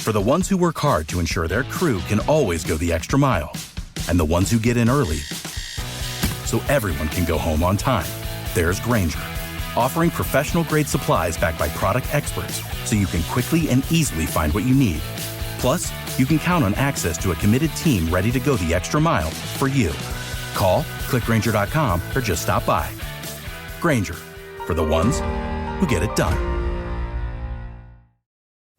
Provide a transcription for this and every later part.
For the ones who work hard to ensure their crew can always go the extra mile. And the ones who get in early so everyone can go home on time. There's Grainger, offering professional-grade supplies backed by product experts so you can quickly and easily find what you need. Plus, you can count on access to a committed team ready to go the extra mile for you. Call, click Grainger.com, or just stop by. Grainger, for the ones who get it done.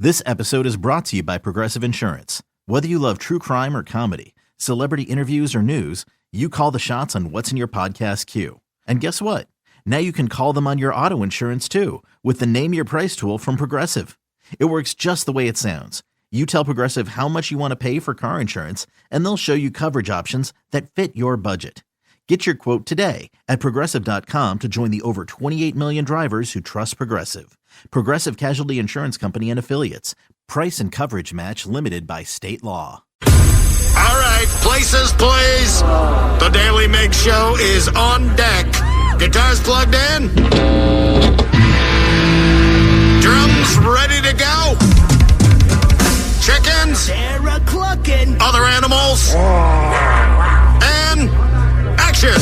This episode is brought to you by Progressive Insurance. Whether you love true crime or comedy, celebrity interviews or news, you call the shots on what's in your podcast queue. And guess what? Now you can call them on your auto insurance too with the Name Your Price tool from Progressive. It works just the way it sounds. You tell Progressive how much you want to pay for car insurance, and they'll show you coverage options that fit your budget. Get your quote today at Progressive.com to join the over 28 million drivers who trust Progressive. Progressive Casualty Insurance Company and Affiliates. Price and coverage match limited by state law. All right, places, please. The Daly Migs Show is on deck. Guitars plugged in. Drums ready to go. Chickens. They're a-clucking. Other animals. And action.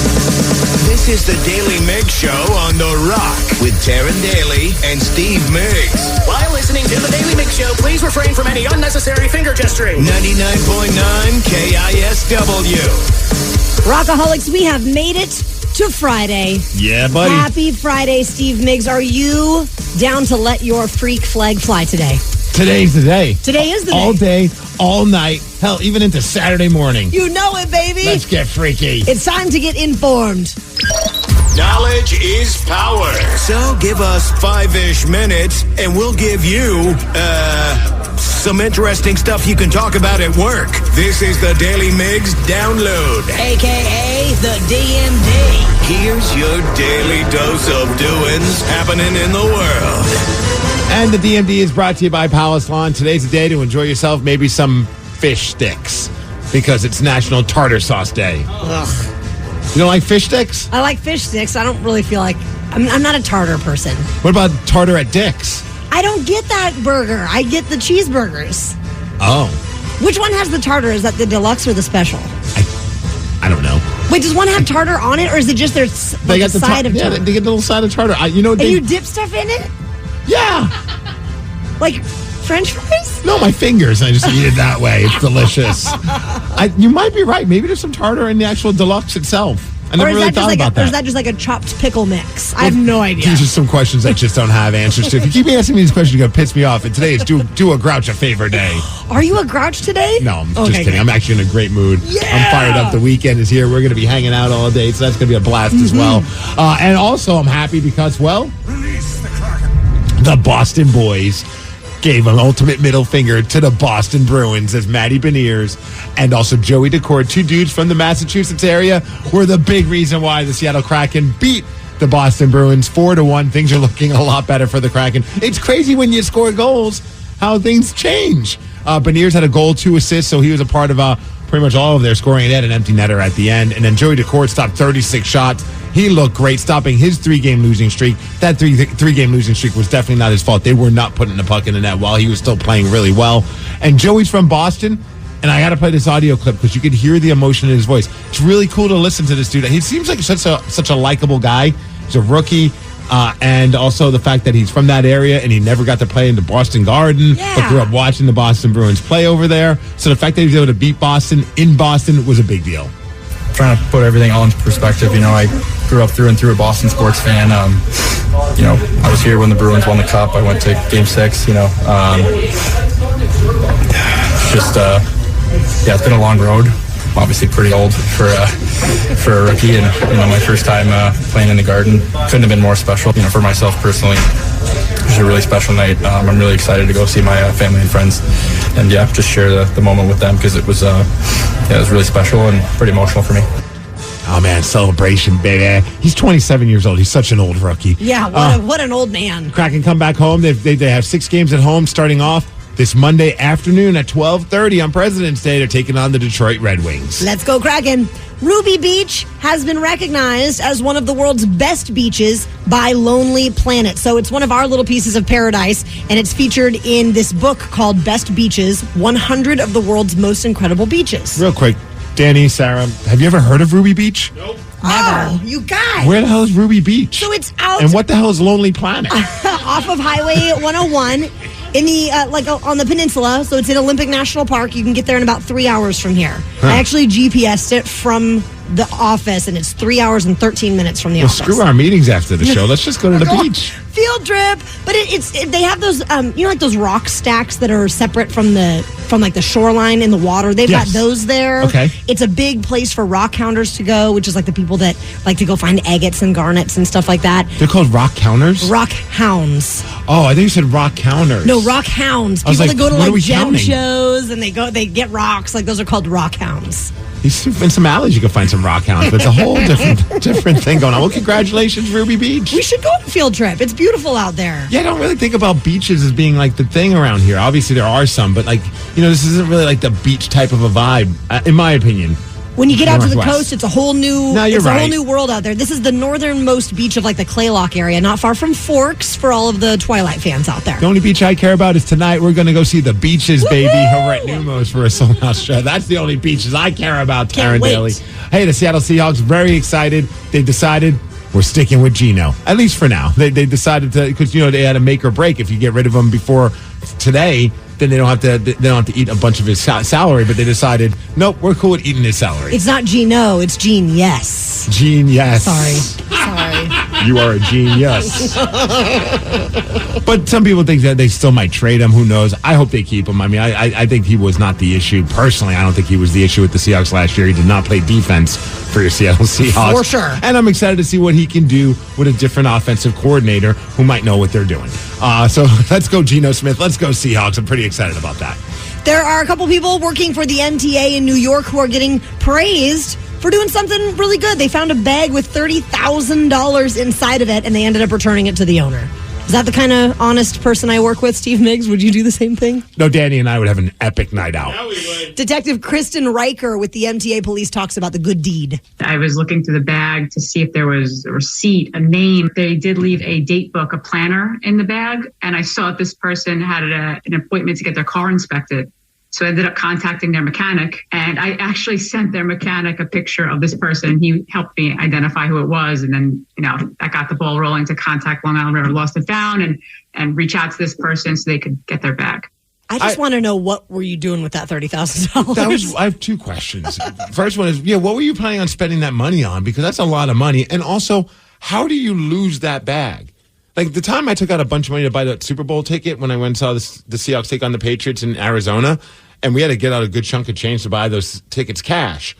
This is the Daly Migs Show on The Rock with Taryn Daly and Steve Migs. While listening to the Daly Migs Show, please refrain from any unnecessary finger gesturing. 99.9 KISW. Rockaholics, we have made it to Friday. Yeah, buddy. Happy Friday, Steve Migs. Are you down to let your freak flag fly today? Today's the day. Today is the All day, all night, hell, even into Saturday morning. You know it, baby. Let's get freaky. It's time to get informed. Knowledge is power. So give us 5-ish minutes and we'll give you, some interesting stuff you can talk about at work. This is the Daly Migs Download. AKA the DMD. Here's your daily dose of doings happening in the world. And the DMD is brought to you by Palace Lawn. Today's the day to enjoy yourself, maybe some fish sticks, because it's National Tartar Sauce Day. Ugh. You don't like fish sticks? I like fish sticks. I don't really feel like... I'm not a tartar person. What about tartar at Dick's? I don't get that burger. I get the cheeseburgers. Oh. Which one has the tartar? Is that the deluxe or the special? I don't know. Wait, does one have tartar on it, or is it just their They got the side of tartar? Yeah, they get the little side of tartar. And you dip stuff in it? Yeah. Like French fries? No, my fingers. I just eat it that way. It's delicious. You might be right. Maybe there's some tartar in the actual deluxe itself. I never really thought about that. Or is that just like a chopped pickle mix? I have no idea. These are some questions I just don't have answers to. If you keep asking me these questions, you're going to piss me off. And today is do a grouch a favor day. Are you a grouch today? No, I'm just kidding. I'm actually in a great mood. Yeah. I'm fired up. The weekend is here. We're going to be hanging out all day, so that's going to be a blast as well. And also, I'm happy because, well, the Boston boys gave an ultimate middle finger to the Boston Bruins as Matty Beniers and also Joey Daccord, two dudes from the Massachusetts area, were the big reason why the Seattle Kraken beat the Boston Bruins 4-1. Things are looking a lot better for the Kraken. It's crazy when you score goals how things change. Beniers had a goal, 2 assists, so he was a part of pretty much all of their scoring, and had an empty netter at the end. And then Joey Daccord stopped 36 shots. He looked great, stopping his 3-game losing streak. That three-game losing streak was definitely not his fault. They were not putting the puck in the net while he was still playing really well. And Joey's from Boston, and I got to play this audio clip because you could hear the emotion in his voice. It's really cool to listen to this dude. He seems like such a likable guy. He's a rookie. And also the fact that he's from that area and he never got to play in the Boston Garden, but grew up watching the Boston Bruins play over there. So the fact that he was able to beat Boston in Boston was a big deal. Trying to put everything all into perspective, I grew up through and through a Boston sports fan. I was here when the Bruins won the Cup. I went to Game 6. It's been a long road. Obviously pretty old for a rookie, and my first time playing in the Garden couldn't have been more special. For myself personally, it was a really special night. I'm really excited to go see my family and friends, and just share the moment with them because it was really special and pretty emotional for me. Oh man, celebration, baby! He's 27 years old. He's such an old rookie. Yeah, what an old man. Kraken come back home. They have 6 games at home starting off. this Monday afternoon at 12:30 on President's Day. They're taking on the Detroit Red Wings. Let's go Kraken. Ruby Beach has been recognized as one of the world's best beaches by Lonely Planet. So it's one of our little pieces of paradise, and it's featured in this book called Best Beaches, 100 of the world's most incredible beaches. Real quick, Danny, Sarah, have you ever heard of Ruby Beach? Nope. Oh, you guys. Where the hell is Ruby Beach? So it's out. And what the hell is Lonely Planet? Off of Highway 101 in the on the peninsula. So it's in Olympic National Park. You can get there in about 3 hours from here. Huh. I actually GPSed it from the office, and it's 3 hours and 13 minutes from the office. Screw our meetings after the show. Let's just go to the beach. Field trip. But they have those like those rock stacks that are separate from the shoreline in the water. They've got those there. Okay. It's a big place for rock hounders to go, which is like the people that like to go find agates and garnets and stuff like that. They're called rock counters? Rock hounds. Oh, I think you said rock counters. No, rock hounds. I was People that go to what are we gem counting? shows and they get rocks. Like those are called rock hounds. In some alleys, you can find some rock hounds, but it's a whole different thing going on. Well, congratulations, Ruby Beach. We should go on a field trip. It's beautiful out there. Yeah, I don't really think about beaches as being like the thing around here. Obviously, there are some, but this isn't really like the beach type of a vibe, in my opinion. When you get out to the Northwest. coast, it's a whole new whole new world out there. This is the northernmost beach of like the Claylock area, not far from Forks for all of the Twilight fans out there. The only beach I care about is tonight. We're going to go see the beaches, baby, over at Numos for a sold out show. That's the only beaches I care about, Taryn Daly. Hey, the Seattle Seahawks, very excited. They decided we're sticking with Geno, at least for now. They decided to, because they had a make or break. If you get rid of him before today, then they don't have to eat a bunch of his salary. But they decided, nope, we're cool with eating his salary. It's not Geno, it's Gene. Yes. Gene, yes. Sorry. You are a genius. But some people think that they still might trade him. Who knows? I hope they keep him. I mean, I think he was not the issue. Personally, I don't think he was the issue with the Seahawks last year. He did not play defense for your Seattle Seahawks. For sure. And I'm excited to see what he can do with a different offensive coordinator who might know what they're doing. So let's go Geno Smith. Let's go Seahawks. I'm pretty excited about that. There are a couple people working for the MTA in New York who are getting praised for doing something really good. They found a bag with $30,000 inside of it, and they ended up returning it to the owner. Is that the kind of honest person I work with, Steve Migs? Would you do the same thing? No, Danny and I would have an epic night out. Yeah, we would. Detective Kristen Riker with the MTA police talks about the good deed. I was looking through the bag to see if there was a receipt, a name. They did leave a date book, a planner in the bag, and I saw that this person had an appointment to get their car inspected. So I ended up contacting their mechanic, and I actually sent their mechanic a picture of this person. He helped me identify who it was, and then, I got the ball rolling to contact Long Island River Lost and Found and reach out to this person so they could get their bag. I just want to know, what were you doing with that $30,000? I have two questions. First one is, what were you planning on spending that money on? Because that's a lot of money. And also, how do you lose that bag? Like the time I took out a bunch of money to buy the Super Bowl ticket when I went and saw the Seahawks take on the Patriots in Arizona, and we had to get out a good chunk of change to buy those tickets cash.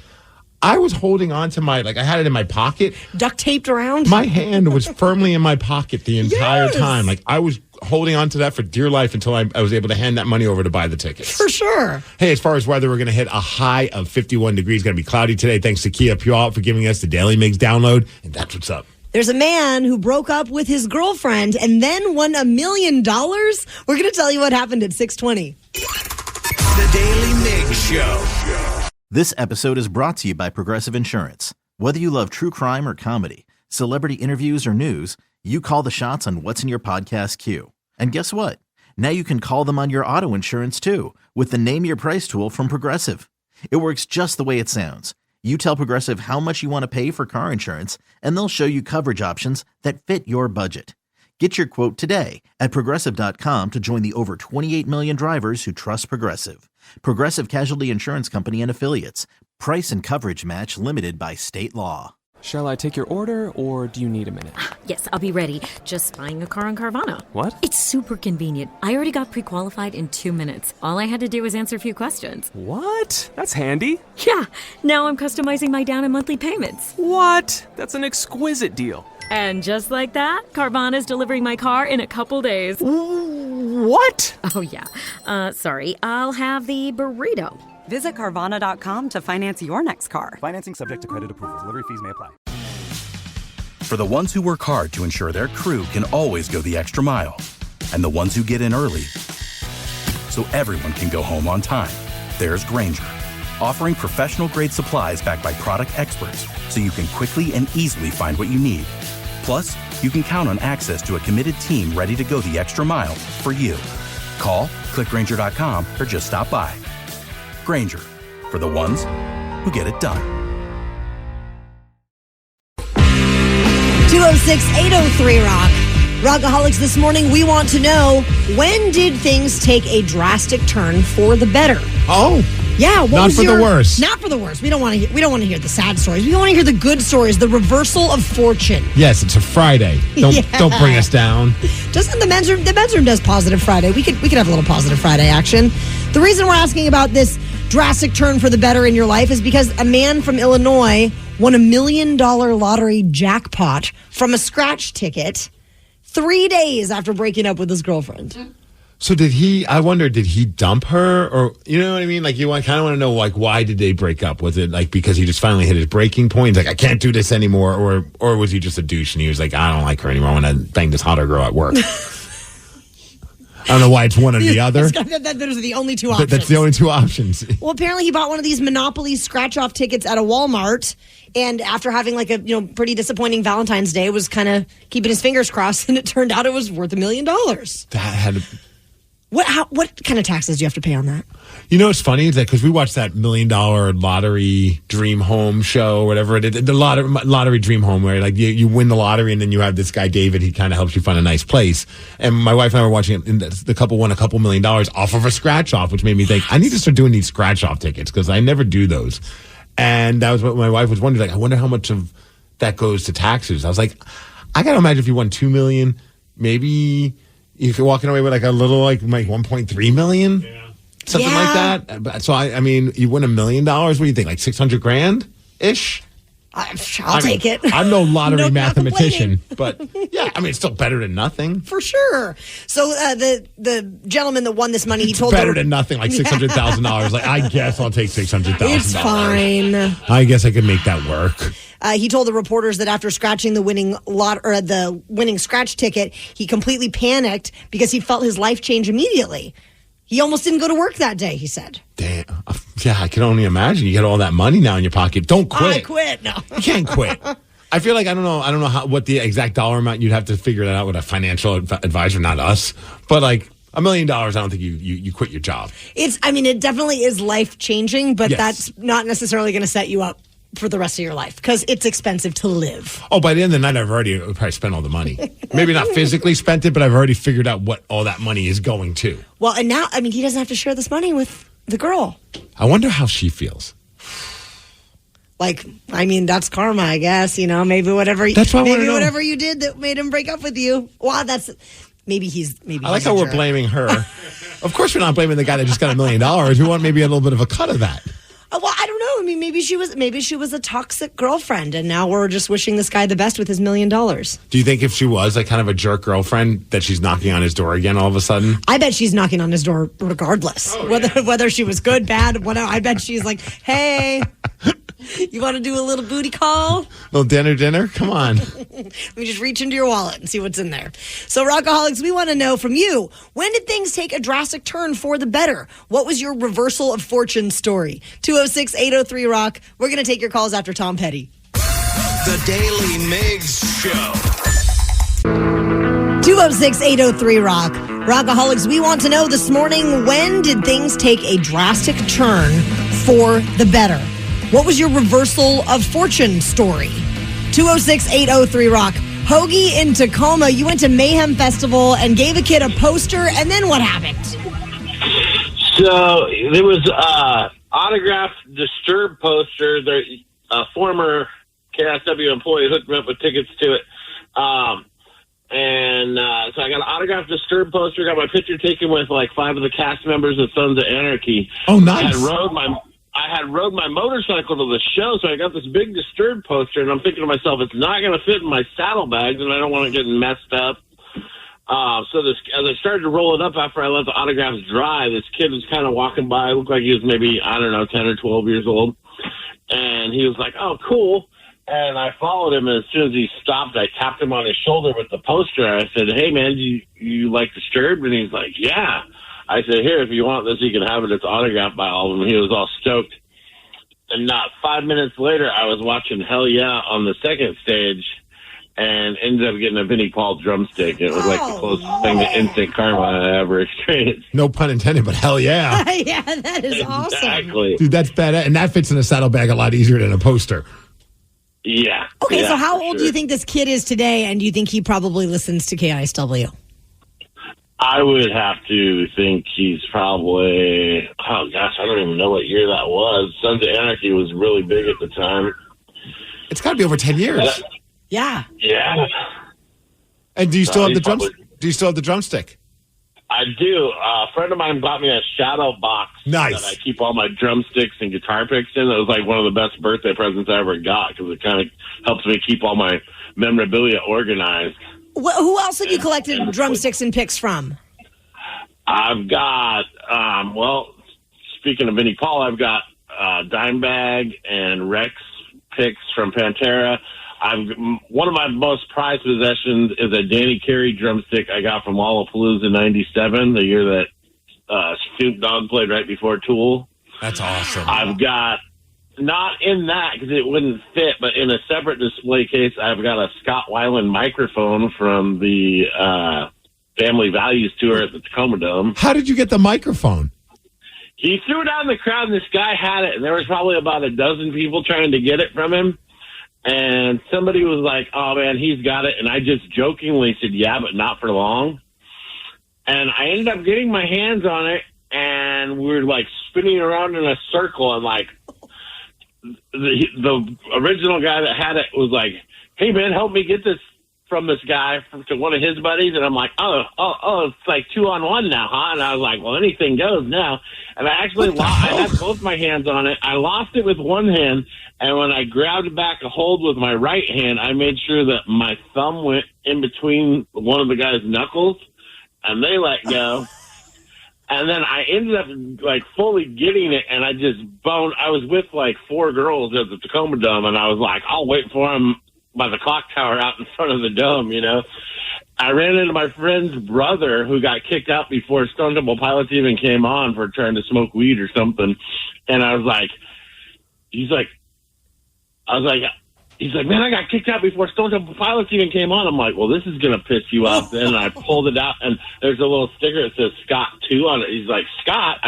I was holding on to I had it in my pocket. Duct taped around? My hand was firmly in my pocket the entire time. Like I was holding on to that for dear life until I was able to hand that money over to buy the tickets. For sure. Hey, as far as weather, we're going to hit a high of 51 degrees. It's going to be cloudy today. Thanks to Kia Puyallup for giving us the Daly Migs download. And that's what's up. There's a man who broke up with his girlfriend and then won $1 million. We're going to tell you what happened at 6:20. The Daily Migs Show. This episode is brought to you by Progressive Insurance. Whether you love true crime or comedy, celebrity interviews or news, you call the shots on what's in your podcast queue. And guess what? Now you can call them on your auto insurance too with the Name Your Price tool from Progressive. It works just the way it sounds. You tell Progressive how much you want to pay for car insurance, and they'll show you coverage options that fit your budget. Get your quote today at Progressive.com to join the over 28 million drivers who trust Progressive. Progressive Casualty Insurance Company and Affiliates. Price and coverage match limited by state law. Shall I take your order, or do you need a minute? Yes, I'll be ready. Just buying a car on Carvana. What? It's super convenient. I already got pre-qualified in 2 minutes. All I had to do was answer a few questions. What? That's handy. Yeah, now I'm customizing my down and monthly payments. What? That's an exquisite deal. And just like that, Carvana's delivering my car in a couple days. What? Oh, yeah. Sorry, I'll have the burrito. Visit Carvana.com to finance your next car. Financing subject to credit approval. Delivery fees may apply. For the ones who work hard to ensure their crew can always go the extra mile, and the ones who get in early so everyone can go home on time. There's Grainger, offering professional-grade supplies backed by product experts so you can quickly and easily find what you need. Plus, you can count on access to a committed team ready to go the extra mile for you. Call, click Grainger.com, or just stop by. Grainger, for the ones who get it done. 206-803-ROCK. Rockaholics, this morning we want to know, when did things take a drastic turn for the better? Oh. Yeah, not for the worse. Not for the worse. We don't want to hear the sad stories. We want to hear the good stories, the reversal of fortune. Yes, it's a Friday. Don't bring us down. Doesn't the men's room does Positive Friday. We could have a little Positive Friday action. The reason we're asking about this drastic turn for the better in your life is because a man from Illinois won $1 million lottery jackpot from a scratch ticket 3 days after breaking up with his girlfriend. So did he dump her, or you know what I mean? Like, you kind of want to know, like, why did they break up? Was it like because he just finally hit his breaking point? He's like, I can't do this anymore, or was he just a douche and he was like, I don't like her anymore. I want to bang this hotter girl at work. I don't know why it's one or the other. Those are the only two options. That's the only two options. Well, apparently he bought one of these Monopoly scratch-off tickets at a Walmart, and after having like a pretty disappointing Valentine's Day, was kind of keeping his fingers crossed, and it turned out it was worth $1 million. That had. What kind of taxes do you have to pay on that? You know, it's funny is that because we watched that $1 million lottery dream home show, or whatever it is, the lottery dream home, where like you win the lottery and then you have this guy David. He kind of helps you find a nice place. And my wife and I were watching it, and the couple won a couple $1 million off of a scratch off, which made me think I need to start doing these scratch off tickets because I never do those. And that was what my wife was wondering. Like, I wonder how much of that goes to taxes. I was like, I got to imagine if you won $2 million, maybe. If you're walking away with like a little, like $1.3 million, something like that. So I mean, you win $1 million. What do you think? Like $600,000 ish? I'll take it. I'm no lottery mathematician, but yeah, I mean, it's still better than nothing. For sure. So the gentleman that won this money, he told better than nothing, like $600,000. Like, I guess I'll take $600,000. It's fine. I guess I could make that work. He told the reporters that after scratching the winning scratch ticket, he completely panicked because he felt his life change immediately. He almost didn't go to work that day, he said. Damn. Yeah, I can only imagine. You get all that money now in your pocket. Don't quit. I quit. No. You can't quit. I feel like I don't know what the exact dollar amount. You'd have to figure that out with a financial advisor, not us. But like $1 million, I don't think you quit your job. It definitely is life changing, but that's not necessarily going to set you up for the rest of your life because it's expensive to live. Oh, by the end of the night, I've already probably spent all the money. Maybe not physically spent it, but I've already figured out what all that money is going to. Well, and now, he doesn't have to share this money with the girl. I wonder how she feels. That's karma, I guess. Maybe whatever you did that made him break up with you. Well, maybe I like how we're blaming her. Of course, we're not blaming the guy that just got $1 million. We want maybe a little bit of a cut of that. Well, I don't know. Maybe she was a toxic girlfriend, and now we're just wishing this guy the best with his $1 million. Do you think if she was like kind of a jerk girlfriend, that she's knocking on his door again all of a sudden? I bet she's knocking on his door regardless, whether she was good, bad, whatever. I bet she's like, hey. You want to do a little booty call? Little dinner? Come on. Let me just reach into your wallet and see what's in there. So, Rockaholics, we want to know from you, when did things take a drastic turn for the better? What was your reversal of fortune story? 206-803-ROCK. We're going to take your calls after Tom Petty. The Daly Migs Show. 206-803-ROCK. Rockaholics, we want to know this morning, when did things take a drastic turn for the better? What was your reversal of fortune story? 206-803-ROCK. Hoagie in Tacoma, you went to Mayhem Festival and gave a kid a poster, and then what happened? So there was autographed Disturbed poster. A former KISW employee hooked me up with tickets to it. So I got an autographed Disturbed poster, got my picture taken with like 5 of the cast members of Sons of Anarchy. Oh, nice. I had rode my motorcycle to the show, so I got this big Disturbed poster, and I'm thinking to myself, it's not going to fit in my saddlebags, and I don't want to get messed up. As I started to roll it up after I let the autographs dry, this kid was kind of walking by. Looked like he was maybe, 10 or 12 years old. And he was like, oh, cool. And I followed him, and as soon as he stopped, I tapped him on his shoulder with the poster. I said, hey, man, you like Disturbed? And he's like, yeah. I said, here, if you want this, you can have it. It's autographed by all of them. He was all stoked. And not 5 minutes later, I was watching Hell Yeah on the second stage and ended up getting a Vinnie Paul drumstick. It was like the closest thing to instant karma I ever experienced. No pun intended, but hell yeah. Yeah, that is awesome. Exactly. Dude, that's bad. And that fits in a saddlebag a lot easier than a poster. Yeah. Okay, yeah, so how old sure. do you think this kid is today, and do you think he probably listens to KISW? I would have to think he's probably, oh gosh, I don't even know what year that was. Sons of Anarchy was really big at the time. It's got to be over 10 years. Yeah. Yeah. And do you still have the probably- Do you still have the drumstick? I do. A friend of mine bought me a shadow box Nice. that I keep all my drumsticks and guitar picks in. It was like one of the best birthday presents I ever got because it kind of helps me keep all my memorabilia organized. Who else have you collected drumsticks and picks from? I've got, well, speaking of Vinnie Paul, I've got Dimebag and Rex picks from Pantera. One of my most prized possessions is a Danny Carey drumstick I got from Lollapalooza '97, the year that Snoop Dogg played right before Tool. That's awesome. I've got, not in that because it wouldn't fit, but in a separate display case, I've got a Scott Weiland microphone from the Family Values tour at the Tacoma Dome. How did you get the microphone? He threw it out in the crowd, and this guy had it, and there was probably about a dozen people trying to get it from him. And somebody was like, oh, man, he's got it. And I just jokingly said, yeah, but not for long. And I ended up getting my hands on it, and we were, like, spinning around in a circle. And, like, the original guy that had it was like, hey, man, help me get this from this guy to one of his buddies. And I'm like, oh, it's like 2-on-1 now, huh? And I was like, well, anything goes now. And I actually I had both my hands on it. I lost it with one hand. And when I grabbed back a hold with my right hand, I made sure that my thumb went in between one of the guy's knuckles, and they let go. And then I ended up, like, fully getting it, and I just boned. I was with, like, 4 girls at the Tacoma Dome, and I was like, I'll wait for them by the clock tower out in front of the dome, you know. I ran into my friend's brother who got kicked out before Stone Temple Pilots even came on for trying to smoke weed or something. And I was like, he's like, man, I got kicked out before Stone Temple Pilots even came on. I'm like, well, this is going to piss you off. Then I pulled it out, and there's a little sticker that says Scott 2 on it. He's like, Scott?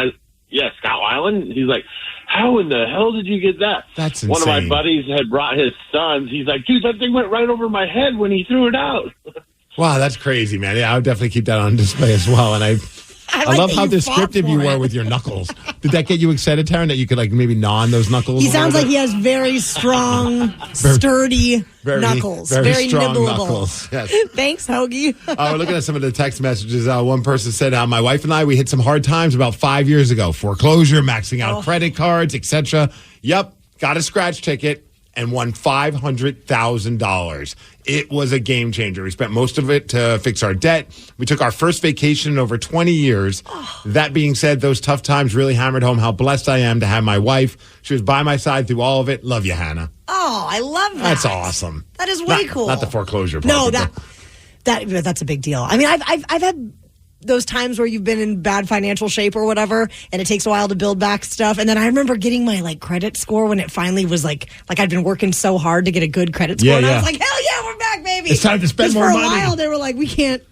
Yeah, Scott Weiland. He's like, how in the hell did you get that? That's insane. One of my insane. buddies had brought his sons. He's like, dude, that thing went right over my head when he threw it out. Wow, that's crazy, man. Yeah, I would definitely keep that on display as well. And I like love that how you descriptive fought you for were it. with your knuckles. Did that get you excited, Taryn, that you could like maybe gnaw on those knuckles? He a sounds little like bit? he has very strong, sturdy knuckles. Very strong nibbleable. knuckles. Yes. Thanks, Hoagie. We're looking at some of the text messages. One person said, my wife and I, we hit some hard times about 5 years ago. Foreclosure, maxing out credit cards, etc. Yep, got a scratch ticket and won $500,000. It was a game changer. We spent most of it to fix our debt. We took our first vacation in over 20 years. That being said, those tough times really hammered home how blessed I am to have my wife. She was by my side through all of it. Love you, Hannah. Oh, I love that. That's awesome. That is way cool. Not the foreclosure part. No, but that's a big deal. I mean, I've had those times where you've been in bad financial shape or whatever, and it takes a while to build back stuff. And then I remember getting my like credit score when it finally was like I'd been working so hard to get a good credit score, and I was like, hell yeah, we're back, baby. It's time to spend more money. For a while, they were like, we can't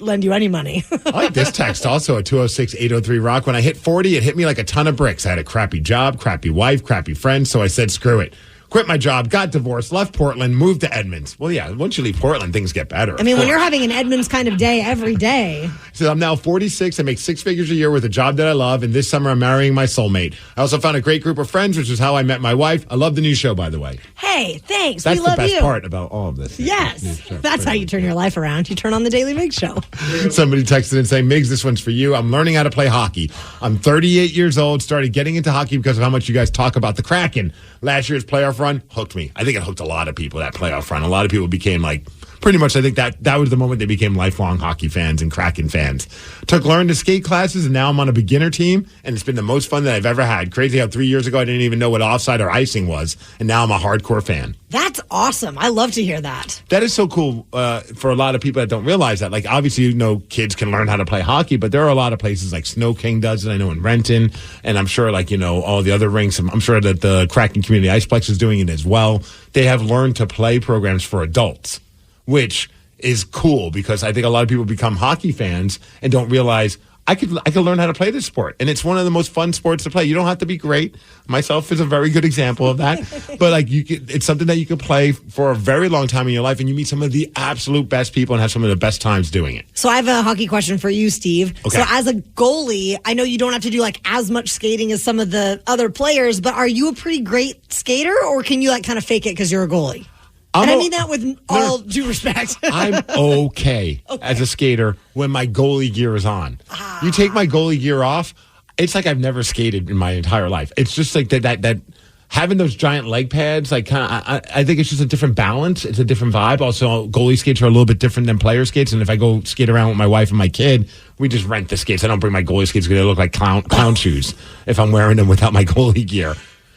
lend you any money. I like this text also at 206-803-ROCK. When I hit 40, it hit me like a ton of bricks. I had a crappy job, crappy wife, crappy friends, so I said, screw it. Quit my job, got divorced, left Portland, moved to Edmonds. Well, yeah, once you leave Portland, things get better. I mean, when you're having an Edmonds kind of day every day. So I'm now 46. I make 6 figures a year with a job that I love. And this summer, I'm marrying my soulmate. I also found a great group of friends, which is how I met my wife. I love the new show, by the way. Hey, thanks. That's we love the best you. part about all of this. Yes. That's how you turn your life around. You turn on the Daily Migs show. Somebody texted and saying, Migs, this one's for you. I'm learning how to play hockey. I'm 38 years old, started getting into hockey because of how much you guys talk about the Kraken. Last year's playoff run hooked me. I think it hooked a lot of people, that playoff run. A lot of people became like pretty much I think that was the moment they became lifelong hockey fans and Kraken fans. Took learn to skate classes, and now I'm on a beginner team, and it's been the most fun that I've ever had. Crazy how 3 years ago I didn't even know what offside or icing was, and now I'm a hardcore fan. That's awesome. I love to hear that. That is so cool for a lot of people that don't realize that. Like, obviously, kids can learn how to play hockey, but there are a lot of places like Snow King does it, I know, in Renton, and I'm sure, all the other rinks, I'm sure that the Kraken Community Iceplex is doing it as well. They have learned to play programs for adults, which is cool because I think a lot of people become hockey fans and don't realize I could learn how to play this sport. And it's one of the most fun sports to play. You don't have to be great. Myself is a very good example of that. But it's something that you can play for a very long time in your life, and you meet some of the absolute best people and have some of the best times doing it. So I have a hockey question for you, Steve. Okay. So as a goalie, I know you don't have to do as much skating as some of the other players, but are you a pretty great skater, or can you kind of fake it because you're a goalie? And I mean that with all due respect. I'm okay as a skater when my goalie gear is on. You take my goalie gear off, it's like I've never skated in my entire life. It's just like that having those giant leg pads, I think it's just a different balance. It's a different vibe. Also, goalie skates are a little bit different than player skates. And if I go skate around with my wife and my kid, we just rent the skates. I don't bring my goalie skates because they look like clown shoes if I'm wearing them without my goalie gear.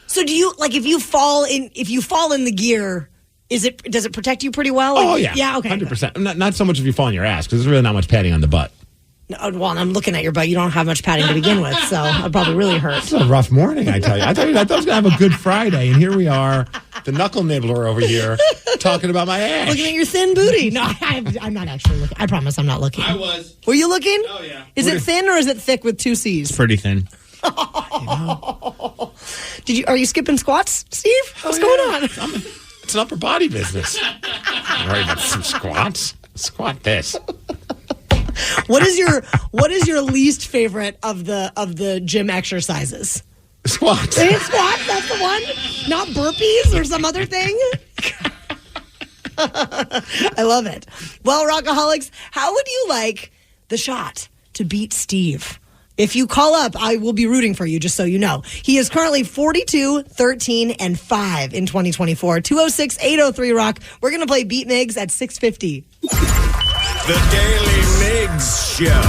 So do you, if you fall in the gear, does it protect you pretty well? Oh, yeah. Yeah, okay. 100%. Not so much if you fall on your ass, because there's really not much padding on the butt. No, well, I'm looking at your butt. You don't have much padding to begin with, so I'll probably really hurt. It's a rough morning, I tell you. I thought I was going to have a good Friday, and here we are, the knuckle nibbler over here, talking about my ass. Looking at your thin booty. No, I'm not actually looking. I promise I'm not looking. I was. Were you looking? Oh, yeah. Is it thin or is it thick with 2 C's? It's pretty thin. Are you skipping squats, Steve? What's going on? It's an upper body business. I'm worried about some squats. Squat this. What is your least favorite of the gym exercises? Squats. Squats, that's the one? Not burpees or some other thing? I love it. Well, Rockaholics, how would you like the shot to beat Steve? If you call up, I will be rooting for you, just so you know. He is currently 42, 13, and 5 in 2024. 206-803-ROCK. We're going to play Beat Migs at 6:50. The Daily Migs Show.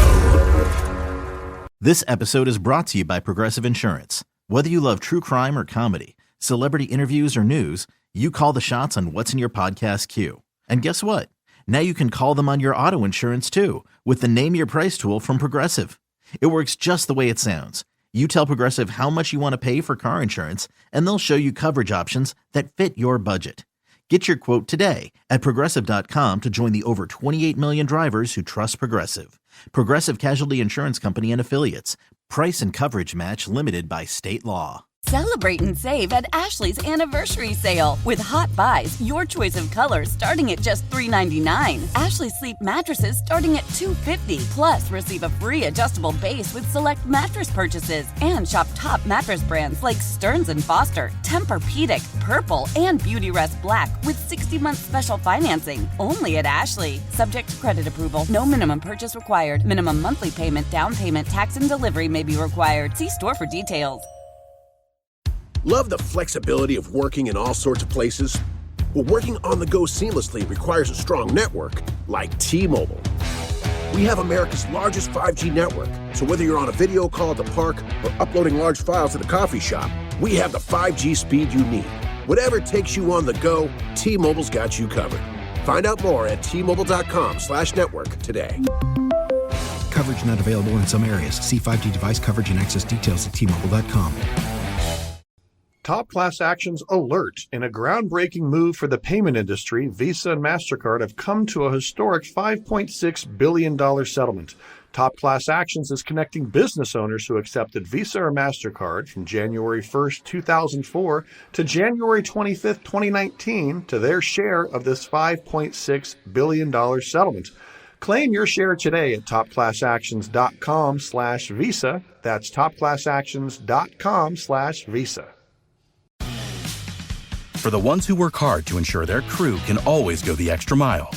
This episode is brought to you by Progressive Insurance. Whether you love true crime or comedy, celebrity interviews or news, you call the shots on what's in your podcast queue. And guess what? Now you can call them on your auto insurance, too, with the Name Your Price tool from Progressive. It works just the way it sounds. You tell Progressive how much you want to pay for car insurance, and they'll show you coverage options that fit your budget. Get your quote today at Progressive.com to join the over 28 million drivers who trust Progressive. Progressive Casualty Insurance Company and Affiliates. Price and coverage match limited by state law. Celebrate and save at Ashley's Anniversary Sale. With Hot Buys, your choice of colors starting at just $3.99. Ashley Sleep mattresses starting at $2.50. Plus, receive a free adjustable base with select mattress purchases. And shop top mattress brands like Stearns & Foster, Tempur-Pedic, Purple, and Beautyrest Black with 60-month special financing. Only at Ashley. Subject to credit approval. No minimum purchase required. Minimum monthly payment, down payment, tax, and delivery may be required. See store for details. Love the flexibility of working in all sorts of places? Well, working on the go seamlessly requires a strong network like T-Mobile. We have America's largest 5G network, so whether you're on a video call at the park or uploading large files at the coffee shop, we have the 5G speed you need. Whatever takes you on the go, T-Mobile's got you covered. Find out more at T-Mobile.com/network today. Coverage not available in some areas. See 5G device coverage and access details at T-Mobile.com. Top Class Actions alert. In a groundbreaking move for the payment industry, Visa and MasterCard have come to a historic $5.6 billion settlement. Top Class Actions is connecting business owners who accepted Visa or MasterCard from January 1st, 2004 to January 25th, 2019 to their share of this $5.6 billion settlement. Claim your share today at topclassactions.com/Visa. That's topclassactions.com/Visa. For the ones who work hard to ensure their crew can always go the extra mile,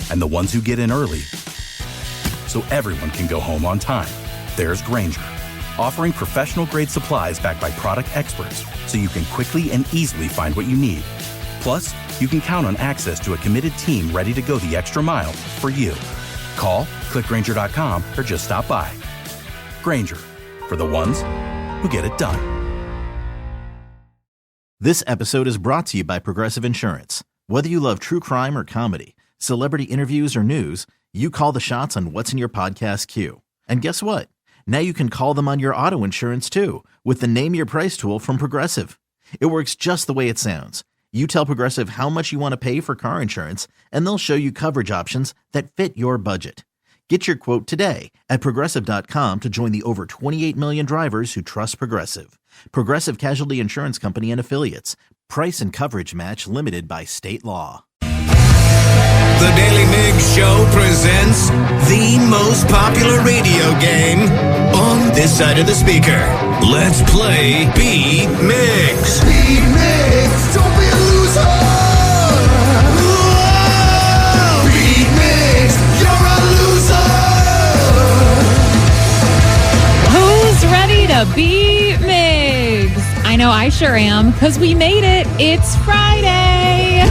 and the ones who get in early so everyone can go home on time, there's Grainger, offering professional-grade supplies backed by product experts so you can quickly and easily find what you need. Plus, you can count on access to a committed team ready to go the extra mile for you. Call, click Grainger.com, or just stop by. Grainger, for the ones who get it done. This episode is brought to you by Progressive Insurance. Whether you love true crime or comedy, celebrity interviews or news, you call the shots on what's in your podcast queue. And guess what? Now you can call them on your auto insurance too with the Name Your Price tool from Progressive. It works just the way it sounds. You tell Progressive how much you want to pay for car insurance, and they'll show you coverage options that fit your budget. Get your quote today at Progressive.com to join the over 28 million drivers who trust Progressive. Progressive Casualty Insurance Company and Affiliates. Price and coverage match limited by state law. The Daly Migs Show presents the most popular radio game on this side of the speaker. Let's play Beat Migs. Beat Migs, don't be a loser. Whoa! Beat Migs, you're a loser. Who's ready to beat Migs? I know I sure am, because we made it. It's Friday.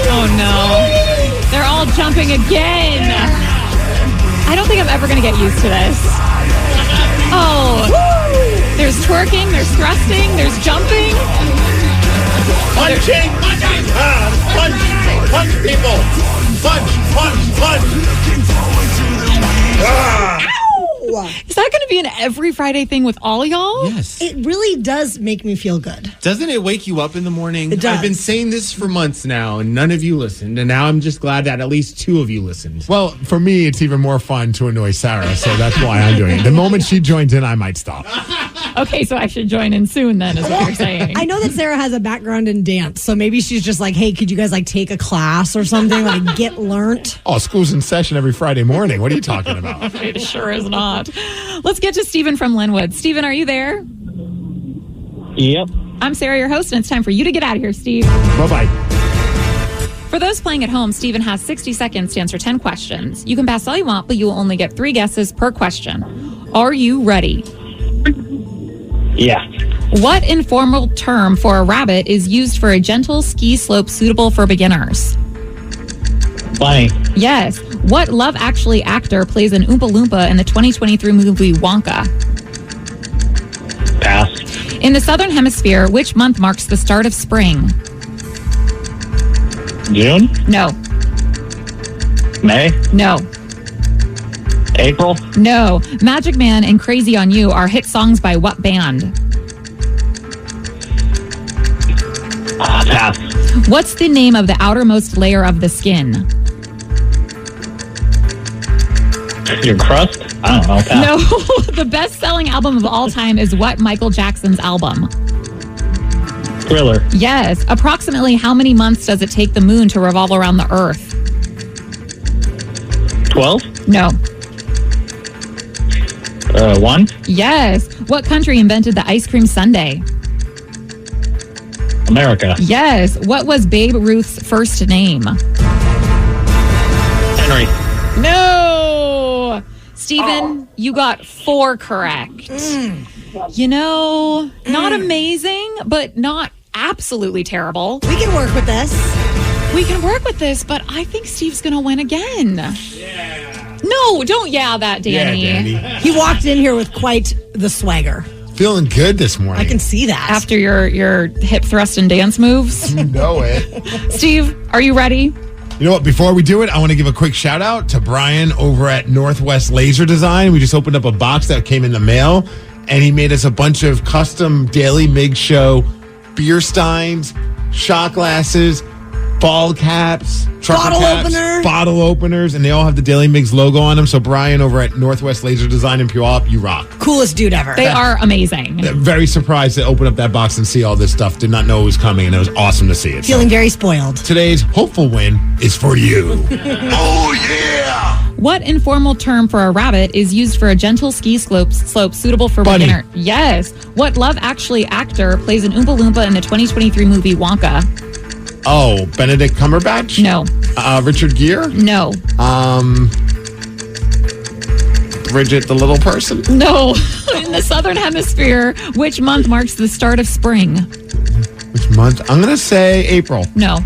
Oh no, they're all jumping again. I don't think I'm ever going to get used to this. Oh, there's twerking, there's thrusting, there's jumping. Punching! Punch people! Punch! Ow! Is that going to be an every Friday thing with all y'all? Yes. It really does make me feel good. Doesn't it wake you up in the morning? It does. I've been saying this for months now, and none of you listened, and now I'm just glad that at least two of you listened. Well, for me, it's even more fun to annoy Sarah, so that's why I'm doing it. The moment she joins in, I might stop. Okay, so I should join in soon then, is what you're saying. I know that Sarah has a background in dance, so maybe she's just like, hey, could you guys like take a class or something, like get learnt? Oh, school's in session every Friday morning. What are you talking about? It sure is not. Let's get to Stephen from Linwood. Stephen, are you there? Yep. I'm Sarah, your host, and it's time for you to get out of here, Steve. Bye-bye. For those playing at home, Stephen has 60 seconds to answer 10 questions. You can pass all you want, but you will only get 3 guesses per question. Are you ready? Yeah. What informal term for a rabbit is used for a gentle ski slope suitable for beginners? Bunny. Yes. What Love Actually actor plays an Oompa Loompa in the 2023 movie Wonka? Pass. In the Southern Hemisphere, which month marks the start of spring? June? No. May? No. April? No. Magic Man and Crazy on You are hit songs by what band? Pass. What's the name of the outermost layer of the skin? Your crust? I don't know. Pass. No. The best-selling album of all time is what Michael Jackson's album? Thriller. Yes. Approximately how many months does it take the moon to revolve around the Earth? 12? No. 1? Yes. What country invented the ice cream sundae? America. Yes. What was Babe Ruth's first name? Henry. No. Stephen, you got 4 correct. You know, not amazing, but not absolutely terrible. We can work with this. We can work with this, but I think Steve's going to win again. Yeah. No, don't that, Danny. Yeah, Danny. He walked in here with quite the swagger. Feeling good this morning. I can see that. After your hip thrust and dance moves. You know it. Steve, are you ready? You know what? Before we do it, I want to give a quick shout out to Brian over at Northwest Laser Design. We just opened up a box that came in the mail, and he made us a bunch of custom Daily Migs Show beer steins, shot glasses, ball caps, Bottle opener. bottle openers, and they all have the Daily Migs logo on them. So Brian over at Northwest Laser Design in Puyallup, you rock. Coolest dude ever. They are amazing. Very surprised to open up that box and see all this stuff. Did not know it was coming, and it was awesome to see it. Feeling very spoiled. Today's hopeful win is for you. Oh, yeah! What informal term for a rabbit is used for a gentle ski slope suitable for Bunny. beginner? Yes. What Love Actually actor plays an Oompa Loompa in the 2023 movie Wonka? Oh, Benedict Cumberbatch? No. Richard Gere? No. Bridget the Little Person? No. In the Southern Hemisphere, which month marks the start of spring? Which Month. I'm going to say April. No.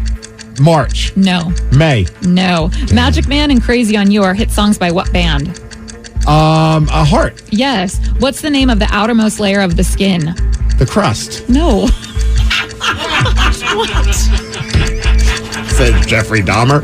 March. No. May. No. Magic Man and Crazy on You are hit songs by what band? A Heart. Yes. What's the name of the outermost layer of the skin? The crust. No. What? Said Jeffrey Dahmer.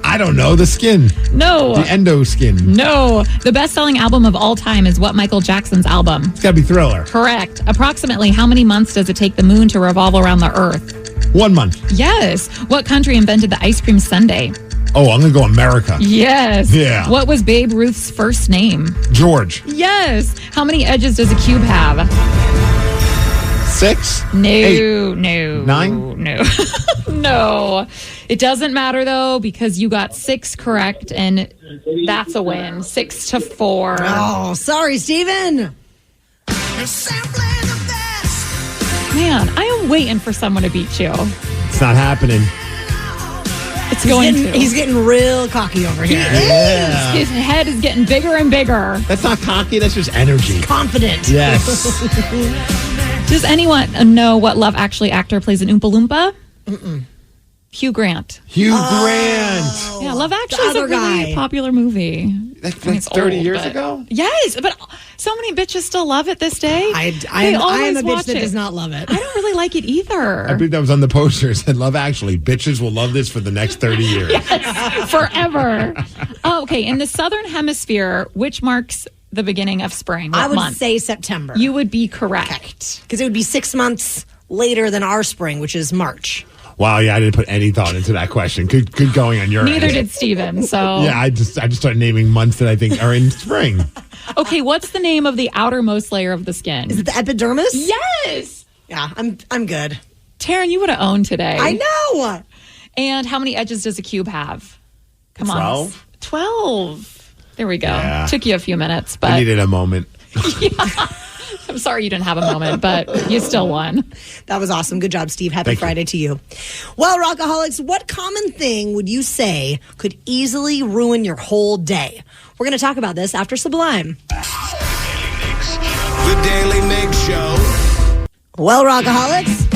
I don't know. The skin. No. The endo skin. No. The best-selling album of all time is what Michael Jackson's album? It's got to be Thriller. Correct. Approximately how many months does it take the moon to revolve around the Earth? 1 month. Yes. What country invented the ice cream sundae? Oh, I'm going to go America. Yes. Yeah. What was Babe Ruth's first name? George. Yes. How many edges does a cube have? 6? No. 8. No. 9? No. No. It doesn't matter, though, because you got 6 correct, and that's a win. 6-4. Oh, sorry, Steven. Man, I am waiting for someone to beat you. It's not happening. It's going to. He's getting real cocky over here. Yeah. His head is getting bigger and bigger. That's not cocky. That's just energy. Confident. Yes. Does anyone know what Love Actually actor plays an Oompa Loompa? Mm-mm. Hugh Grant. Hugh Grant. Yeah, Love Actually is a really popular movie. That's like 30 years ago? Yes, but so many bitches still love it this day. I am a bitch that does not love it. I don't really like it either. I believe that was on the poster. It said, Love Actually. Bitches will love this for the next 30 years. Yes, forever. Oh, okay, in the Southern Hemisphere, which marks the beginning of spring? What I would month? say September. You would be correct. Because it would be 6 months later than our spring, which is March. Wow, yeah, I didn't put any thought into that question. Good going on your Neither end. did Steven, so... Yeah, I just started naming months that I think are in spring. Okay, what's the name of the outermost layer of the skin? Is it the epidermis? Yes! Yeah, I'm good. Taryn, you would have owned today. I know! And how many edges does a cube have? Come 12? on. 12. There we go. Yeah. Took you a few minutes, but... I needed a moment. I'm sorry you didn't have a moment, but you still won. That was awesome. Good job, Steve. Happy Friday to you. Well, Rockaholics, what common thing would you say could easily ruin your whole day? We're going to talk about this after Sublime. The Daily Migs Show. Well, Rockaholics,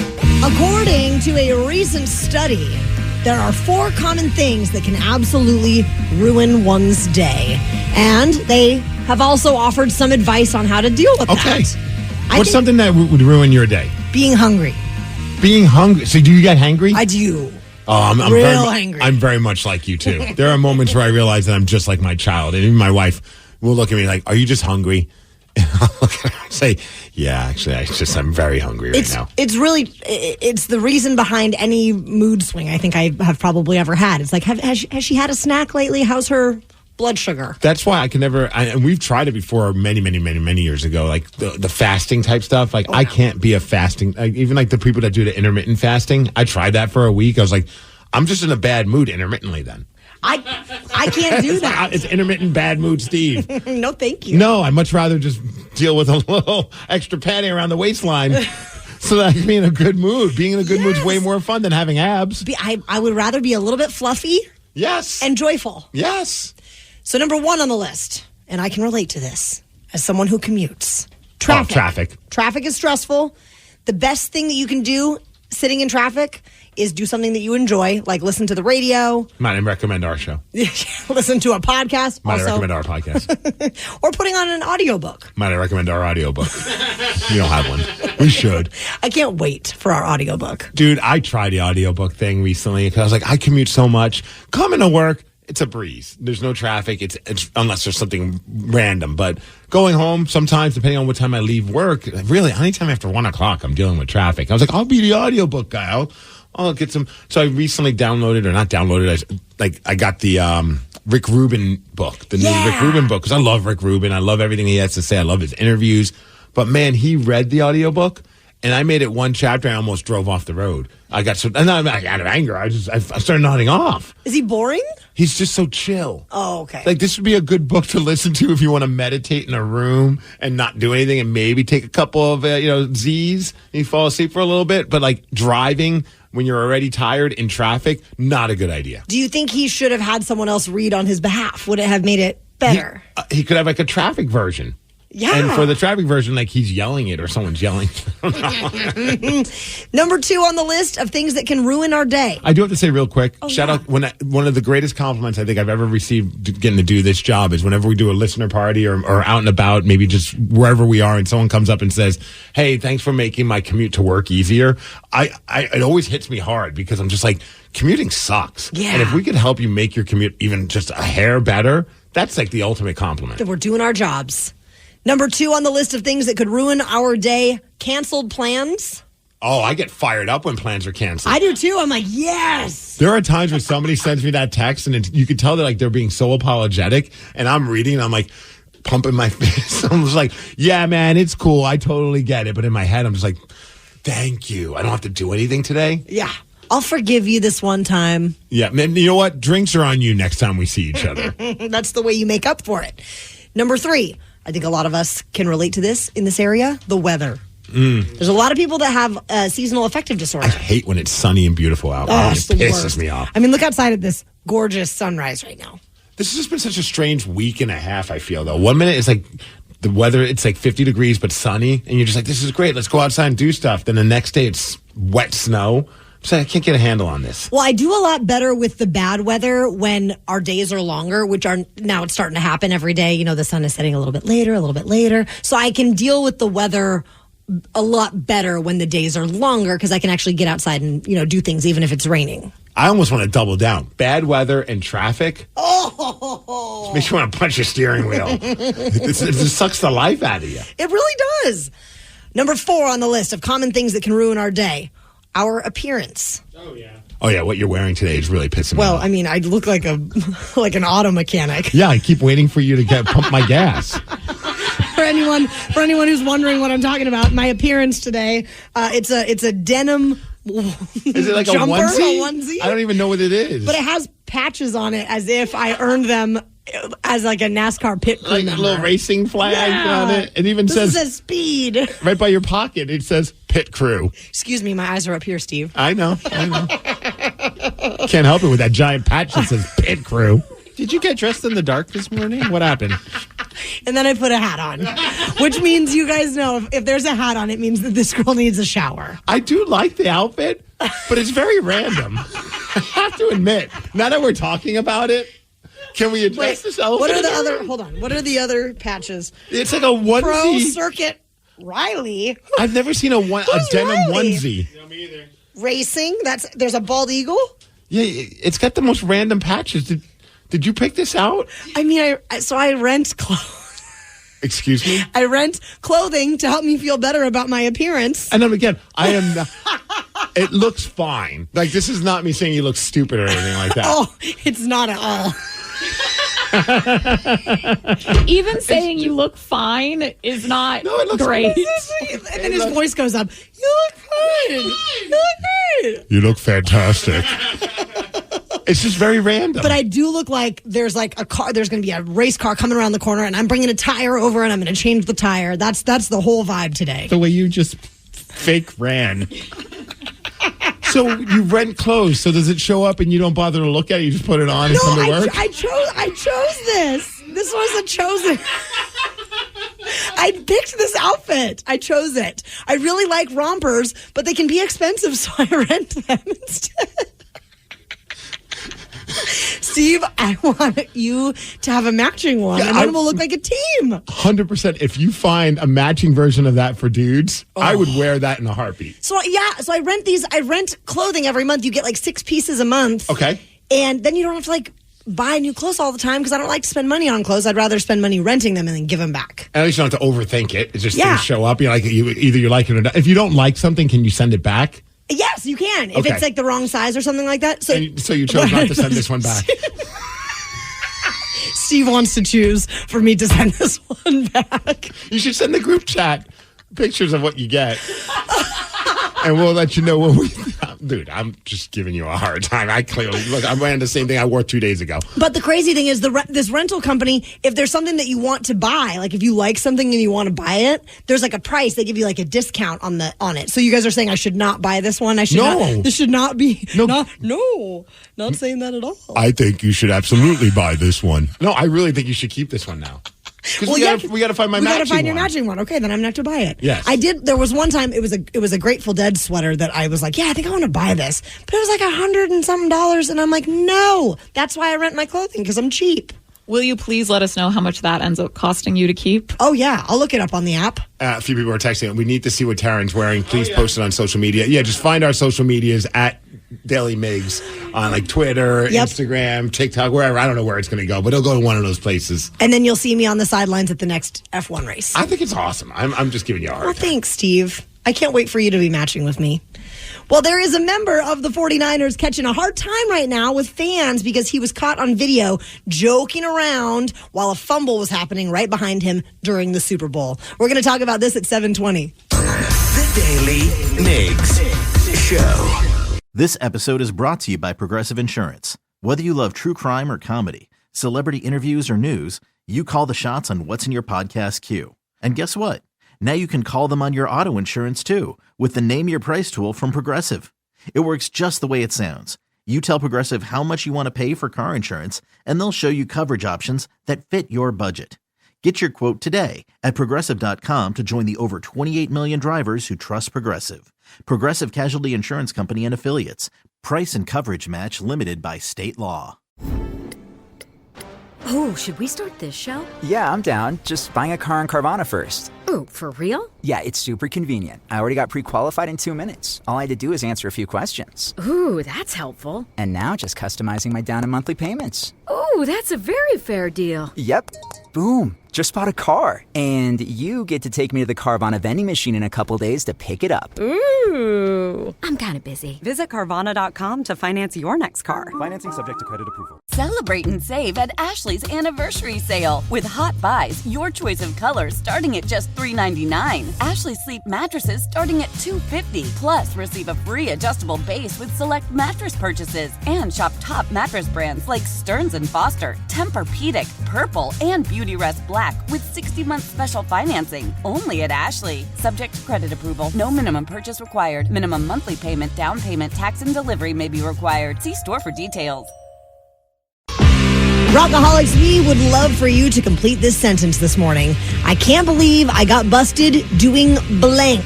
according to a recent study, there are 4 common things that can absolutely ruin one's day. And they have also offered some advice on how to deal with that. What's something that would ruin your day? Being hungry. Being hungry. So do you get hangry? I do. Oh, I'm Real angry. I'm very much like you, too. There are moments where I realize that I'm just like my child. And even my wife will look at me like, are you just hungry? And I'll look at her and say, yeah, actually, I'm very hungry right now. It's the reason behind any mood swing I think I have probably ever had. It's like, has she had a snack lately? How's her blood sugar? That's why I can never, and we've tried it before many years ago, like the fasting type stuff. Like, I can't be a fasting, even like the people that do the intermittent fasting. I tried that for a week. I was like, I'm just in a bad mood intermittently then. I can't do that. It's intermittent bad mood, Steve. No, thank you. No, I'd much rather just deal with a little extra padding around the waistline so that I can be in a good mood. Being in a good mood is way more fun than having abs. I would rather be a little bit fluffy. Yes. And joyful. Yes. So number 1 on the list, and I can relate to this as someone who commutes. Traffic. Traffic. Traffic is stressful. The best thing that you can do sitting in traffic is do something that you enjoy, like listen to the radio. Might I recommend our show? Listen to a podcast. Might I recommend our podcast? Or putting on an audiobook. Might I recommend our audiobook? We don't have one. We should. I can't wait for our audiobook. Dude, I tried the audiobook thing recently because I was like, I commute so much. Coming to work, it's a breeze. There's no traffic. It's unless there's something random. But going home, sometimes, depending on what time I leave work, really, anytime after 1 o'clock, I'm dealing with traffic. I was like, I'll be the audiobook guy. I'll get some. So I recently downloaded, or not downloaded, I got the Rick Rubin book, the new Rick Rubin book, because I love Rick Rubin. I love everything he has to say. I love his interviews. But man, he read the audiobook, and I made it one chapter. I almost drove off the road. I got out of anger. I started nodding off. Is he boring? He's just so chill. Oh, okay. Like, this would be a good book to listen to if you want to meditate in a room and not do anything and maybe take a couple of, Z's and you fall asleep for a little bit. But, like, driving when you're already tired in traffic, not a good idea. Do you think he should have had someone else read on his behalf? Would it have made it better? He could have, like, a traffic version. Yeah. And for the traffic version, like he's yelling it or someone's yelling. Number 2 on the list of things that can ruin our day. I do have to say real quick, shout yeah. out, one of the greatest compliments I think I've ever received getting to do this job is whenever we do a listener party or out and about, maybe just wherever we are, and someone comes up and says, hey, thanks for making my commute to work easier. It always hits me hard because I'm just like, commuting sucks. Yeah. And if we could help you make your commute even just a hair better, that's like the ultimate compliment. That we're doing our jobs. Number 2 on the list of things that could ruin our day, canceled plans. Oh, I get fired up when plans are canceled. I do too. I'm like, yes. There are times when somebody sends me that text and you can tell that like they're being so apologetic, and I'm reading and I'm like pumping my fist. I'm just like, yeah, man, it's cool. I totally get it. But in my head, I'm just like, thank you. I don't have to do anything today. Yeah. I'll forgive you this one time. Yeah. Man, you know what? Drinks are on you next time we see each other. That's the way you make up for it. Number 3. I think a lot of us can relate to this in this area, the weather. There's a lot of people that have seasonal affective disorder. I hate when it's sunny and beautiful out. It pisses me off. I mean, look outside at this gorgeous sunrise right now. This has just been such a strange week and a half, I feel, though. 1 minute it's like the weather, it's like 50 degrees but sunny, and you're just like, this is great. Let's go outside and do stuff. Then the next day it's wet snow. So I can't get a handle on this. Well, I do a lot better with the bad weather when our days are longer, which are now it's starting to happen every day. You know, the sun is setting a little bit later. So I can deal with the weather a lot better when the days are longer because I can actually get outside and, you know, do things even if it's raining. I almost want to double down. Bad weather and traffic. Oh! Makes you want to punch your steering wheel. It just sucks the life out of you. It really does. Number 4 on the list of common things that can ruin our day. Our appearance. Oh, yeah. What you're wearing today is really pissing me off. Well, I mean, I look like an auto mechanic. Yeah, I keep waiting for you to pump my gas. For anyone who's wondering what I'm talking about, my appearance today, it's a denim. Is it like jumper, a onesie? A onesie? I don't even know what it is. But it has patches on it as if I earned them as like a NASCAR pit crew like member. a little racing flag on it. It even says speed. speed. Right by your pocket, it says pit crew. Excuse me, my eyes are up here, Steve. I know. Can't help it with that giant patch that says pit crew. Did you get dressed in the dark this morning? What happened? And then I put a hat on, which means you guys know if there's a hat on, it means that this girl needs a shower. I do like the outfit, but it's very random. I have to admit, now that we're talking about it, can we address this elephant? What are the other? Hold on. What are the other patches? It's like a onesie. Pro Circuit Riley. I've never seen a denim Riley? onesie. No, me either. Racing. There's a bald eagle. Yeah, it's got the most random patches. Did you pick this out? I mean, I rent clothes. Excuse me? I rent clothing to help me feel better about my appearance. And then again, I am not, it looks fine. Like, this is not me saying you look stupid or anything like that. Oh, it's not at all. Even saying you look fine is not great. And then his voice goes up. You look fine. You look great. You look fantastic. It's just very random. But I do look like there's like a car. There's going to be a race car coming around the corner, and I'm bringing a tire over, and I'm going to change the tire. That's the whole vibe today. The way you just fake ran. So you rent clothes. So does it show up and you don't bother to look at it? You just put it on and come to work? I chose this. This was a chosen. I picked this outfit. I chose it. I really like rompers, but they can be expensive, so I rent them instead. Steve, I want you to have a matching one, and then we'll look like a team. 100%. If you find a matching version of that for dudes, I would wear that in a heartbeat. So I rent these. I rent clothing every month. You get like 6 pieces a month. Okay. And then you don't have to like buy new clothes all the time because I don't like to spend money on clothes. I'd rather spend money renting them and then give them back. At least you don't have to overthink it. It's just things show up. Either you like it or not. If you don't like something, can you send it back? Yes, you can. If it's like the wrong size or something like that. So you chose not to send this one back. Steve wants to choose for me to send this one back. You should send the group chat pictures of what you get. And we'll let you know what we... Dude, I'm just giving you a hard time. I'm wearing the same thing I wore 2 days ago. But the crazy thing is, this rental company, if there's something that you want to buy, like if you like something and you want to buy it, there's like a price. They give you like a discount on it. So you guys are saying I should not buy this one? This should not be... Not saying that at all. I think you should absolutely buy this one. No, I really think you should keep this one now. Because we got to find my matching one. We got to find your matching one. Okay, then I'm going to have to buy it. Yes. I did. There was one time, it was a Grateful Dead sweater that I was like, yeah, I think I want to buy this. But it was like $100 and something. And I'm like, no. That's why I rent my clothing, because I'm cheap. Will you please let us know how much that ends up costing you to keep? Oh, yeah. I'll look it up on the app. A few people are texting. We need to see what Taryn's wearing. Please post it on social media. Yeah, just find our social medias at Daly Migs on like Twitter, Instagram, TikTok, wherever. I don't know where it's going to go, but it'll go to one of those places. And then you'll see me on the sidelines at the next F1 race. I think it's awesome. I'm just giving you a hard time. Thanks, Steve. I can't wait for you to be matching with me. Well, there is a member of the 49ers catching a hard time right now with fans because he was caught on video joking around while a fumble was happening right behind him during the Super Bowl. We're going to talk about this at 7:20. The Daily Migs Show. This episode is brought to you by Progressive Insurance. Whether you love true crime or comedy, celebrity interviews or news, you call the shots on what's in your podcast queue. And guess what? Now you can call them on your auto insurance too with the Name Your Price tool from Progressive. It works just the way it sounds. You tell Progressive how much you want to pay for car insurance, and they'll show you coverage options that fit your budget. Get your quote today at Progressive.com to join the over 28 million drivers who trust Progressive. Progressive Casualty Insurance Company and Affiliates. Price and coverage match limited by state law. Oh, should we start this show? Yeah, I'm down. Just buying a car on Carvana first. Oh, for real? Yeah, it's super convenient. I already got pre-qualified in 2 minutes. All I had to do is answer a few questions. Ooh, that's helpful. And now just customizing my down and monthly payments. Ooh, that's a very fair deal. Yep. Boom. Just bought a car. And you get to take me to the Carvana vending machine in a couple days to pick it up. Ooh. I'm kind of busy. Visit Carvana.com to finance your next car. Financing subject to credit approval. Celebrate and save at Ashley's Anniversary Sale. With Hot Buys, your choice of colors starting at just $3.99. Ashley Sleep mattresses starting at $2.50. Plus, receive a free adjustable base with select mattress purchases. And shop top mattress brands like Stearns & Foster, Tempur-Pedic, Purple, and Beautyrest Black with 60-month special financing. Only at Ashley. Subject to credit approval. No minimum purchase required. Minimum monthly payment, down payment, tax, and delivery may be required. See store for details. Rockaholics, we would love for you to complete this sentence this morning. I can't believe I got busted doing blank.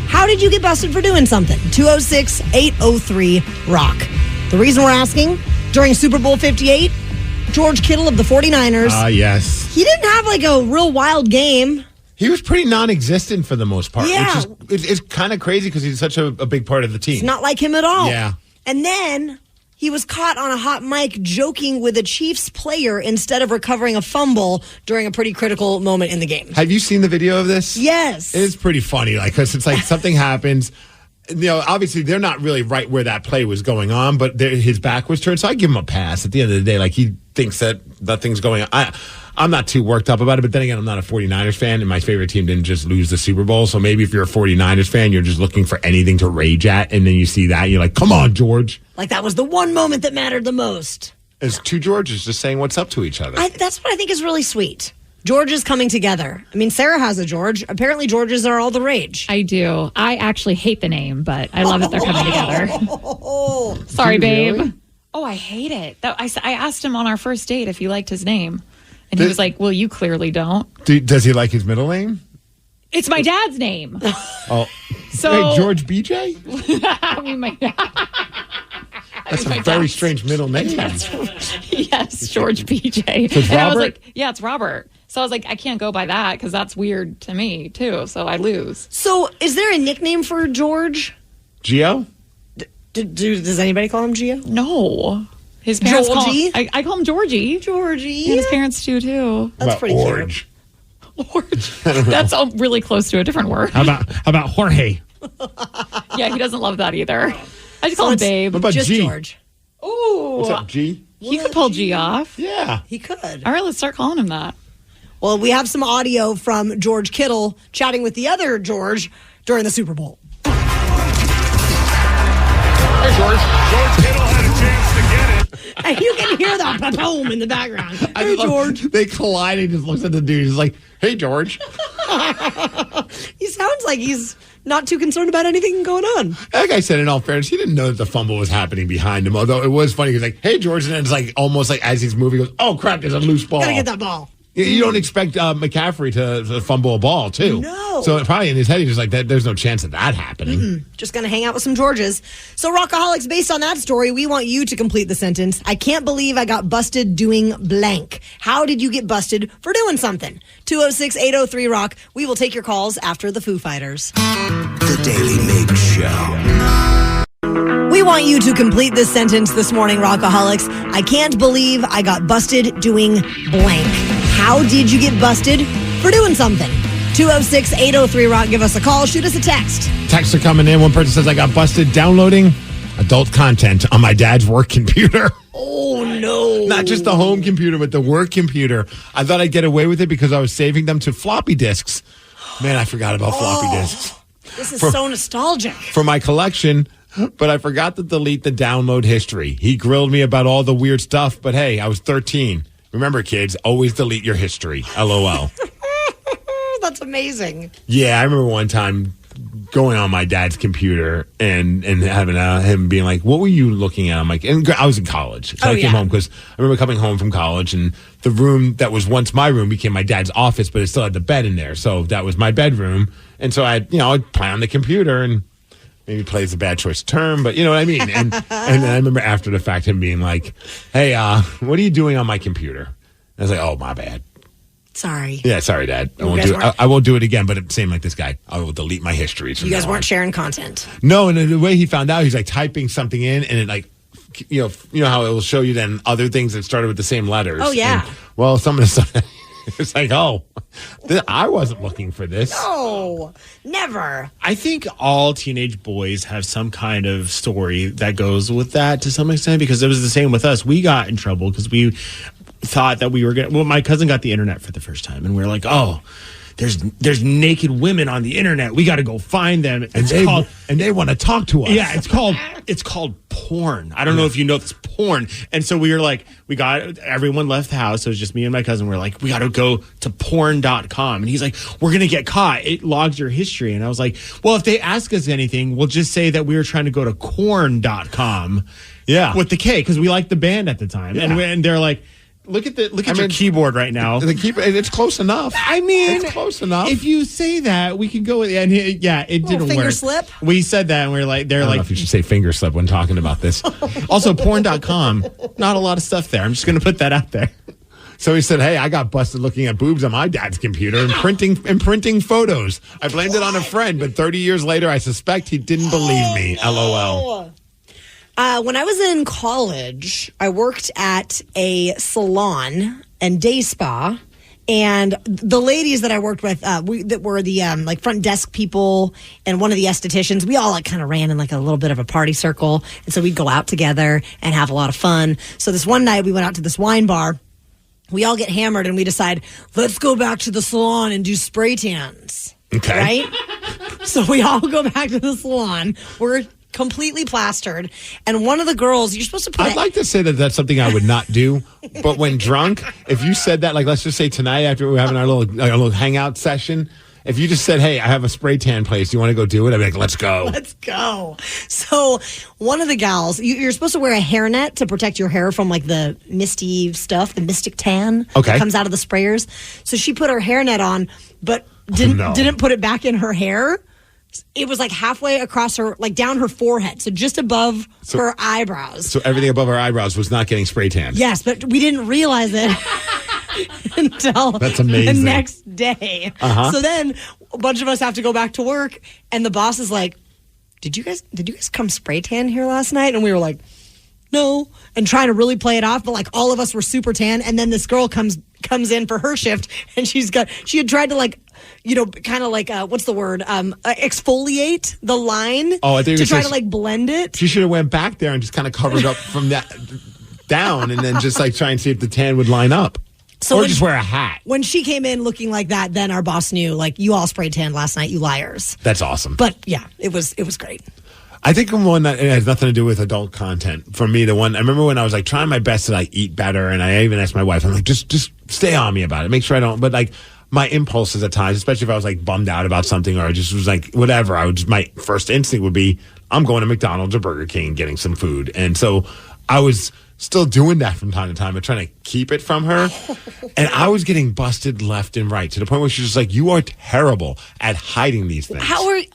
How did you get busted for doing something? 206-803-ROCK. The reason we're asking, during Super Bowl 58, George Kittle of the 49ers. Yes. He didn't have like a real wild game. He was pretty non-existent for the most part. Yeah. Which is it's kind of crazy because he's such a big part of the team. It's not like him at all. Yeah. And then he was caught on a hot mic joking with a Chiefs player instead of recovering a fumble during a pretty critical moment in the game. Have you seen the video of this? Yes. It's pretty funny, like, because it's like something happens. You know, obviously they're not really right where that play was going on, but his back was turned. So I give him a pass. At the end of the day, like, he thinks that nothing's going on. I'm not too worked up about it, but then again, I'm not a 49ers fan, and my favorite team didn't just lose the Super Bowl. So maybe if you're a 49ers fan, you're just looking for anything to rage at, and then you see that, and you're like, come on, George. Like that was the one moment that mattered the most. It's two Georges just saying what's up to each other. That's what I think is really sweet. Georges coming together. I mean, Sarah has a George. Apparently, Georges are all the rage. I do. I actually hate the name, but I love that they're coming together. Sorry, babe. Really? Oh, I hate it. I asked him on our first date if he liked his name. And he was like, well, you clearly don't. Does he like his middle name? It's my dad's name. Oh. So, wait, George BJ? I mean, That's a very strange middle name. Yes, George BJ. So it's and I was Robert? like, yeah, it's Robert. So I was like, I can't go by that because that's weird to me, too. So I lose. So is there a nickname for George? Gio? Does anybody call him Gio? No. His parents Georgie? call him, I call him Georgie. Georgie. And his parents do, too. That's pretty Orge? Orge. That's really close to a different word. How about Jorge? Yeah, he doesn't love that either. I just call him Babe. What about Just G? George. Ooh. What's up, G? He could pull G off. Yeah. He could. All right, let's start calling him that. Well, we have some audio from George Kittle chatting with the other George during the Super Bowl. Hey, George. George Kittle had a chance to get it. And you can hear that boom in the background. Hey, George. They collide. He just looks at the dude. He's like, hey, George. He sounds like he's not too concerned about anything going on. Like I said, in all fairness, he didn't know that the fumble was happening behind him. Although it was funny. He's like, hey, George. And then it's like almost like as he's moving, he goes, oh, crap, there's a loose ball. Gotta get that ball. You don't expect McCaffrey to fumble a ball, too. No. So probably in his head, he's just like, there's no chance of that happening. Just going to hang out with some Georges. So, Rockaholics, based on that story, we want you to complete the sentence. I can't believe I got busted doing blank. How did you get busted for doing something? 206-803-ROCK. We will take your calls after the Foo Fighters. The Daily Migs Show. We want you to complete this sentence this morning, Rockaholics. I can't believe I got busted doing blank. How did you get busted for doing something? 206-803-ROCK. Give us a call. Shoot us a text. Texts are coming in. One person says, I got busted downloading adult content on my dad's work computer. Oh, no. Not just the home computer, but the work computer. I thought I'd get away with it because I was saving them to floppy disks. Man, I forgot about floppy disks. This is so nostalgic. For my collection, but I forgot to delete the download history. He grilled me about all the weird stuff, but hey, I was 13. Remember, kids, always delete your history. LOL. That's amazing. Yeah, I remember one time going on my dad's computer and having him being like, what were you looking at? I'm like, and I was in college. So I came home because I remember coming home from college and the room that was once my room became my dad's office, but it still had the bed in there. So that was my bedroom. And so I'd play on the computer and maybe plays a bad choice of term, but you know what I mean? And then I remember after the fact him being like, hey, what are you doing on my computer? And I was like, oh, my bad. Sorry. Yeah, sorry, Dad. I won't do it again, but same like this guy. I will delete my history. You guys weren't sharing content. No, and the way he found out, he's like typing something in and it like, you know how it will show you then other things that started with the same letters. Oh, yeah. And, well, some of the stuff, it's like, I wasn't looking for this. No, never. I think all teenage boys have some kind of story that goes with that to some extent because it was the same with us. We got in trouble because we thought that we were going to... Well, my cousin got the internet for the first time, and we were like, oh, there's naked women on the internet. We got to go find them. And they want to talk to us. Yeah, it's called porn. I don't know if you know this, porn. And so we were like, everyone left the house. So it was just me and my cousin. We're like, we got to go to porn.com. And he's like, we're going to get caught. It logs your history. And I was like, well, if they ask us anything, we'll just say that we were trying to go to corn.com. Yeah. With the K, because we liked the band at the time. Yeah. And they're like, Look at your keyboard right now. The keyboard, it's close enough. I mean, it's close enough. If you say that, we can go with it. And it didn't work. Finger slip. We said that, and we're like, they're I don't like, know if you should say finger slip when talking about this. Also, porn.com, not a lot of stuff there. I'm just going to put that out there. So he said, hey, I got busted looking at boobs on my dad's computer and printing photos. I blamed it on a friend, but 30 years later, I suspect he didn't believe me. LOL. When I was in college, I worked at a salon and day spa, and the ladies that I worked with, that were the like front desk people and one of the estheticians, we all like kind of ran in like a little bit of a party circle, and so we'd go out together and have a lot of fun. So this one night we went out to this wine bar. We all get hammered and we decide, let's go back to the salon and do spray tans. Okay. Right? So we all go back to the salon. We're completely plastered, and one of the girls, you're supposed to put I'd like to say that that's something I would not do, but when drunk, if you said that, like let's just say tonight after we're having our little hangout session, if you just said, hey, I have a spray tan place, do you want to go do it? I'd be like, let's go. Let's go. So one of the gals, you're supposed to wear a hairnet to protect your hair from like the misty stuff, the mystic tan that comes out of the sprayers. So she put her hairnet on, but didn't put it back in her hair. It was like halfway across her, like down her forehead, so just above her eyebrows. So everything above her eyebrows was not getting spray tan. Yes, but we didn't realize it until That's amazing. the next day. So then a bunch of us have to go back to work, and the boss is like, did you guys come spray tan here last night? And we were like, no, and trying to really play it off, but like all of us were super tan, and then this girl comes in for her shift, and she had tried to like, you know, kind of like what's the word, exfoliate the line to try to like blend it. She should have went back there and just kind of covered up from that down, and then just like try and see if the tan would line up. Or just wear a hat. When she came in looking like that, then our boss knew, like, you all sprayed tan last night, you liars. That's awesome. But yeah, it was great. I think one that it has nothing to do with adult content. For me, I remember when I was like trying my best to like eat better, and I even asked my wife, I'm like, just stay on me about it. Make sure I don't. But like my impulses at times, especially if I was like bummed out about something or I just was like whatever, my first instinct would be, I'm going to McDonald's or Burger King and getting some food. And so I was still doing that from time to time and trying to keep it from her. And I was getting busted left and right to the point where she was like, you are terrible at hiding these things.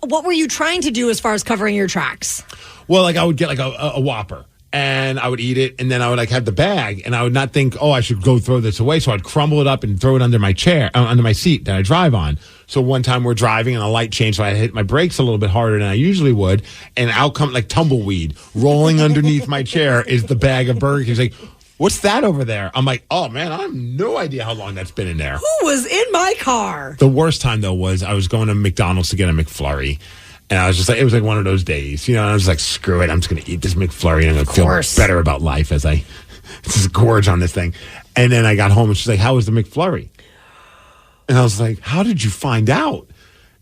What were you trying to do as far as covering your tracks? Well, like I would get like a Whopper and I would eat it, and then I would like have the bag, and I would not think, I should go throw this away. So I'd crumble it up and throw it under my chair, under my seat that I drive on. So one time we're driving and a light changed, so I hit my brakes a little bit harder than I usually would, and out come like tumbleweed rolling underneath my chair is the bag of Burger King. He's like, what's that over there? I'm like, oh man, I have no idea how long that's been in there. Who was in my car? The worst time though was I was going to McDonald's to get a McFlurry. And I was just like, it was like one of those days, and I was like, screw it, I'm just going to eat this McFlurry and I'm going to feel better about life as I just gorge on this thing. And then I got home and she's like, how was the McFlurry? And I was like, how did you find out?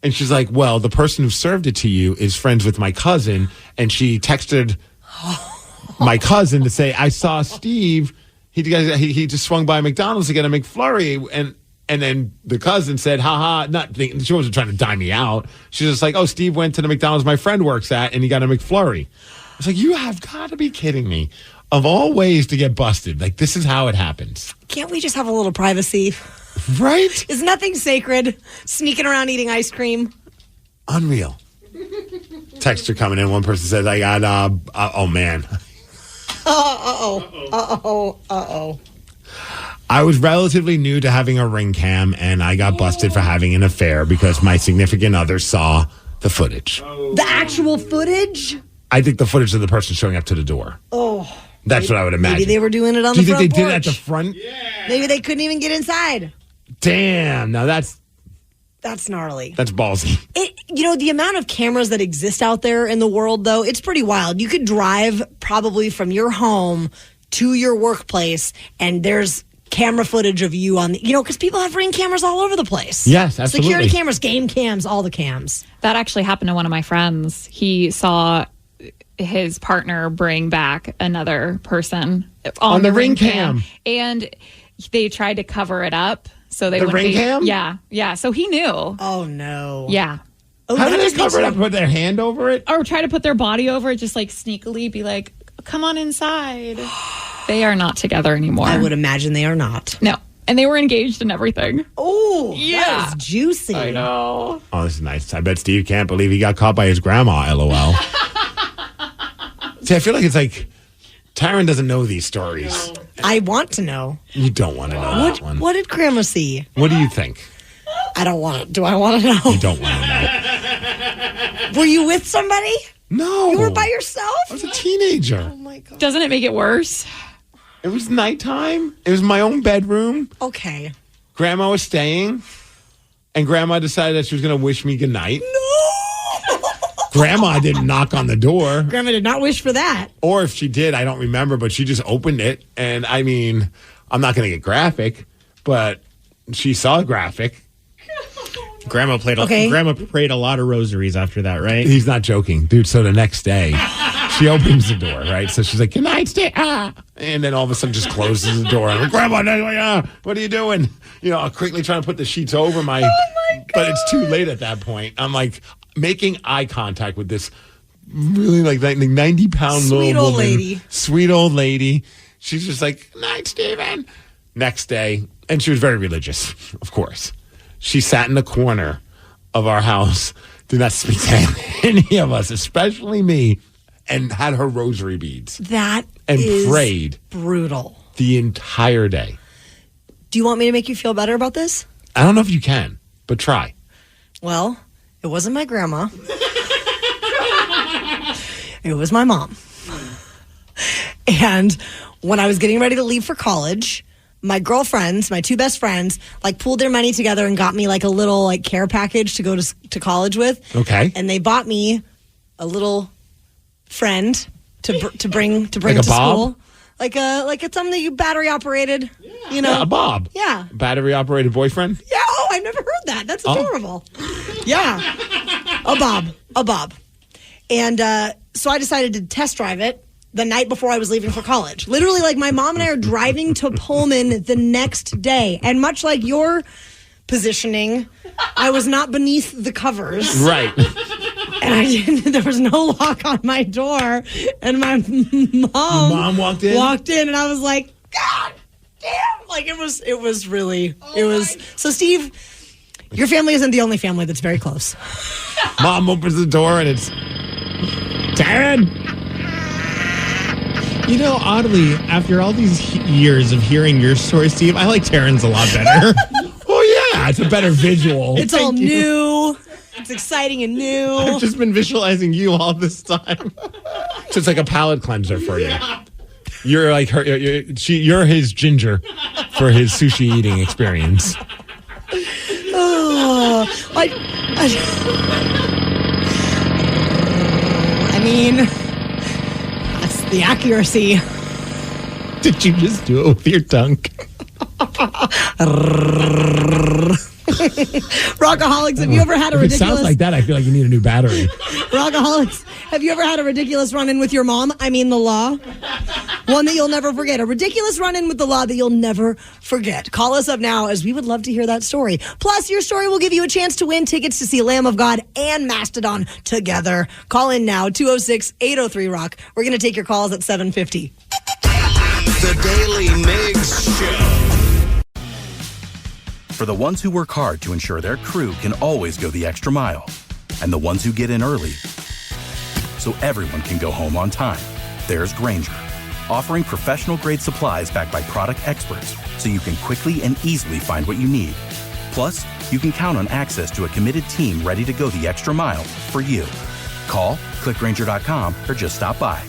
And she's like, well, the person who served it to you is friends with my cousin. And she texted my cousin to say, I saw Steve. He just swung by McDonald's to get a McFlurry. And then the cousin said, she wasn't trying to dime me out. She's just like, Steve went to the McDonald's my friend works at, and he got a McFlurry. I was like, you have got to be kidding me. Of all ways to get busted, like this is how it happens. Can't we just have a little privacy? Right? Is nothing sacred? Sneaking around eating ice cream? Unreal. Texts are coming in. One person says, I got, oh man. Uh-oh. I was relatively new to having a ring cam, and I got busted for having an affair because my significant other saw the footage. The actual footage? I think the footage of the person showing up to the door. Oh. That's what I would imagine. Maybe they were doing it on the the front porch. Do you think they porch. did it at the front? Yeah. Maybe they couldn't even get inside. Damn. Now that's gnarly. That's ballsy. The amount of cameras that exist out there in the world, though, it's pretty wild. You could drive probably from your home to your workplace, and there's camera footage of you on because people have Ring cameras all over the place. Yes, absolutely. Security cameras, game cams, all the cams. That actually happened to one of my friends. He saw his partner bring back another person on the Ring cam. And they tried to cover it up. So they wouldn't Ring cam? Yeah. So he knew. Oh, no. Yeah. How do they cover it up? Put their hand over it? Or try to put their body over it, just like sneakily be like, come on inside. They are not together anymore. I would imagine they are not. No. And they were engaged and everything. Oh, yeah. That is juicy. I know. Oh, this is nice. I bet Steve can't believe he got caught by his grandma, LOL. See, I feel like it's like Taryn doesn't know these stories. I want to know. You don't want to know that one. What did Grandma see? What do you think? I don't want to. Do I want to know? You don't want to know. Were you with somebody? No. You were by yourself? I was a teenager. Oh, my God. Doesn't it make it worse? It was nighttime. It was my own bedroom. Okay. Grandma was staying, and Grandma decided that she was going to wish me goodnight. No! Grandma didn't knock on the door. Grandma did not wish for that. Or if she did, I don't remember, but she just opened it. And I mean, I'm not going to get graphic, but she saw graphic. Grandma prayed a lot of rosaries after that, right? He's not joking, dude. So the next day, she opens the door, right? So she's like, "Good night, stay." And then all of a sudden, just closes the door. I'm like, Grandma, what are you doing? I'm quickly trying to put the sheets over my. Oh my God. But it's too late at that point. I'm like making eye contact with this really like 90-pound sweet little old woman, lady. Sweet old lady. She's just like, "Good night, Steven." Next day, and she was very religious, of course. She sat in the corner of our house, did not speak to any of us, especially me, and had her rosary beads. That and is prayed brutal. The entire day. Do you want me to make you feel better about this? I don't know if you can, but try. Well, it wasn't my grandma. It was my mom. And when I was getting ready to leave for college, my girlfriends, my two best friends, pooled their money together and got me a little care package to go to college with. Okay. And they bought me a little friend to bring to Like a Bob? school. Like it's something that you battery operated. Yeah, a Bob. Yeah. Battery operated boyfriend? Yeah. Oh, I've never heard that. That's adorable. Yeah. A Bob. And so I decided to test drive it the night before I was leaving for college. Literally, my mom and I are driving to Pullman the next day. And much like your positioning, I was not beneath the covers. Right. And And I didn't. There was no lock on my door, and my mom walked in, and I was like, God damn! Like it was really. So, Steve, your family isn't the only family that's very close. Mom opens the door and it's Taryn. You know, oddly, after all these years of hearing your story, Steve, I like Taryn's a lot better. Oh yeah, it's a better visual. It's all new. It's exciting and new. I've just been visualizing you all this time. So it's like a palate cleanser for you. You're like her. You're his ginger for his sushi eating experience. Oh, I mean, that's the accuracy. Did you just do it with your tongue? Rockaholics, have you ever had a ridiculous... If it sounds like that, I feel like you need a new battery. Rockaholics, have you ever had a ridiculous run-in with your mom? I mean the law. One that you'll never forget. A ridiculous run-in with the law that you'll never forget. Call us up now, as we would love to hear that story. Plus, your story will give you a chance to win tickets to see Lamb of God and Mastodon together. Call in now, 206-803-ROCK. We're going to take your calls at 7:50. The Daily Migs Show. For the ones who work hard to ensure their crew can always go the extra mile, and the ones who get in early so everyone can go home on time, there's Grainger, offering professional-grade supplies backed by product experts so you can quickly and easily find what you need. Plus, you can count on access to a committed team ready to go the extra mile for you. Call, click Grainger.com, or just stop by.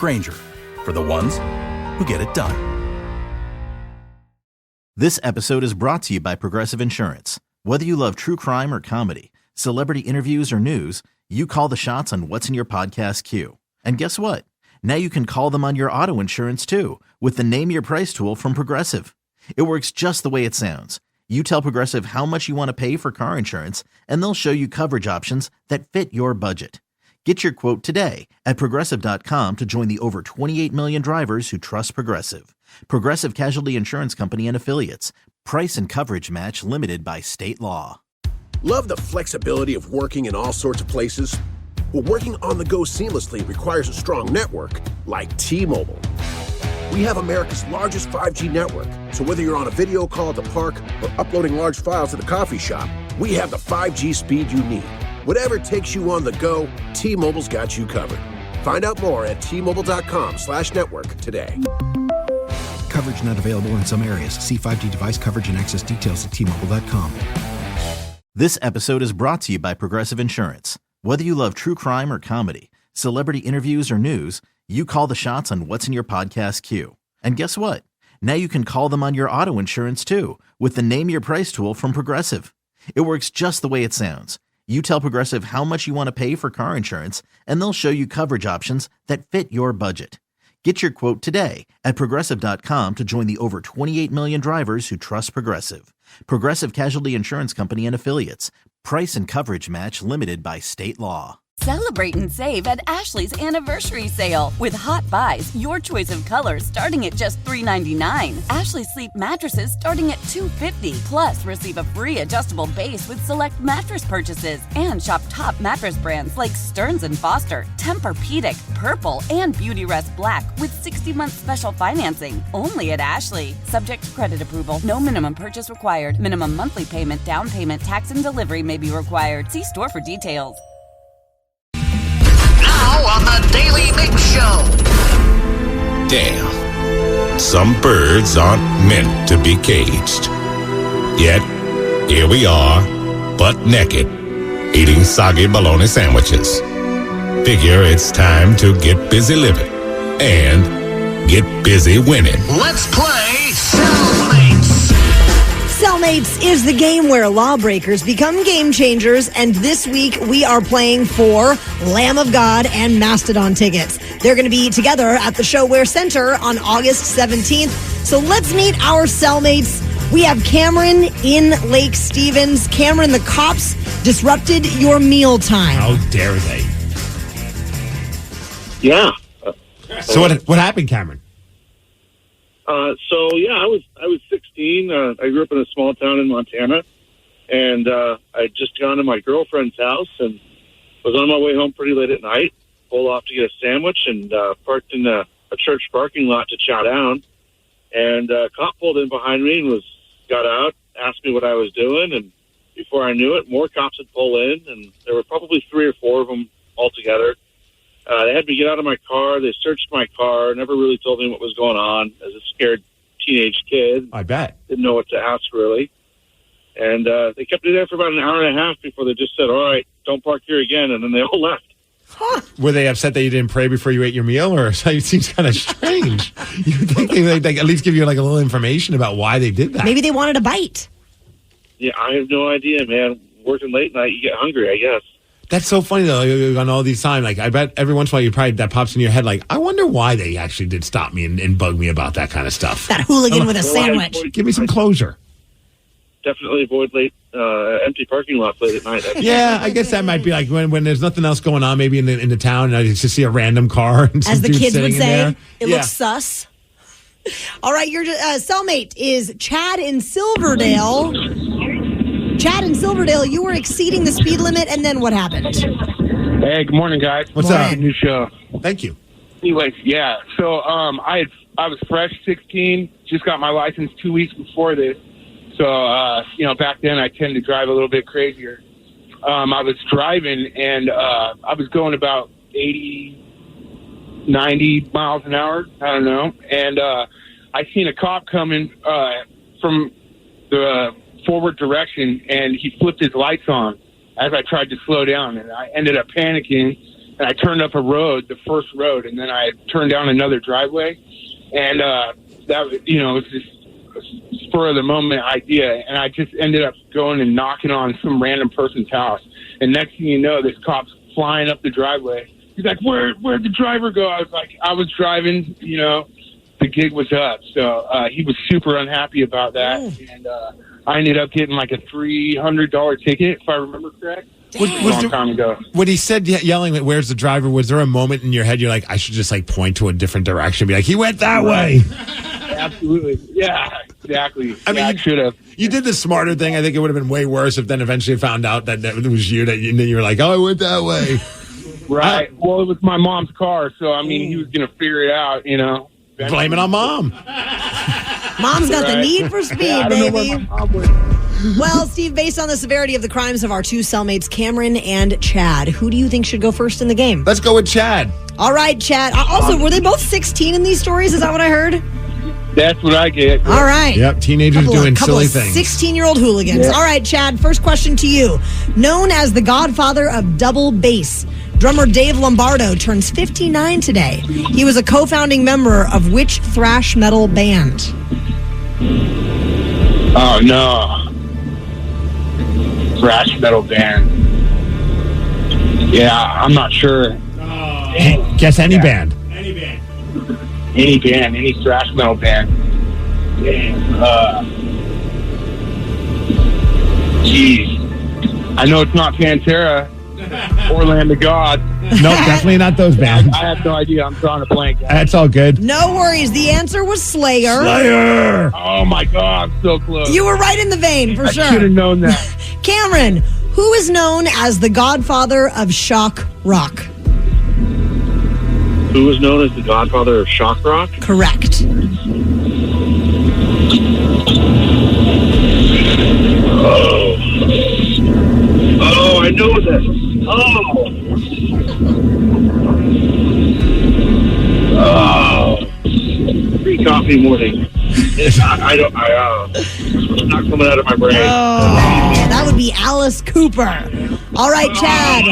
Grainger, for the ones who get it done. This episode is brought to you by Progressive Insurance. Whether you love true crime or comedy, celebrity interviews or news, you call the shots on what's in your podcast queue. And guess what? Now you can call them on your auto insurance too with the Name Your Price tool from Progressive. It works just the way it sounds. You tell Progressive how much you want to pay for car insurance, and they'll show you coverage options that fit your budget. Get your quote today at Progressive.com to join the over 28 million drivers who trust Progressive. Progressive Casualty Insurance Company and Affiliates. Price and coverage match limited by state law. Love the flexibility of working in all sorts of places? Well, working on the go seamlessly requires a strong network like T-Mobile. We have America's largest 5G network, so whether you're on a video call at the park or uploading large files at the coffee shop, we have the 5G speed you need. Whatever takes you on the go, T-Mobile's got you covered. Find out more at T-Mobile.com/network today. Coverage not available in some areas. See 5G device coverage and access details at T-Mobile.com. This episode is brought to you by Progressive Insurance. Whether you love true crime or comedy, celebrity interviews or news, you call the shots on what's in your podcast queue. And guess what? Now you can call them on your auto insurance too with the Name Your Price tool from Progressive. It works just the way it sounds. You tell Progressive how much you want to pay for car insurance, and they'll show you coverage options that fit your budget. Get your quote today at Progressive.com to join the over 28 million drivers who trust Progressive. Progressive Casualty Insurance Company and Affiliates. Price and coverage match limited by state law. Celebrate and save at Ashley's Anniversary Sale. With Hot Buys, your choice of colors starting at just $3.99. Ashley Sleep mattresses starting at $2.50. Plus, receive a free adjustable base with select mattress purchases. And shop top mattress brands like Stearns & Foster, Tempur-Pedic, Purple, and Beautyrest Black with 60-month special financing. Only at Ashley. Subject to credit approval. No minimum purchase required. Minimum monthly payment, down payment, tax, and delivery may be required. See store for details. On the Daily Mix Show. Damn. Some birds aren't meant to be caged. Yet, here we are, butt naked, eating soggy bologna sandwiches. Figure it's time to get busy living and get busy winning. Let's play Cellmates. Cellmates is the game where lawbreakers become game changers, and this week we are playing for Lamb of God and Mastodon tickets. They're going to be together at the ShowWare Center on August 17th. So let's meet our cellmates. We have Cameron in Lake Stevens. Cameron, the cops disrupted your mealtime. How dare they? Yeah. So what happened, Cameron? I was 16. I grew up in a small town in Montana, and I'd just gone to my girlfriend's house, and Was on my way home pretty late at night, pulled off to get a sandwich, and parked in a church parking lot to chow down. And a cop pulled in behind me and got out, asked me what I was doing, and before I knew it, more cops had pulled in, and there were probably 3 or 4 of them altogether. They had me get out of my car. They searched my car, never really told me what was going on as a scared teenage kid. I bet. Didn't know what to ask, really. And they kept me there for about an hour and a half before they just said, all right, don't park here again, and then they all left. Were they upset that you didn't pray before you ate your meal, or it seems kind of strange? You'd think they'd at least give you like a little information about why they did that. Maybe they wanted a bite. Yeah, I have no idea, man. Working late night, you get hungry, I guess. That's so funny, though, on all these times. Like, I bet every once in a while that pops in your head, like, I wonder why they actually did stop me and bug me about that kind of stuff. That hooligan with a sandwich. Give me some closure. Definitely avoid empty parking lots late at night. Yeah, I guess that might be like when there's nothing else going on, maybe in the town, and I just see a random car. And as the kids would say, there. it looks sus. All right, your cellmate is Chad in Silverdale. Chad in Silverdale, you were exceeding the speed limit, and then what happened? Hey, good morning, guys. What's up? New show. Thank you. Anyways, yeah. So I was fresh 16, just got my license 2 weeks before this. So, back then I tended to drive a little bit crazier. I was driving, and I was going about 80, 90 miles an hour. I don't know. And I seen a cop coming from the forward direction, and he flipped his lights on as I tried to slow down. And I ended up panicking, and I turned up a road, the first road, and then I turned down another driveway. And that, was just spur of the moment idea, and I just ended up going and knocking on some random person's house. And next thing you know, this cop's flying up the driveway. He's like, where'd the driver go? I was like, I was driving, the gig was up. So he was super unhappy about that. And I ended up getting like a $300 ticket, if I remember correct. A long time ago. When he said yelling, where's the driver, was there a moment in your head you're like, I should just like point to a different direction, be like, he went that way? Absolutely. Yeah, exactly. I should have. You did the smarter thing. I think it would have been way worse if then eventually found out that it was you, and then you were like, oh, I went that way. Right. Well, it was my mom's car, so, he was going to figure it out, Blame it on mom. Mom's got the need for speed, baby. Well, Steve, based on the severity of the crimes of our 2 cellmates, Cameron and Chad, who do you think should go first in the game? Let's go with Chad. All right, Chad. Also, were they both 16 in these stories? Is that what I heard? That's what I get. All right. Yep, teenagers doing silly things. 16-year-old hooligans. Yeah. All right, Chad, first question to you. Known as the godfather of double bass, drummer Dave Lombardo turns 59 today. He was a co-founding member of which thrash metal band? Oh, no. Thrash metal band. Yeah, I'm not sure. Guess any band. Any band, any thrash metal band. I know it's not Pantera or Lamb of God. No, definitely not those bands. I have no idea. I'm drawing a blank. That's all good. No worries. The answer was Slayer. Slayer! Oh, my God. I'm so close. You were right in the vein, for sure. I should have known that. Cameron, who is known as the godfather of shock rock? Who is known as the godfather of shock rock? Correct. Oh, I know this. Free coffee morning. It's not coming out of my brain. Oh, that would be Alice Cooper. All right, Chad.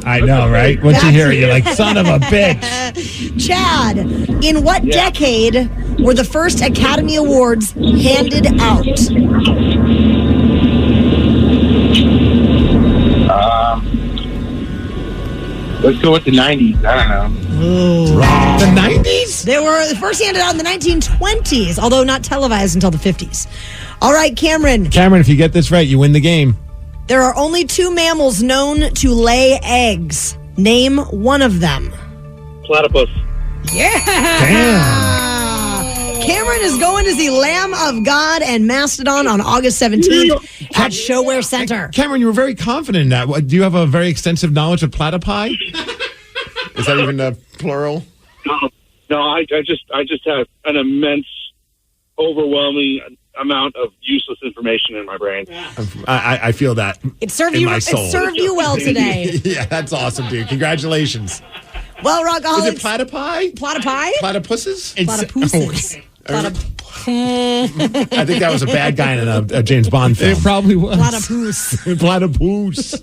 I know, right? Once you hear it, you're like, son of a bitch. Chad, in what decade were the first Academy Awards handed out? Let's go with the 90s. I don't know. The 90s? They were first handed out in the 1920s, although not televised until the 50s. All right, Cameron. Cameron, if you get this right, you win the game. There are only 2 mammals known to lay eggs. Name one of them. Platypus. Yeah. Damn. Cameron is going to see Lamb of God and Mastodon on August 17th at Showware Center. Cameron, you were very confident in that. Do you have a very extensive knowledge of platypi? Is that even a plural? No, I just have an immense, overwhelming amount of useless information in my brain. I feel that. It served in you. my It soul. served you well today. Yeah, that's awesome, dude. Congratulations. Well, Rockaholics. Is it platypi? Platypi? Platypuses? Platypuses. I think that was a bad guy in a James Bond film. It probably was. Platypus. Platypus.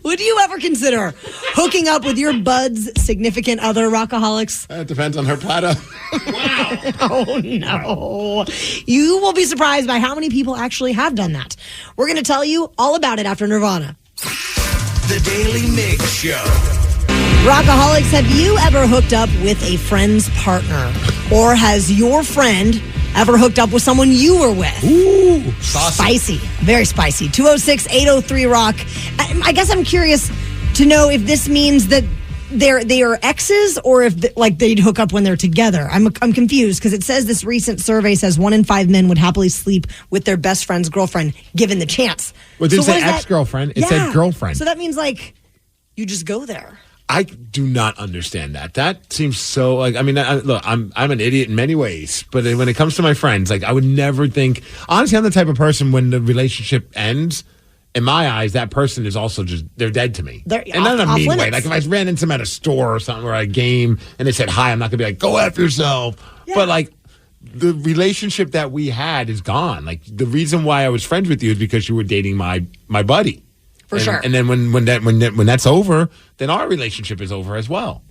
Would you ever consider hooking up with your bud's significant other, Rockaholics? It depends on her platter. Oh, no. You will be surprised by how many people actually have done that. We're going to tell you all about it after Nirvana. The Daily Migs Show. Rockaholics, have you ever hooked up with a friend's partner? Or has your friend ever hooked up with someone you were with? Ooh, spicy. Very spicy. 206-803-ROCK. I guess I'm curious to know if this means that they are exes or if they'd hook up when they're together. I'm confused because it says this recent survey says 1 in 5 men would happily sleep with their best friend's girlfriend given the chance. Well, it didn't So say what is that? ex-girlfriend. It said girlfriend. So that means you just go there. I do not understand that. That seems so look, I'm an idiot in many ways, but when it comes to my friends, I would never think. Honestly, I'm the type of person when the relationship ends, in my eyes, that person is also they're dead to me. And not in a mean way. Like if I ran into them at a store or something or a game and they said hi, I'm not gonna be like, go F yourself. Yeah. But the relationship that we had is gone. The reason why I was friends with you is because you were dating my buddy. For sure. And then when that's over, then our relationship is over as well.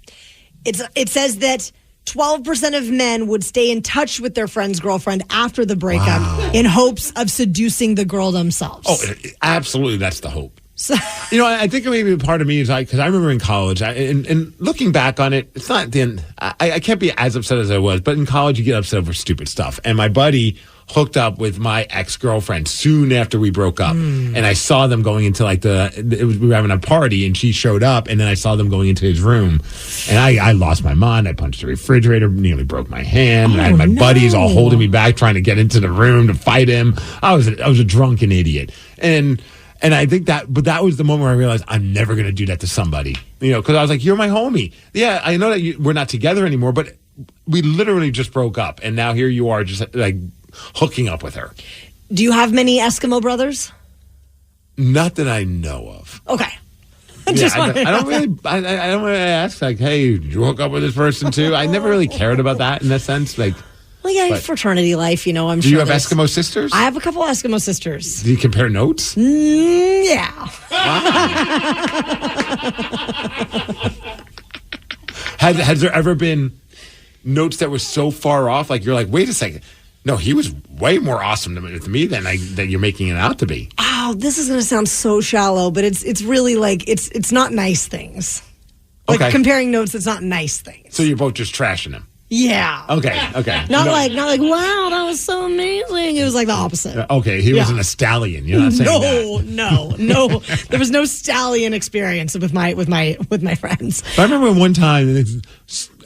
It says that 12% of men would stay in touch with their friend's girlfriend after the breakup in hopes of seducing the girl themselves. Oh, absolutely. That's the hope. So, I think maybe part of me is because I remember in college, and looking back on it, it's not then. I can't be as upset as I was, but in college you get upset over stupid stuff. And my buddy hooked up with my ex-girlfriend soon after we broke up, and I saw them going into we were having a party, and she showed up, and then I saw them going into his room, and I lost my mind. I punched the refrigerator, nearly broke my hand, and I had my buddies all holding me back, trying to get into the room to fight him. I was a drunken idiot, and I think that was the moment where I realized I'm never going to do that to somebody, because I was like, you're my homie. Yeah, I know that we're not together anymore, but we literally just broke up, and now here you are just hooking up with her. Do you have many Eskimo brothers? Not that I know of. Okay. I don't really ask hey, did you hook up with this person too? I never really cared about that in that sense. Fraternity life, I'm Do sure. you have Eskimo sisters? I have a couple Eskimo sisters. Do you compare notes? Yeah. Has there ever been notes that were so far off? You're like, wait a second. No, he was way more awesome to me than you're making it out to be. Oh, this is going to sound so shallow, but it's really it's not nice things. Comparing notes, it's not nice things. So you're both just trashing him. Yeah. Okay. Not like wow, that was so amazing. It was the opposite. Okay, he wasn't a stallion. You're not saying that. No. There was no stallion experience with my friends. I remember one time.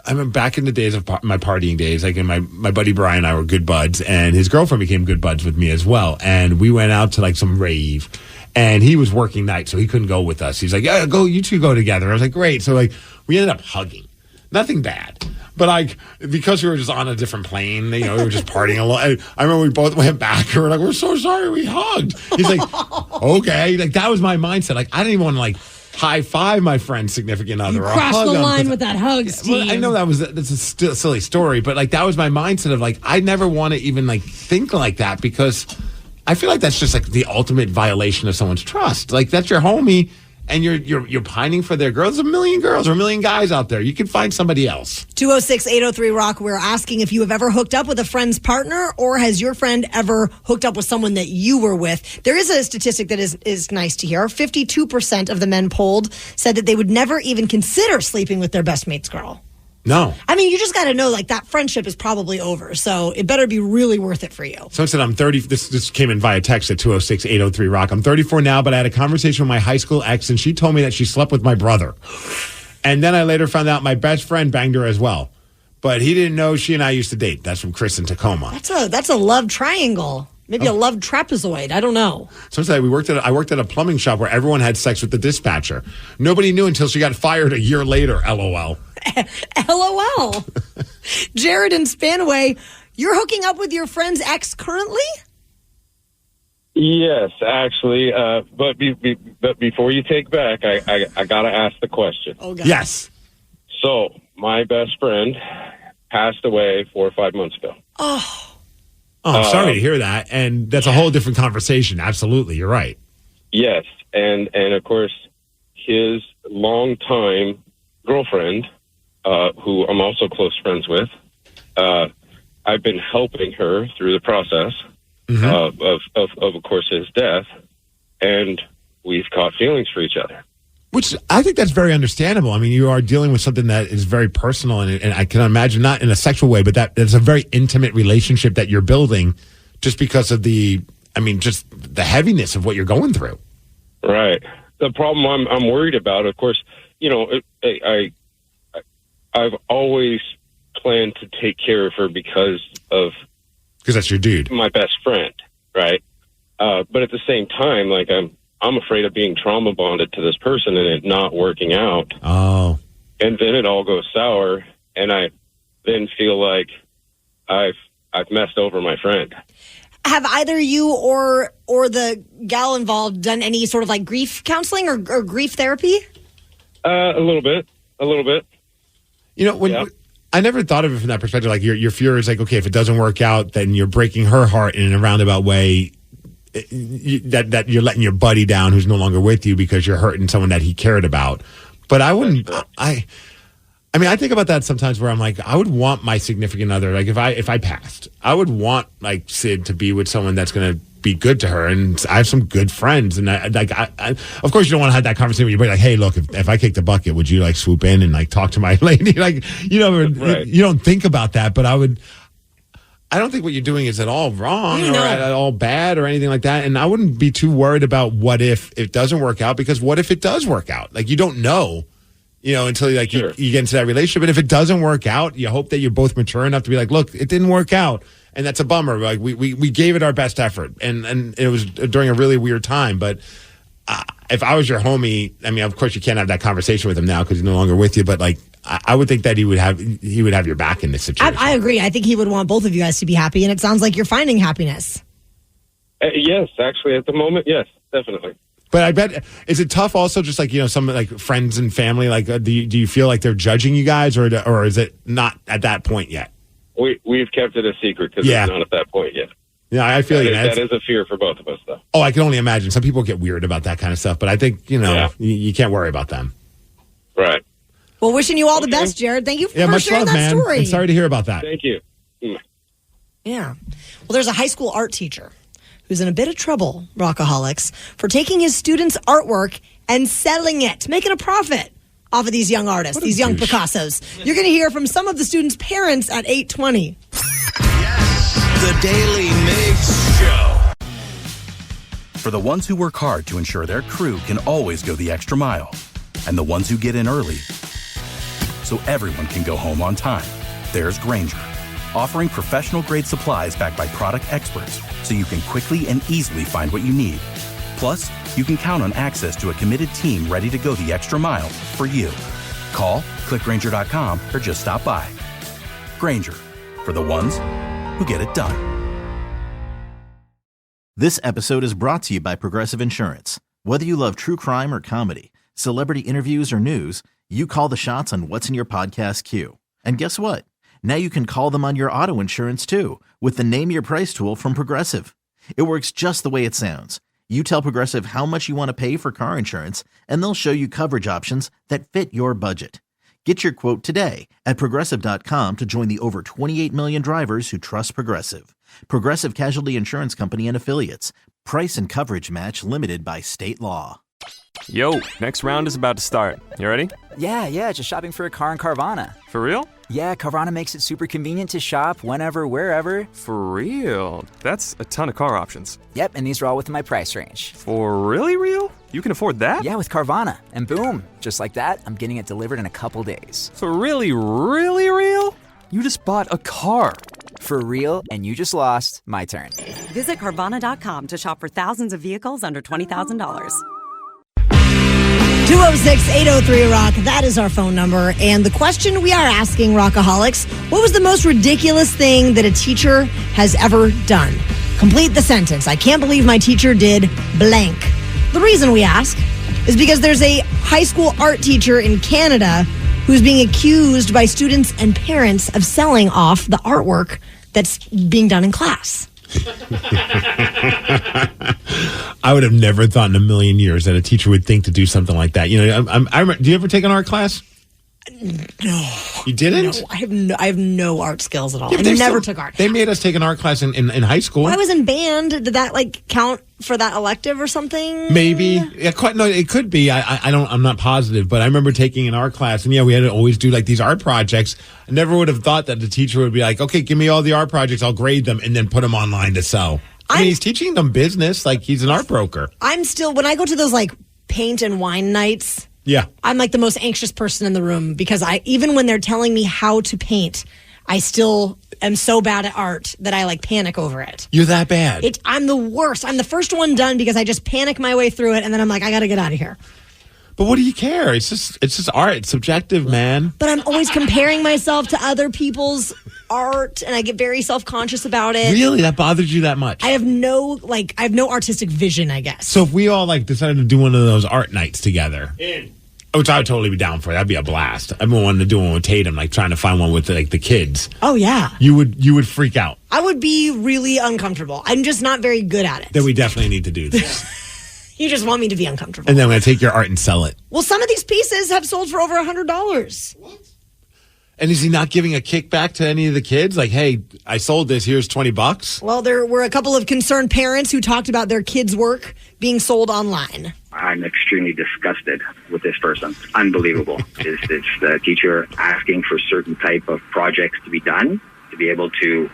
I remember back in the days of my partying days, my buddy Brian and I were good buds, and his girlfriend became good buds with me as well. And we went out to some rave, and he was working night, so he couldn't go with us. He's like, yeah, you two go together. I was like, great. So we ended up hugging. Nothing bad. But because we were just on a different plane, we were just partying a lot. I remember we both went back and we're like, we're so sorry we hugged. He's like, okay. That was my mindset. I didn't even want to high five my friend's significant other. You crossed the line with that hug, Steve. Well, I know that's a silly story, but that was my mindset of I never want to even think like that because I feel like that's just the ultimate violation of someone's trust. That's your homie. And you're pining for their girls. There's a million girls or a million guys out there. You can find somebody else. 206-803-ROCK. We're asking if you have ever hooked up with a friend's partner or has your friend ever hooked up with someone that you were with. There is a statistic that is nice to hear. 52% of the men polled said that they would never even consider sleeping with their best mate's girl. No. I mean, you just got to know that friendship is probably over. So it better be really worth it for you. Someone said I'm 30. This came in via text at 206-803-ROCK. I'm 34 now, but I had a conversation with my high school ex, and she told me that she slept with my brother. And then I later found out my best friend banged her as well. but he didn't know she and I used to date. That's from Chris in Tacoma. That's a love triangle. Maybe a love trapezoid. I don't know. So I worked at a plumbing shop where everyone had sex with the dispatcher. Nobody knew until she got fired a year later. LOL. LOL. Jared in Spanaway, you're hooking up with your friend's ex currently? Yes, actually. But before you take back, I got to ask the question. Oh, God. Yes. So my best friend passed away 4 or 5 months ago. Oh, sorry to hear that. And that's a whole different conversation. Absolutely. You're right. Yes. And of course, his longtime girlfriend, who I'm also close friends with, I've been helping her through the process of course, his death. And we've caught feelings for each other. Which I think that's very understandable. I mean, you are dealing with something that is very personal, and I can imagine not in a sexual way, but that's a very intimate relationship that you're building just because of just the heaviness of what you're going through. Right. The problem I'm worried about, of course, I've always planned to take care of her because that's your dude, my best friend, right? But at the same time, like I'm afraid of being trauma bonded to this person and it not working out. Oh. And then it all goes sour, and I then feel like I've messed over my friend. Have either you or the gal involved done any sort of like grief counseling or grief therapy? A little bit. You know, I never thought of it from that perspective. Like your fear is like, okay, if it doesn't work out, then you're breaking her heart in a roundabout way. That you're letting your buddy down who's no longer with you because you're hurting someone that he cared about. But I wouldn't. I think about that sometimes where I'm like, I would want my significant other, like if I passed, I would want like Sid to be with someone that's going to be good to her. And I have some good friends, and I of course you don't want to have that conversation with your buddy, like, hey, look, if I kicked the bucket, would you like swoop in and like talk to my lady? Like, you don't think about that, but I don't think what you're doing is at all wrong or at all bad or anything like that. And I wouldn't be too worried about what if it doesn't work out, because what if it does work out? Like, you don't know, until you get into that relationship. And if it doesn't work out, you hope that you're both mature enough to be like, look, it didn't work out. And that's a bummer. Like we gave it our best effort. And it was during a really weird time. But if I was your homie, I mean, of course you can't have that conversation with him now because he's no longer with you. But like, I would think that he would have your back in this situation. I agree. I think he would want both of you guys to be happy, and it sounds like you're finding happiness. Yes, actually, at the moment, yes, definitely. But I bet, is it tough also just like, some like friends and family, like do you feel like they're judging you guys or is it not at that point yet? We've kept it a secret because it's not at that point yet. Yeah, I feel that is a fear for both of us, though. Oh, I can only imagine. Some people get weird about that kind of stuff, but I think, you can't worry about them. Right. Well, wishing you all the best, Jared. Thank you for much sharing love, that man. story. I'm sorry to hear about that. Thank you. Yeah. Well, there's a high school art teacher who's in a bit of trouble, Rockaholics, for taking his students' artwork and selling it, making a profit off of these young artists, these young Picassos. You're going to hear from some of the students' parents at 8:20. The Daly Migs Show. For the ones who work hard to ensure their crew can always go the extra mile, and the ones who get in early so everyone can go home on time, there's Grainger, offering professional-grade supplies backed by product experts so you can quickly and easily find what you need. Plus, you can count on access to a committed team ready to go the extra mile for you. Call, click Grainger.com, or just stop by. Grainger, for the ones who get it done. This episode is brought to you by Progressive Insurance. Whether you love true crime or comedy, celebrity interviews or news, you call the shots on what's in your podcast queue. And guess what? Now you can call them on your auto insurance too with the Name Your Price tool from Progressive. It works just the way it sounds. You tell Progressive how much you want to pay for car insurance, and they'll show you coverage options that fit your budget. Get your quote today at Progressive.com to join the over 28 million drivers who trust Progressive. Progressive Casualty Insurance Company and Affiliates. Price and coverage match limited by state law. Yo, next round is about to start. You ready? Yeah, just shopping for a car in Carvana. For real? Yeah, Carvana makes it super convenient to shop whenever, wherever. For real? That's a ton of car options. Yep, and these are all within my price range. For really real? You can afford that? Yeah, with Carvana. And boom, just like that, I'm getting it delivered in a couple days. For really, really real? You just bought a car. For real, and you just lost my turn. Visit Carvana.com to shop for thousands of vehicles under $20,000. 206-803-ROCK. That is our phone number. And the question we are asking Rockaholics, what was the most ridiculous thing that a teacher has ever done? Complete the sentence. I can't believe my teacher did blank. The reason we ask is because there's a high school art teacher in Canada who's being accused by students and parents of selling off the artwork that's being done in class. I would have never thought in a million years that a teacher would think to do something like that. You know, do you ever take an art class? No. You didn't? No, I have no art skills at all. I never took art. They made us take an art class in high school. Well, I was in band. Did that count for that elective or something? Maybe. No, it could be. I'm not positive, but I remember taking an art class, and we had to always do these art projects. I never would have thought that the teacher would be like, okay, give me all the art projects, I'll grade them, and then put them online to sell. I mean, he's teaching them business like he's an art broker. I'm still, when I go to those paint and wine nights, yeah, I'm the most anxious person in the room because even when they're telling me how to paint, I still am so bad at art that I panic over it. You're that bad? I'm the worst. I'm the first one done because I just panic my way through it, and then I'm like, I got to get out of here. But what do you care? It's just art. It's subjective, man. But I'm always comparing myself to other people's art, and I get very self-conscious about it. Really? That bothers you that much? I have no artistic vision, I guess. So if we all decided to do one of those art nights together, which I would totally be down for. That'd be a blast. I've been wanting to do one with Tatum, trying to find one with the kids. Oh yeah. You would freak out. I would be really uncomfortable. I'm just not very good at it. Then we definitely need to do this. You just want me to be uncomfortable. And then I'm going to take your art and sell it. Well, some of these pieces have sold for over $100. What? And is he not giving a kickback to any of the kids? Hey, I sold this. Here's $20. Well, there were a couple of concerned parents who talked about their kids' work being sold online. I'm extremely disgusted with this person. Unbelievable. It's the teacher asking for certain type of projects to be done to be able to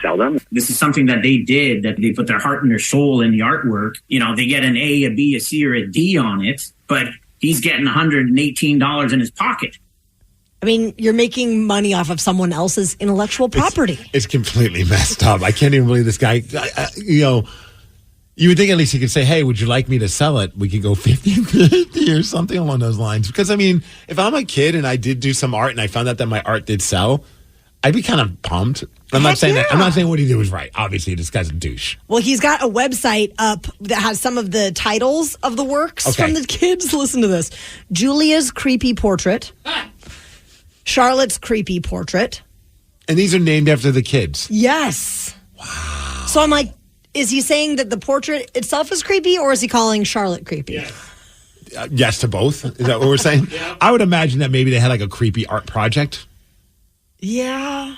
sell them. This is something that they did, that they put their heart and their soul in the artwork. They get an A, a B, a C, or a D on it, but he's getting $118 in his pocket. I mean, you're making money off of someone else's intellectual property. It's completely messed up. I can't even believe this guy, you would think at least he could say, hey, would you like me to sell it? We could go 50-50 or something along those lines. Because, if I'm a kid and I did do some art and I found out that my art did sell, I'd be kind of pumped. I'm not saying what he did was right. Obviously, this guy's a douche. Well, he's got a website up that has some of the titles of the works from the kids. Listen to this. Julia's creepy portrait. Charlotte's creepy portrait. And these are named after the kids? Yes. Wow. So I'm like, is he saying that the portrait itself is creepy, or is he calling Charlotte creepy? Yeah. Yes to both. Is that what we're saying? Yeah. I would imagine that maybe they had a creepy art project. Yeah.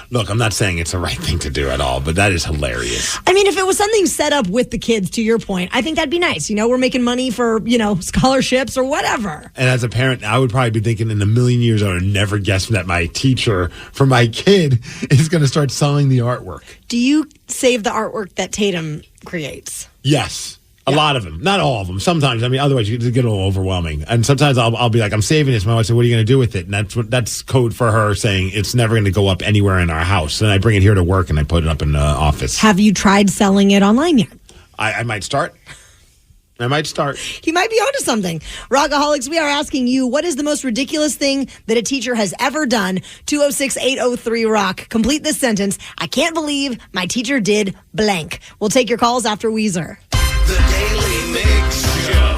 Look, I'm not saying it's the right thing to do at all, but that is hilarious. If it was something set up with the kids, to your point, I think that'd be nice. We're making money for, scholarships or whatever. And as a parent, I would probably be thinking in a million years, I would never guess that my teacher for my kid is going to start selling the artwork. Do you save the artwork that Tatum creates? Yes. A lot of them. Not all of them. Sometimes. Otherwise you get a little overwhelming. And sometimes I'll be like, I'm saving this. My wife said, what are you going to do with it? And that's code for her saying it's never going to go up anywhere in our house. And I bring it here to work and I put it up in the office. Have you tried selling it online yet? I might start. He might be onto something. Rockaholics, we are asking you, what is the most ridiculous thing that a teacher has ever done? 206-803-ROCK. Complete this sentence. I can't believe my teacher did blank. We'll take your calls after Weezer. The Daily Migs Show.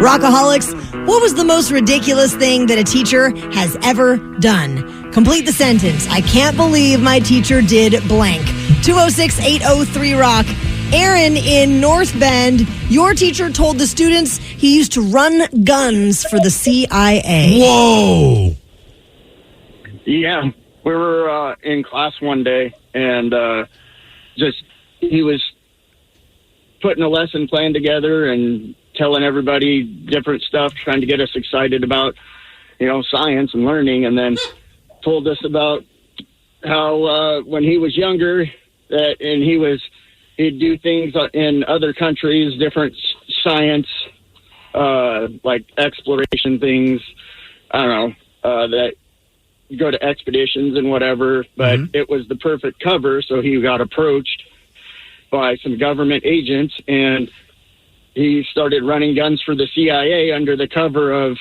Rockaholics, what was the most ridiculous thing that a teacher has ever done? Complete the sentence. I can't believe my teacher did blank. 206-803-ROCK. Aaron in North Bend, your teacher told the students he used to run guns for the CIA. Whoa! Yeah, we were in class one day, and he was putting a lesson plan together and telling everybody different stuff, trying to get us excited about, science and learning, and then told us about how when he was younger, he'd do things in other countries, different science, like exploration things. I don't know, that go to expeditions and whatever, but it was the perfect cover. So he got approached by some government agents, and he started running guns for the CIA under the cover of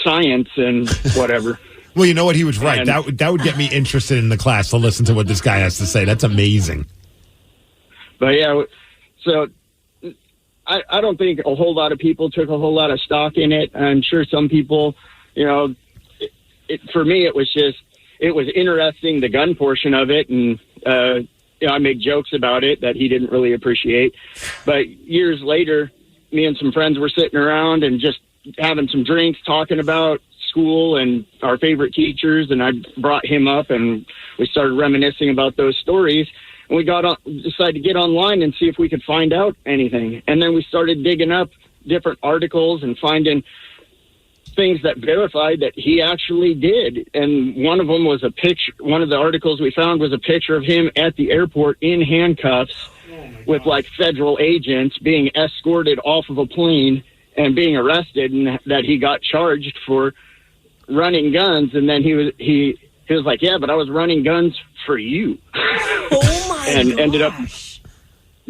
science and whatever. Well, you know what? He was right. That would get me interested in the class to listen to what this guy has to say. That's amazing. But yeah, so I don't think a whole lot of people took a whole lot of stock in it. I'm sure some people, for me, it was interesting, the gun portion of it. And, I made jokes about it that he didn't really appreciate. But years later, me and some friends were sitting around and just having some drinks, talking about school and our favorite teachers. And I brought him up and we started reminiscing about those stories. And we decided to get online and see if we could find out anything. And then we started digging up different articles and finding things that verified that he actually did. And one of them was a picture. One of the articles we found was a picture of him at the airport in handcuffs with like federal agents being escorted off of a plane and being arrested, and that he got charged for running guns. And then he was like, yeah, but I was running guns for you. And ended up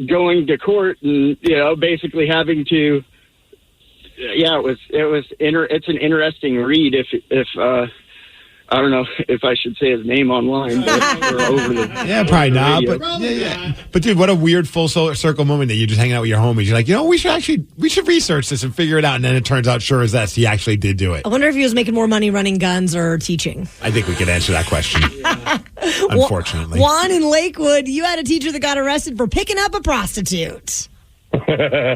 going to court and, basically having to, it's an interesting read if I don't know if I should say his name online. Probably not. But dude, what a weird full circle moment that you're just hanging out with your homies. You're like, we should research this and figure it out. And then it turns out, sure as that, he actually did do it. I wonder if he was making more money running guns or teaching. I think we could answer that question. Unfortunately. Juan in Lakewood, you had a teacher that got arrested for picking up a prostitute. Yeah,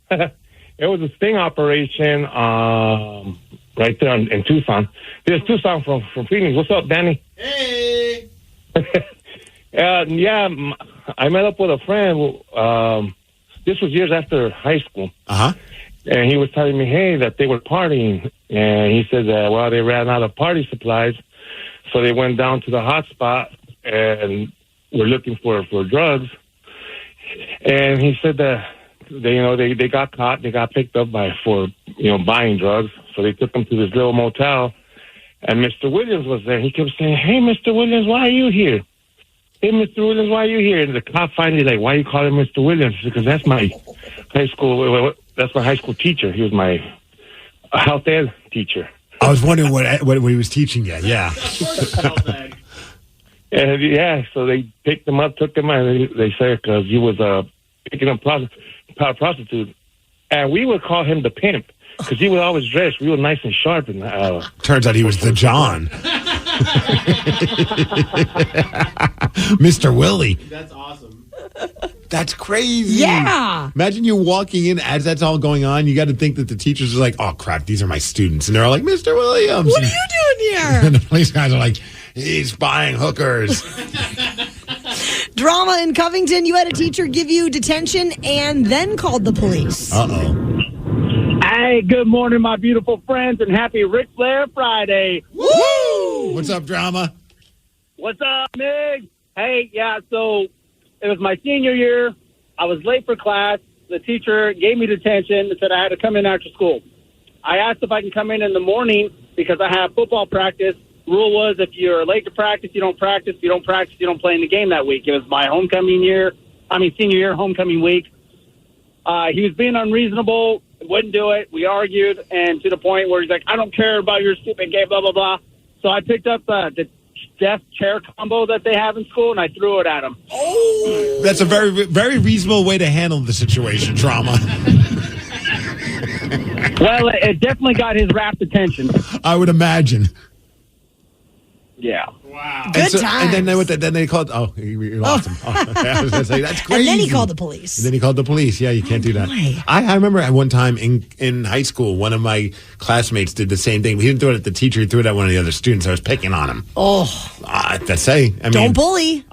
it was a sting operation right there in Tucson. There's Tucson from Phoenix. What's up, Danny? Hey! I met up with a friend. This was years after high school. Uh-huh. And he was telling me, hey, that they were partying. And he said that, they ran out of party supplies. So they went down to the hot spot and were looking for drugs. And he said that they got caught. They got picked up for buying drugs. So they took them to this little motel. And Mr. Williams was there. He kept saying, hey, Mr. Williams, why are you here? Hey, Mr. Williams, why are you here? And the cop finally why are you calling Mr. Williams? Because that's my high school teacher. He was my health ed teacher. I was wondering what he was teaching you. Yeah. And so they picked him up, took him out. They said because he was picking up prostitute, and we would call him the pimp because he was always dressed real nice and sharp. And turns out he was the John, Mr. Willie. That's awesome. That's crazy. Yeah. Imagine you walking in as that's all going on. You got to think that the teachers are like, oh, crap, these are my students. And they're all like, Mr. Williams. What are you doing here? And the police guys are like, he's buying hookers. Drama in Covington. You had a teacher give you detention and then called the police. Uh-oh. Hey, good morning, my beautiful friends, and happy Ric Flair Friday. Woo! What's up, Drama? What's up, Migs? Hey, so it was my senior year. I was late for class. The teacher gave me detention and said I had to come in after school. I asked if I can come in the morning because I have football practice. Rule was if you're late to practice, you don't practice. If you don't practice, you don't play in the game that week. It was my senior year homecoming week. He was being unreasonable, wouldn't do it. We argued, and to the point where he's like, I don't care about your stupid game, blah, blah, blah. So I picked up the desk chair combo that they have in school, and I threw it at him. Oh! That's a very, very reasonable way to handle the situation, Drama. Well, it definitely got his rapt attention. I would imagine. Yeah. Wow. Good times. And then they called. Oh, you lost him. Oh, okay. I was going to say that's crazy. And then he called the police. Yeah, you can't do that. I remember at one time in high school, one of my classmates did the same thing. He didn't throw it at the teacher. He threw it at one of the other students. I was picking on him. Oh, don't bully.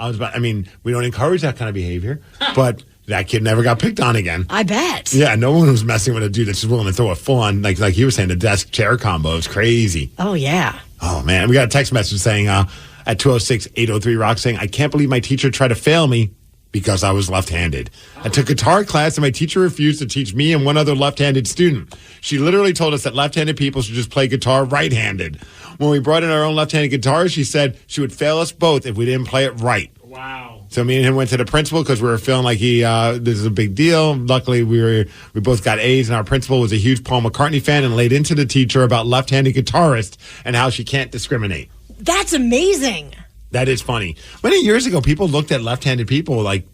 We don't encourage that kind of behavior, but. That kid never got picked on again. I bet. Yeah, no one was messing with a dude that's just willing to throw a full-on, like you were saying, the desk chair combo. It's crazy. Oh, yeah. Oh, man. We got a text message saying at 206-803-ROCK saying, I can't believe my teacher tried to fail me. because I was left-handed. I took guitar class and my teacher refused to teach me and one other left-handed student. She literally told us that left-handed people should just play guitar right-handed. When we brought in our own left-handed guitars, she said she would fail us both if we didn't play it right. Wow. So me and him went to the principal because we were feeling like this is a big deal. Luckily, we both got A's, and our principal was a huge Paul McCartney fan and laid into the teacher about left-handed guitarists and how she can't discriminate. That's amazing. That is funny. Many years ago, people looked at left-handed people like,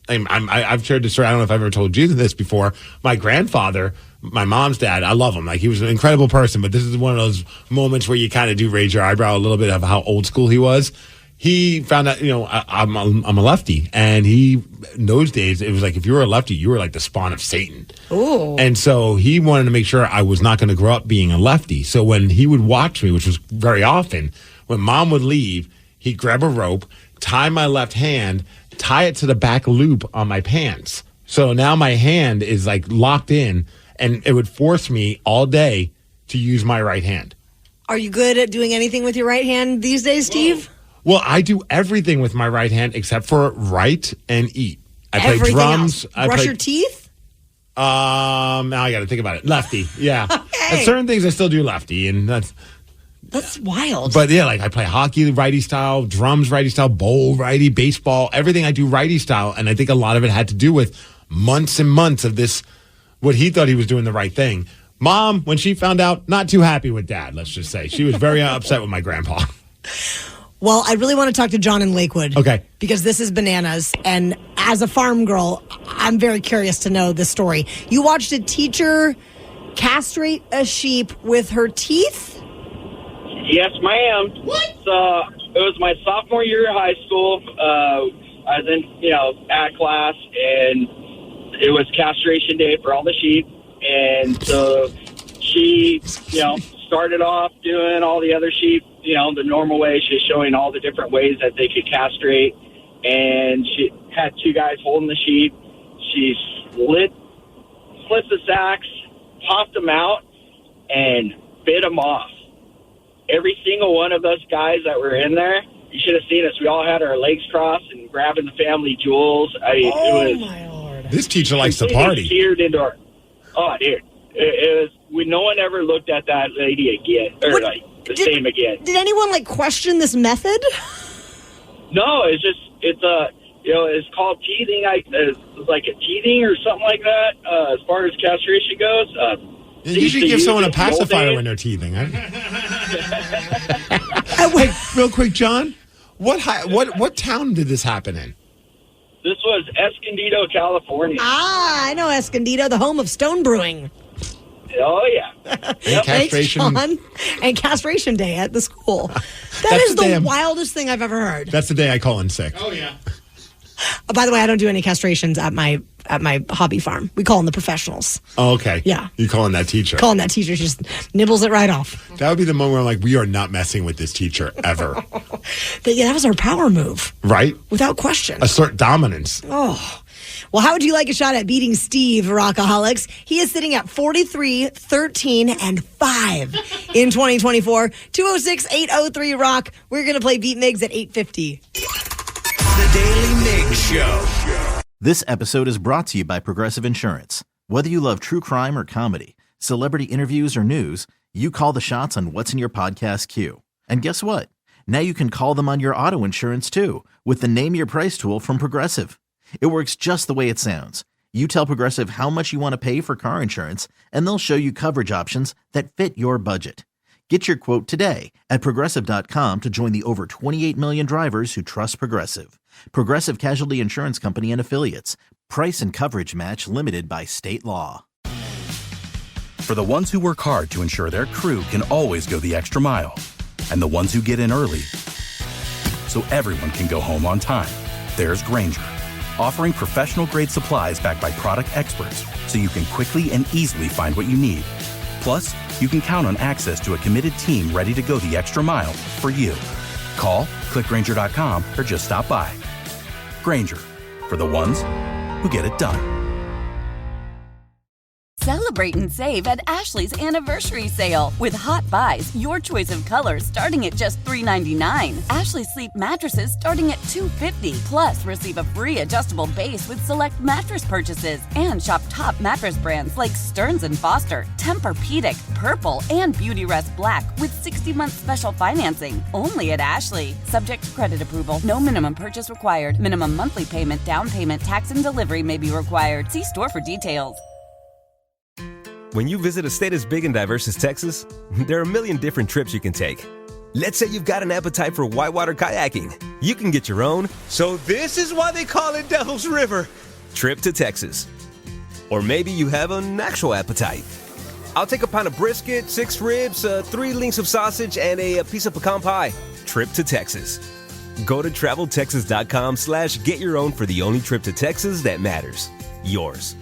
I've shared this story. I don't know if I've ever told you this before. My grandfather, my mom's dad, I love him. Like, he was an incredible person, but this is one of those moments where you kind of do raise your eyebrow a little bit of how old school he was. He found out, I'm a lefty, and in those days, it was like if you were a lefty, you were like the spawn of Satan. Ooh. And so he wanted to make sure I was not going to grow up being a lefty. So when he would watch me, which was very often, when mom would leave, he'd grab a rope, tie my left hand, tie it to the back loop on my pants. So now my hand is like locked in, and it would force me all day to use my right hand. Are you good at doing anything with your right hand these days, Steve? Well, I do everything with my right hand except for write and eat. I play Everything drums. else. Brush your teeth? Now I got to think about it. Lefty, yeah. Okay. And certain things I still do lefty, and That's wild. But yeah, like I play hockey righty style, drums righty style, bowl righty, baseball, everything I do righty style. And I think a lot of it had to do with months and months of this, what he thought he was doing the right thing. Mom, when she found out, not too happy with Dad, let's just say. She was very upset with my grandpa. Well, I really want to talk to John in Lakewood. Okay. Because this is bananas. And as a farm girl, I'm very curious to know this story. You watched a teacher castrate a sheep with her teeth? Yes, ma'am. What? So it was my sophomore year of high school. I was in, ag class, and it was castration day for all the sheep. And so she, started off doing all the other sheep, the normal way. She's showing all the different ways that they could castrate. And she had two guys holding the sheep. She slit the sacks, popped them out, and bit them off. Every single one of us guys that were in there, you should have seen us. We all had our legs crossed and grabbing the family jewels. It was my Lord. This teacher likes to party. Seared into our, dude. It was, no one ever looked at that lady again, or same again. Did anyone question this method? No, it's called teething. It's like a teething or something like that. As far as castration goes, you should give someone a pacifier when they're teething. Wait, real quick, John. What town did this happen in? This was Escondido, California. I know Escondido, the home of stone brewing. Oh, yeah. And castration. Thanks, John. And castration day at the school. That is the wildest thing I've ever heard. That's the day I call in sick. Oh, yeah. By the way, I don't do any castrations at my hobby farm. We call them the professionals. Oh, okay. Yeah. You calling that teacher? Calling that teacher, just nibbles it right off. That would be the moment where I'm like, we are not messing with this teacher ever. That was our power move. Right? Without question. Assert dominance. Oh. Well, how would you like a shot at beating Steve, Rockaholics? He is sitting at 43, 13, and 5 in 2024. 206-803-ROCK. We're going to play Beat Migs at 8:50. The Daily Migs Show. This episode is brought to you by Progressive Insurance. Whether you love true crime or comedy, celebrity interviews or news, you call the shots on what's in your podcast queue. And guess what? Now you can call them on your auto insurance too with the Name Your Price tool from Progressive. It works just the way it sounds. You tell Progressive how much you want to pay for car insurance, and they'll show you coverage options that fit your budget. Get your quote today at Progressive.com to join the over 28 million drivers who trust Progressive. Progressive Casualty Insurance Company and Affiliates. Price and coverage match limited by state law. For the ones who work hard to ensure their crew can always go the extra mile, and the ones who get in early so everyone can go home on time, there's Grainger, offering professional-grade supplies backed by product experts so you can quickly and easily find what you need. Plus, you can count on access to a committed team ready to go the extra mile for you. Call, clickgrainger.com, or just stop by. Grainger, for the ones who get it done. Celebrate and save at Ashley's Anniversary Sale. With Hot Buys, your choice of colors starting at just $3.99. Ashley Sleep mattresses starting at $2.50. Plus, receive a free adjustable base with select mattress purchases. And shop top mattress brands like Stearns & Foster, Tempur-Pedic, Purple, and Beautyrest Black with 60-month special financing. Only at Ashley. Subject to credit approval. No minimum purchase required. Minimum monthly payment, down payment, tax, and delivery may be required. See store for details. When you visit a state as big and diverse as Texas, there are a million different trips you can take. Let's say you've got an appetite for whitewater kayaking. You can get your own, so this is why they call it Devil's River, trip to Texas. Or maybe you have an actual appetite. I'll take a pound of brisket, 6 ribs, 3 links of sausage, and a piece of pecan pie. Trip to Texas. Go to TravelTexas.com/get your own for the only trip to Texas that matters. Yours.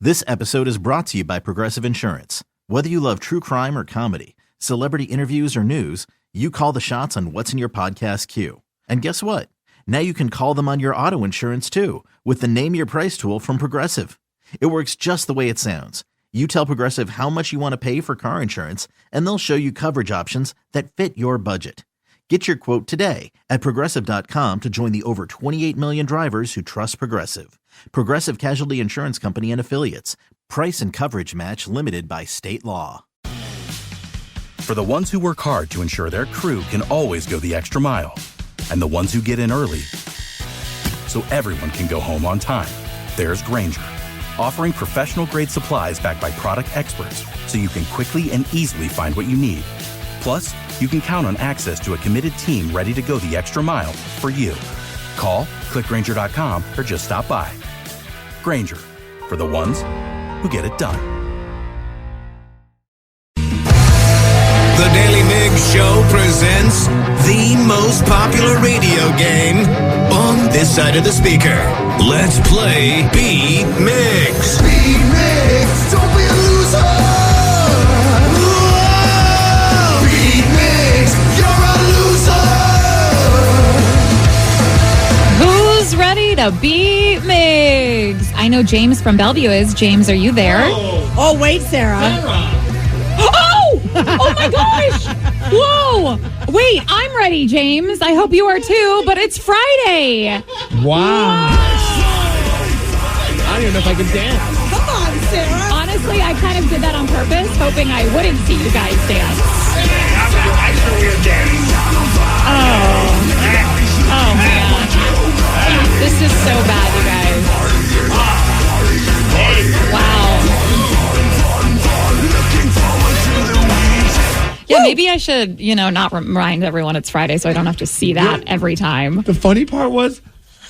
This episode is brought to you by Progressive Insurance. Whether you love true crime or comedy, celebrity interviews or news, you call the shots on what's in your podcast queue. And guess what? Now you can call them on your auto insurance too with the Name Your Price tool from Progressive. It works just the way it sounds. You tell Progressive how much you want to pay for car insurance, and they'll show you coverage options that fit your budget. Get your quote today at Progressive.com to join the over 28 million drivers who trust Progressive. Progressive Casualty Insurance Company and Affiliates. Price and coverage match limited by state law. For the ones who work hard to ensure their crew can always go the extra mile, and the ones who get in early so everyone can go home on time, there's Grainger, offering professional-grade supplies backed by product experts so you can quickly and easily find what you need. Plus, you can count on access to a committed team ready to go the extra mile for you. Call, click Grainger.com, or just stop by. Grainger, for the ones who get it done. The Daily Migs Show presents the most popular radio game on this side of the speaker. Let's play Beat Migs. Beat Migs, don't be a loser. Whoa! Beat Migs, you're a loser. Who's ready to beat Migs? I know James from Bellevue is. James, are you there? Oh, wait, Sarah. Oh my gosh! Whoa! Wait, I'm ready, James. I hope you are too, but it's Friday. Wow. I don't even know if I can dance. Come on, Sarah. Honestly, I kind of did that on purpose, hoping I wouldn't see you guys dance. Oh, man. This is so bad, you guys. Wow. Yeah, maybe I should, not remind everyone it's Friday so I don't have to see that every time. The funny part was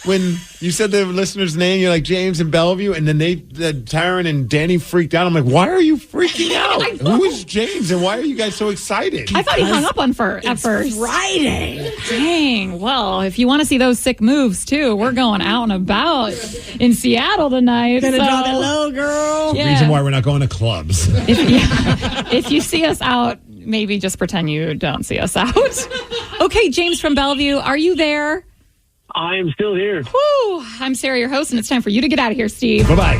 when you said the listener's name, you're like James and Bellevue, and then Taryn and Danny freaked out. I'm like, why are you freaking out? Who is James, and why are you guys so excited? I thought he hung up at first. Friday. Dang. Well, if you want to see those sick moves, too, we're going out and about in Seattle tonight. Gonna drop it low, girl. The reason why we're not going to clubs. If you see us out, maybe just pretend you don't see us out. Okay, James from Bellevue, are you there? I am still here. Whew. I'm Sarah, your host, and it's time for you to get out of here, Steve. Bye-bye.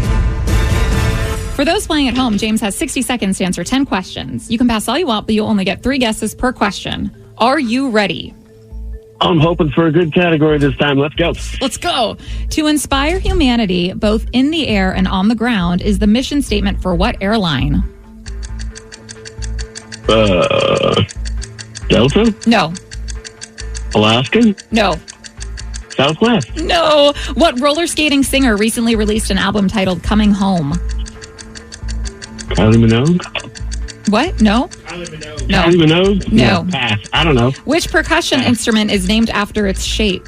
For those playing at home, James has 60 seconds to answer 10 questions. You can pass all you want, but you'll only get 3 guesses per question. Are you ready? I'm hoping for a good category this time. Let's go. Let's go. To inspire humanity, both in the air and on the ground, is the mission statement for what airline? Delta? No. Alaska? No. Southwest? No. What roller skating singer recently released an album titled Coming Home? Kylie Minogue? What? No? No. Kylie Minogue? No. Pass. I don't know. Which percussion instrument is named after its shape?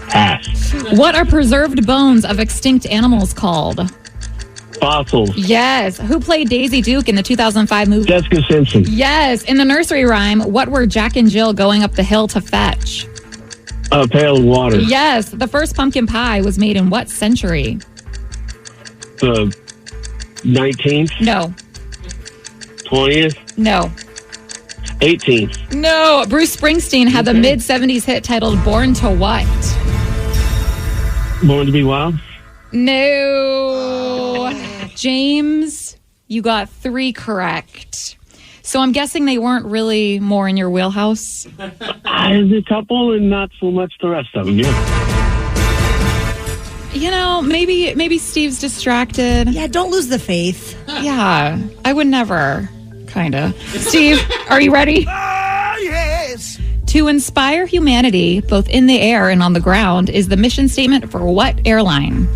Pass. What are preserved bones of extinct animals called? Fossils. Yes. Who played Daisy Duke in the 2005 movie? Jessica Simpson. Yes. In the nursery rhyme, what were Jack and Jill going up the hill to fetch? A pail of water. Yes. The first pumpkin pie was made in what century? The 19th? No. 20th? No. 18th? No. Bruce Springsteen had the mid-70s hit titled Born to What? Born to be Wild? No. James, you got 3 correct. So I'm guessing they weren't really more in your wheelhouse. There's a couple and not so much the rest of them, yeah. You know, maybe Steve's distracted. Yeah, don't lose the faith. Yeah, I would never. Kinda. Steve, are you ready? Yes. To inspire humanity, both in the air and on the ground, is the mission statement for what airline?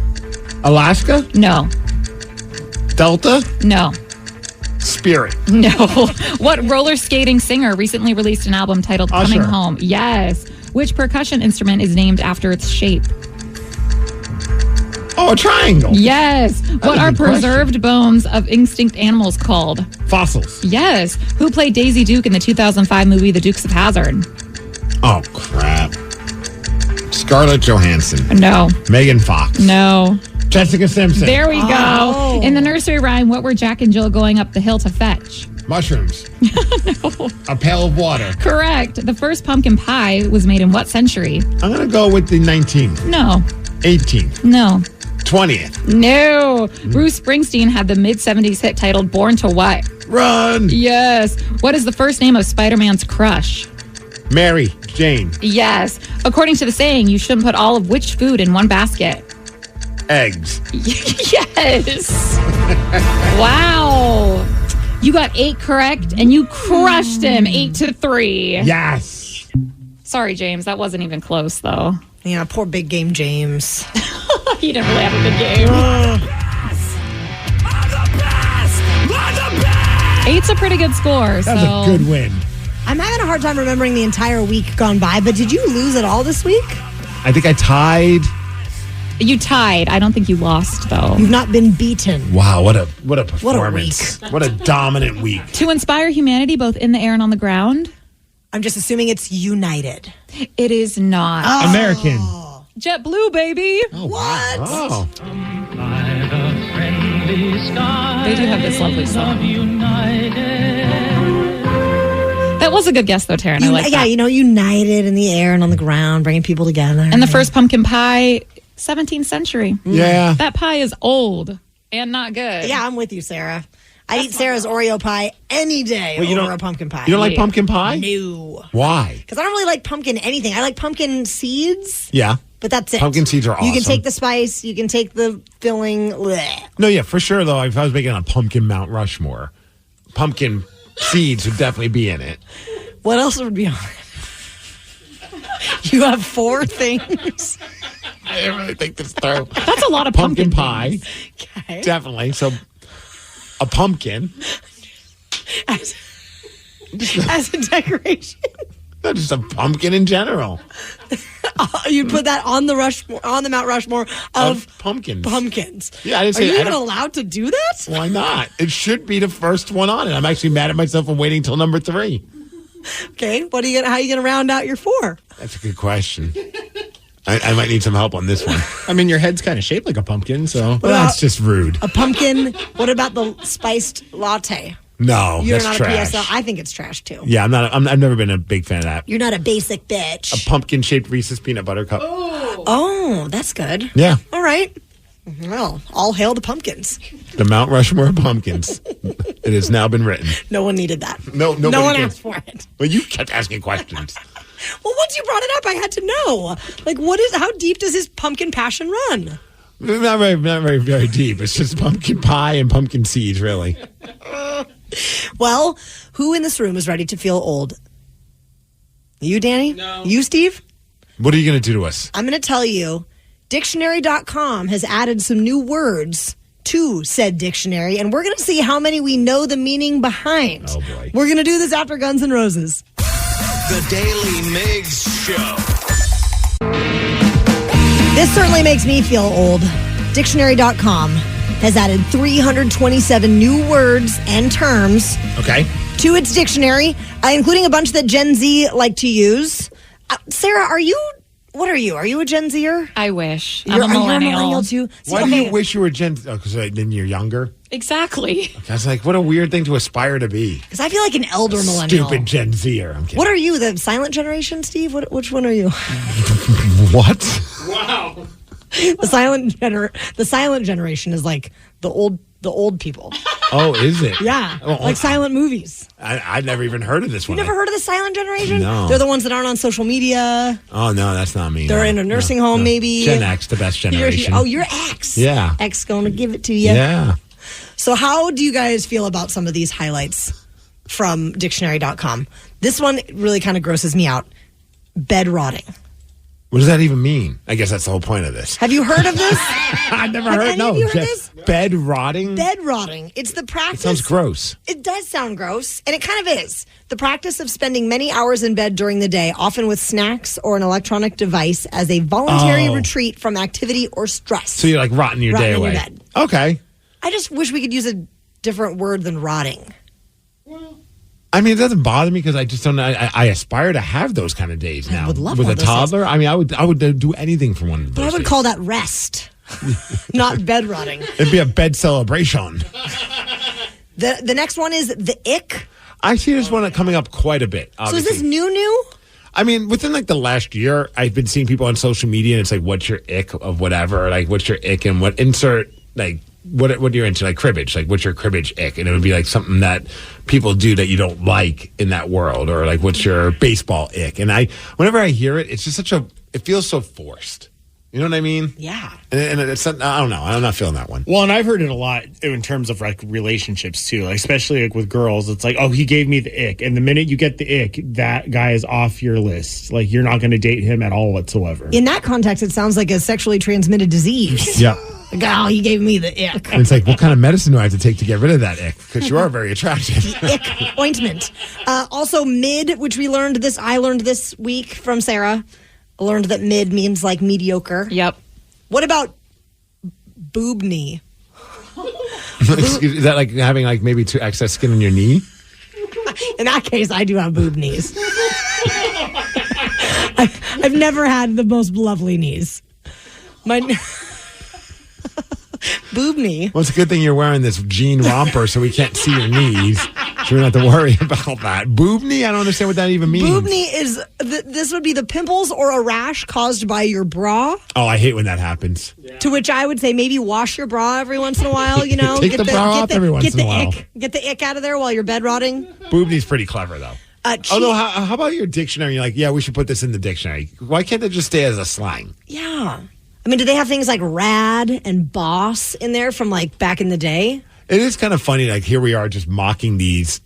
Alaska? No. Delta? No. Spirit? No. What roller skating singer recently released an album titled Coming Usher. Home? Yes. Which percussion instrument is named after its shape? Oh, a triangle. Yes. What a are good question. preserved bones of extinct animals called? Fossils. Yes. Who played Daisy Duke in the 2005 movie The Dukes of Hazzard? Oh, crap. Scarlett Johansson. No. Megan Fox. No. Jessica Simpson. There we go. Oh. In the nursery rhyme, what were Jack and Jill going up the hill to fetch? Mushrooms. A pail of water. Correct. The first pumpkin pie was made in what century? I'm going to go with the 19th. No. 18th. No. 20th. No. Bruce Springsteen had the mid-70s hit titled Born to What? Run. Yes. What is the first name of Spider-Man's crush? Mary Jane. Yes. According to the saying, you shouldn't put all of which food in one basket? Eggs. Yes. Wow. You got 8 correct, and you crushed him 8-3. Yes. Sorry, James. That wasn't even close, though. Yeah, poor big game James. He didn't really have a good game. 8's a pretty good score. That's so a good win. I'm having a hard time remembering the entire week gone by, but did you lose at all this week? I think I tied. You tied. I don't think you lost, though. You've not been beaten. Wow, what a performance. What a dominant week. To inspire humanity both in the air and on the ground? I'm just assuming it's United. It is not. American. JetBlue, baby. Oh, what? Wow. They do have this lovely song. That was a good guess, though, Taryn. I like that. Yeah, united in the air and on the ground, bringing people together. And the first pumpkin pie, 17th century. Yeah. That pie is old and not good. Yeah, I'm with you, Sarah. I'd eat Sarah's Oreo pie any day over a pumpkin pie. You don't like pumpkin pie? No. Why? Because I don't really like pumpkin anything. I like pumpkin seeds. Yeah. But that's it. Pumpkin seeds are awesome. You can take the spice. You can take the filling. Blech. No, yeah, for sure, though. If I was making a pumpkin Mount Rushmore, pumpkin seeds would definitely be in it. What else would be on it? You have 4 things. I didn't really think this through. That's a lot of pumpkin pie. Okay. Definitely. So, a pumpkin. As a decoration. Not just a pumpkin in general. You put that on the Mount Rushmore of pumpkins. Yeah, I didn't Are say you I even don't- allowed to do that? Why not? It should be the first one on it. I'm actually mad at myself for waiting till number 3. Okay, how are you gonna round out your 4? That's a good question. I might need some help on this one. I mean, your head's kind of shaped like a pumpkin, so. Well, that's just rude. A pumpkin. What about the spiced latte? No, You're that's not trash. a PSL. I think it's trash too. Yeah, I've never been a big fan of that. You're not a basic bitch. A pumpkin-shaped Reese's peanut butter cup. Oh, that's good. Yeah. All right. Well, all hail the pumpkins. The Mount Rushmore of pumpkins. It has now been written. No one needed that. No one did. asked for it. Well, you kept asking questions. Well, once you brought it up, I had to know. Like, how deep does his pumpkin passion run? Not very, very deep. It's just pumpkin pie and pumpkin seeds, really. Well, who in this room is ready to feel old? You, Danny? No. You, Steve? What are you going to do to us? I'm going to tell you, dictionary.com has added some new words to said dictionary, and we're going to see how many we know the meaning behind. Oh, boy. We're going to do this after Guns N' Roses. The Daily Migs Show. This certainly makes me feel old. Dictionary.com has added 327 new words and terms Okay. to its dictionary, including a bunch that Gen Z like to use. Sarah, what are you? Are you a Gen Zer? I wish. You're I'm a millennial. too? See, Why do okay. you wish you were Gen? Oh, because then you're younger. Exactly. I was like, what a weird thing to aspire to be. Because I feel like an elder millennial. Stupid Gen Zer. I'm kidding. What are you? The silent generation, Steve? Which one are you? What? Wow. The silent generation is like the old people. Oh, is it? Yeah, Oh, like silent movies. I'd never even heard of this You one. never heard of the silent generation? No. They're the ones that aren't on social media. Oh, no, that's not me. They're in a nursing home, maybe. Gen X, the best generation. You're X. Yeah. X going to give it to you. Yeah. So how do you guys feel about some of these highlights from dictionary.com? This one really kind of grosses me out. Bed rotting. What does that even mean? I guess that's the whole point of this. Have you heard of this? I've never Have heard. any of you heard this? Bed rotting. Bed rotting. It's the practice. It sounds gross. It does sound gross, and it kind of is. The practice of spending many hours in bed during the day, often with snacks or an electronic device, as a voluntary retreat from activity or stress. So you're like rotting your day away. Your bed. Okay. I just wish we could use a different word than rotting. I mean, it doesn't bother me because I just don't know. I aspire to have those kind of days now. would love with one a of those toddler. I mean, I would do anything for one of those. But I would days. call that rest, not bed rotting. It'd be a bed celebration. The next one is the ick. I see this one coming up quite a bit. Obviously. So is this new? I mean, within like the last year, I've been seeing people on social media, and it's like, "What's your ick of whatever?" Like, "What's your ick?" and what insert like. What you're into, like cribbage, like what's your cribbage ick? And it would be like something that people do that you don't like in that world, or like what's your baseball ick? And whenever I hear it, it's just it feels so forced. You know what I mean? Yeah. And it's not, I don't know. I'm not feeling that one. Well, and I've heard it a lot in terms of like relationships too, like, especially like with girls. It's like, oh, he gave me the ick, and the minute you get the ick, that guy is off your list. Like you're not going to date him at all whatsoever. In that context, it sounds like a sexually transmitted disease. Yeah. Like, oh, he gave me the ick. And it's like, what kind of medicine do I have to take to get rid of that ick? Because you are very attractive. Ick ointment. Also, mid, which I learned this week from Sarah. I learned that mid means like mediocre. Yep. What about boob knee? Is that like having like maybe too excess skin on your knee? In that case, I do have boob knees. I've never had the most lovely knees. Boob knee. Well, it's a good thing you're wearing this jean romper so we can't see your knees. So we don't have to worry about that. Boob knee? I don't understand what that even means. Boob knee is, this would be the pimples or a rash caused by your bra. Oh, I hate when that happens. To which I would say maybe wash your bra every once in a while, you know. Take the bra off every once in a while. Get the ick out of there while you're bed rotting. Boob knee's pretty clever, though. Although, how about your dictionary? You're like, yeah, we should put this in the dictionary. Why can't it just stay as a slang? Yeah. I mean, do they have things like rad and boss in there from like back in the day? It is kind of funny. Like here we are just mocking these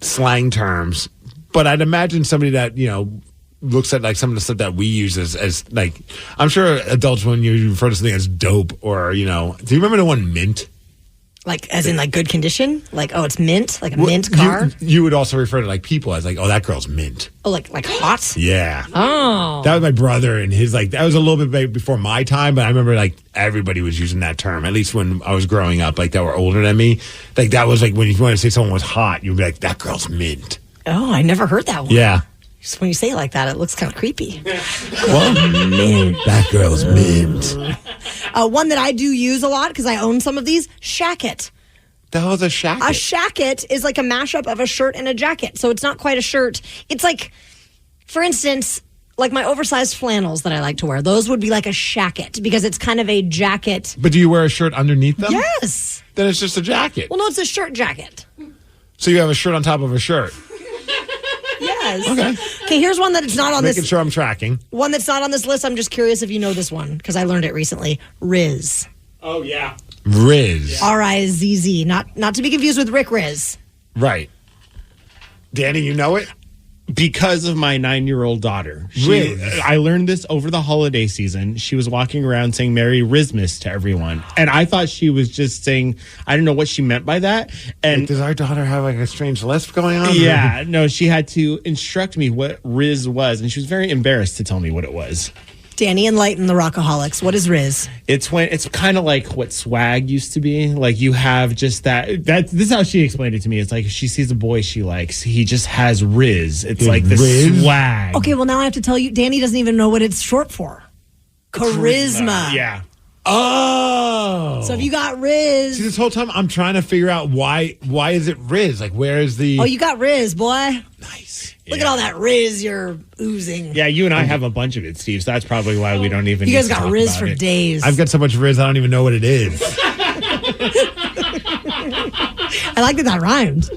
slang terms, but I'd imagine somebody that looks at like some of the stuff that we use as like, I'm sure adults when you refer to something as dope or do you remember the one mint? Like as in like good condition? Like, oh, it's mint? Like a mint car? You would also refer to like people as like, oh, that girl's mint. Oh, like hot? Yeah. Oh. That was my brother and his that was a little bit before my time, but I remember like everybody was using that term, at least when I was growing up, like that were older than me. Like that was like when you wanted to say someone was hot, you'd be like, that girl's mint. Oh, I never heard that one. Yeah. Just when you say it like that, it looks kind of creepy. Well, mint. That girl's mint. One that I do use a lot because I own some of these, shacket. The hell is a shacket? A shacket is like a mashup of a shirt and a jacket. So it's not quite a shirt. It's like, for instance, like my oversized flannels that I like to wear. Those would be like a shacket because it's kind of a jacket. But do you wear a shirt underneath them? Yes. Then it's just a jacket. Well, no, it's a shirt jacket. So you have a shirt on top of a shirt. Yes. Okay. Okay, here's one that it's not on Making this. sure I'm tracking. One that's not on this list. I'm just curious if you know this one because I learned it recently. Riz. Oh, yeah. Riz. R-I-Z-Z. Not to be confused with Rick Riz. Right. Danny, you know it? Because of my 9-year-old daughter. I learned this over the holiday season. She was walking around saying Merry Rizmas to everyone. And I thought she was just saying, I don't know what she meant by that. And does our daughter have like a strange lisp going on? Yeah. No, she had to instruct me what Riz was. And she was very embarrassed to tell me what it was. Danny, enlighten the Rockaholics. What is Riz? It's kind of like what swag used to be. Like you have just that. This is how she explained it to me. It's like if she sees a boy she likes, he just has Riz. It's like the swag. Okay, well now I have to tell you, Danny doesn't even know what it's short for. Charisma. Yeah. Oh. So if you got Riz. See, this whole time I'm trying to figure out why is it Riz? Like, where is the... Oh, you got Riz, boy. Nice. Look at all that Riz you're oozing. Yeah, you and I have a bunch of it, Steve, so that's probably why we don't even You need guys to got talk Riz about for it. days. I've got so much Riz, I don't even know what it is. I like that rhymed.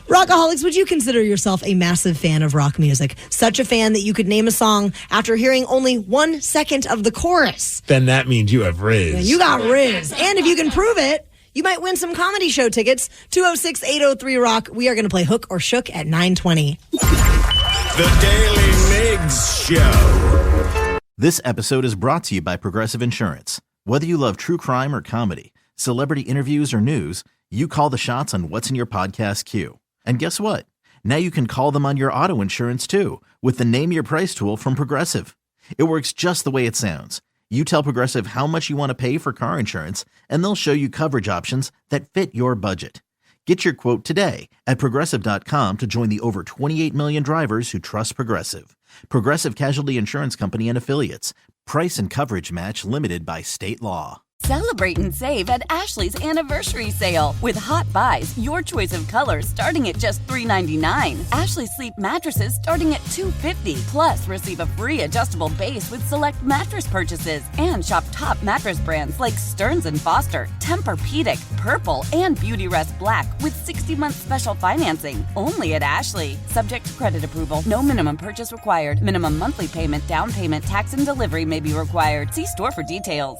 Rockaholics, would you consider yourself a massive fan of rock music? Such a fan that you could name a song after hearing only 1 second of the chorus. Then that means you have Riz. You got Riz. And if you can prove it, you might win some comedy show tickets. 206-803-ROCK. We are going to play Hook or Shook at 9:20. The Daily Migs Show. This episode is brought to you by Progressive Insurance. Whether you love true crime or comedy, celebrity interviews or news, you call the shots on what's in your podcast queue. And guess what? Now you can call them on your auto insurance too with the Name Your Price tool from Progressive. It works just the way it sounds. You tell Progressive how much you want to pay for car insurance, and they'll show you coverage options that fit your budget. Get your quote today at Progressive.com to join the over 28 million drivers who trust Progressive. Progressive Casualty Insurance Company and Affiliates. Price and coverage match limited by state law. Celebrate and save at Ashley's Anniversary Sale. With Hot Buys, your choice of colors starting at just $3.99. Ashley Sleep mattresses starting at $2.50. Plus, receive a free adjustable base with select mattress purchases. And shop top mattress brands like Stearns & Foster, Tempur-Pedic, Purple, and Beautyrest Black with 60-month special financing. Only at Ashley. Subject to credit approval. No minimum purchase required. Minimum monthly payment, down payment, tax, and delivery may be required. See store for details.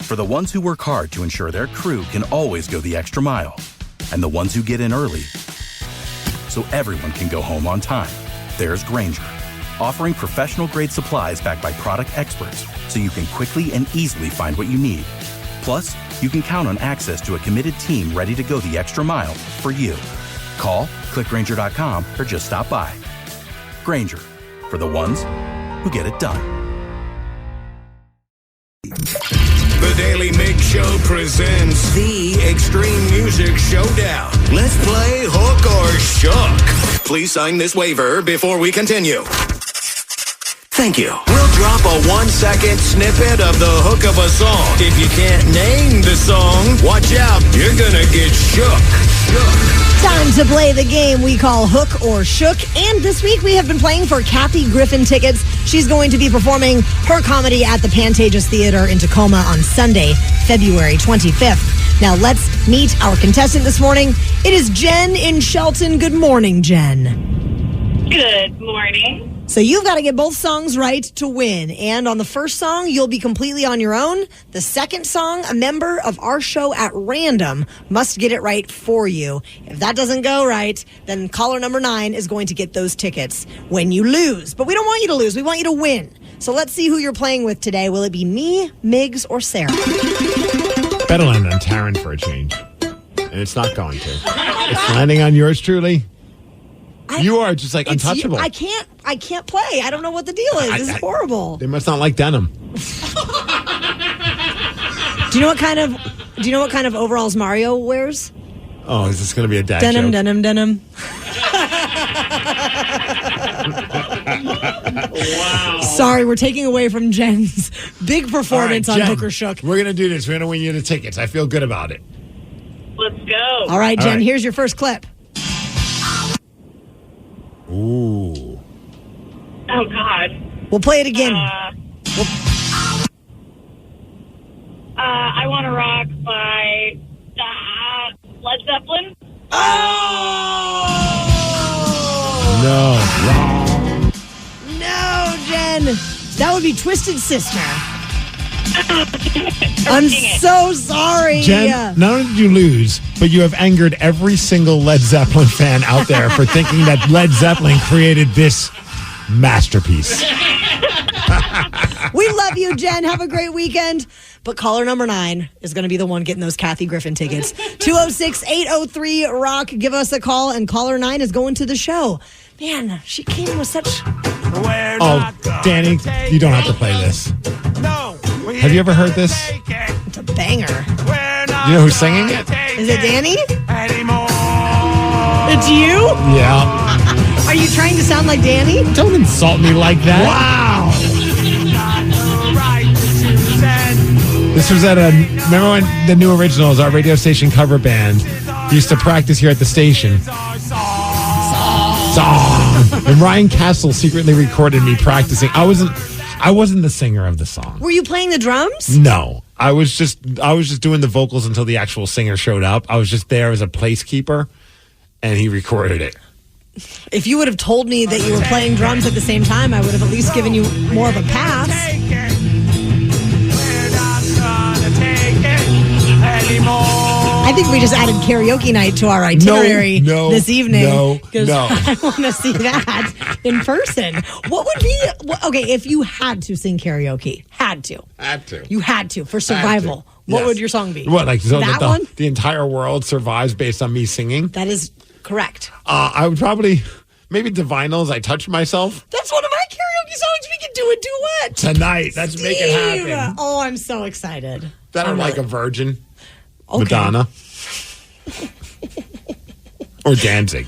For the ones who work hard to ensure their crew can always go the extra mile, and the ones who get in early so everyone can go home on time, there's Grainger, offering professional-grade supplies backed by product experts so you can quickly and easily find what you need. Plus, you can count on access to a committed team ready to go the extra mile for you. Call, click Grainger.com, or just stop by. Grainger, for the ones who get it done. The Daily Migs Show presents the Extreme Music Showdown. Let's play Hook or Shook. Please sign this waiver before we continue. Thank you. We'll drop a 1-second snippet of the hook of a song. If you can't name the song, watch out. You're gonna get shook. Time to play the game we call Hook or Shook. And this week we have been playing for Kathy Griffin tickets. She's going to be performing her comedy at the Pantages Theater in Tacoma on Sunday, February 25th. Now let's meet our contestant this morning. It is Jen in Shelton. Good morning, Jen. Good morning. So you've got to get both songs right to win. And on the first song, you'll be completely on your own. The second song, a member of our show at random must get it right for you. If that doesn't go right, then caller number 9 is going to get those tickets when you lose. But we don't want you to lose. We want you to win. So let's see who you're playing with today. Will it be me, Migs, or Sarah? Better land on Taryn for a change. And it's not going to. It's landing on yours truly. You are just like untouchable. I can't play. I don't know what the deal is. This is horrible. They must not like denim. Do you know what kind of overalls Mario wears? Oh, is this going to be a dad Denim, joke? denim. Wow. Sorry, we're taking away from Jen's big performance on Jen, Hook or Shook. We're going to do this. We're going to win you the tickets. I feel good about it. Let's go. All right, Jen, here's your first clip. Ooh. Oh, God. We'll play it again. I Want to Rock by Led Zeppelin. No. No, Jen. That would be Twisted Sister. I'm so sorry. Jen, not only did you lose, but you have angered every single Led Zeppelin fan out there for thinking that Led Zeppelin created this masterpiece. We love you, Jen. Have a great weekend. But caller number 9 is going to be the one getting those Kathy Griffin tickets. 206-803-ROCK. Give us a call, and caller 9 is going to the show. Man, she came with such... Oh, Danny, you don't have to play this. Have you ever heard this? It's a banger. You know who's singing it? Is it Danny? It's you? Yeah. Are you trying to sound like Danny? Don't insult me like that. Wow. This was at remember when the New Originals, our radio station cover band, used to practice here at the station. Song. And Ryan Castle secretly recorded me practicing. I wasn't the singer of the song. Were you playing the drums? No. I was just doing the vocals until the actual singer showed up. I was just there as a placekeeper, and he recorded it. If you would have told me that you were playing drums at the same time, I would have at least given you more of a pass. I think we just added karaoke night to our itinerary this evening. No. I want to see that in person. What would be, okay, if you had to sing karaoke, you had to for survival, what would your song be? What, like so that one? The entire world survives based on me singing? That is correct. I would probably, maybe Divinals, I Touch Myself. That's one of my karaoke songs. We can do a duet. Tonight. Let's make it happen. Oh, I'm so excited. That I'm like a virgin. Okay. Madonna. Or Danzig.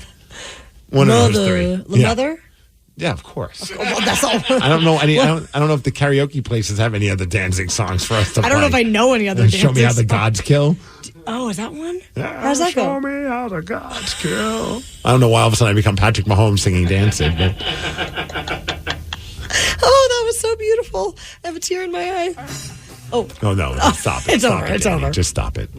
One of those three. Mother? Yeah, of course. Well, that's all. I don't know any. I don't know if the karaoke places have any other Danzig songs for us to play. I don't know if I know any other Danzig Show Me How the songs. Gods Kill. Oh, is that one? Yeah, How's that go? Show me how the gods kill. I don't know why all of a sudden I become Patrick Mahomes singing Danzig. But. Oh, that was so beautiful. I have a tear in my eye. Oh no! Stop it! It's Stop over. it, It's Danny. over. Just stop it.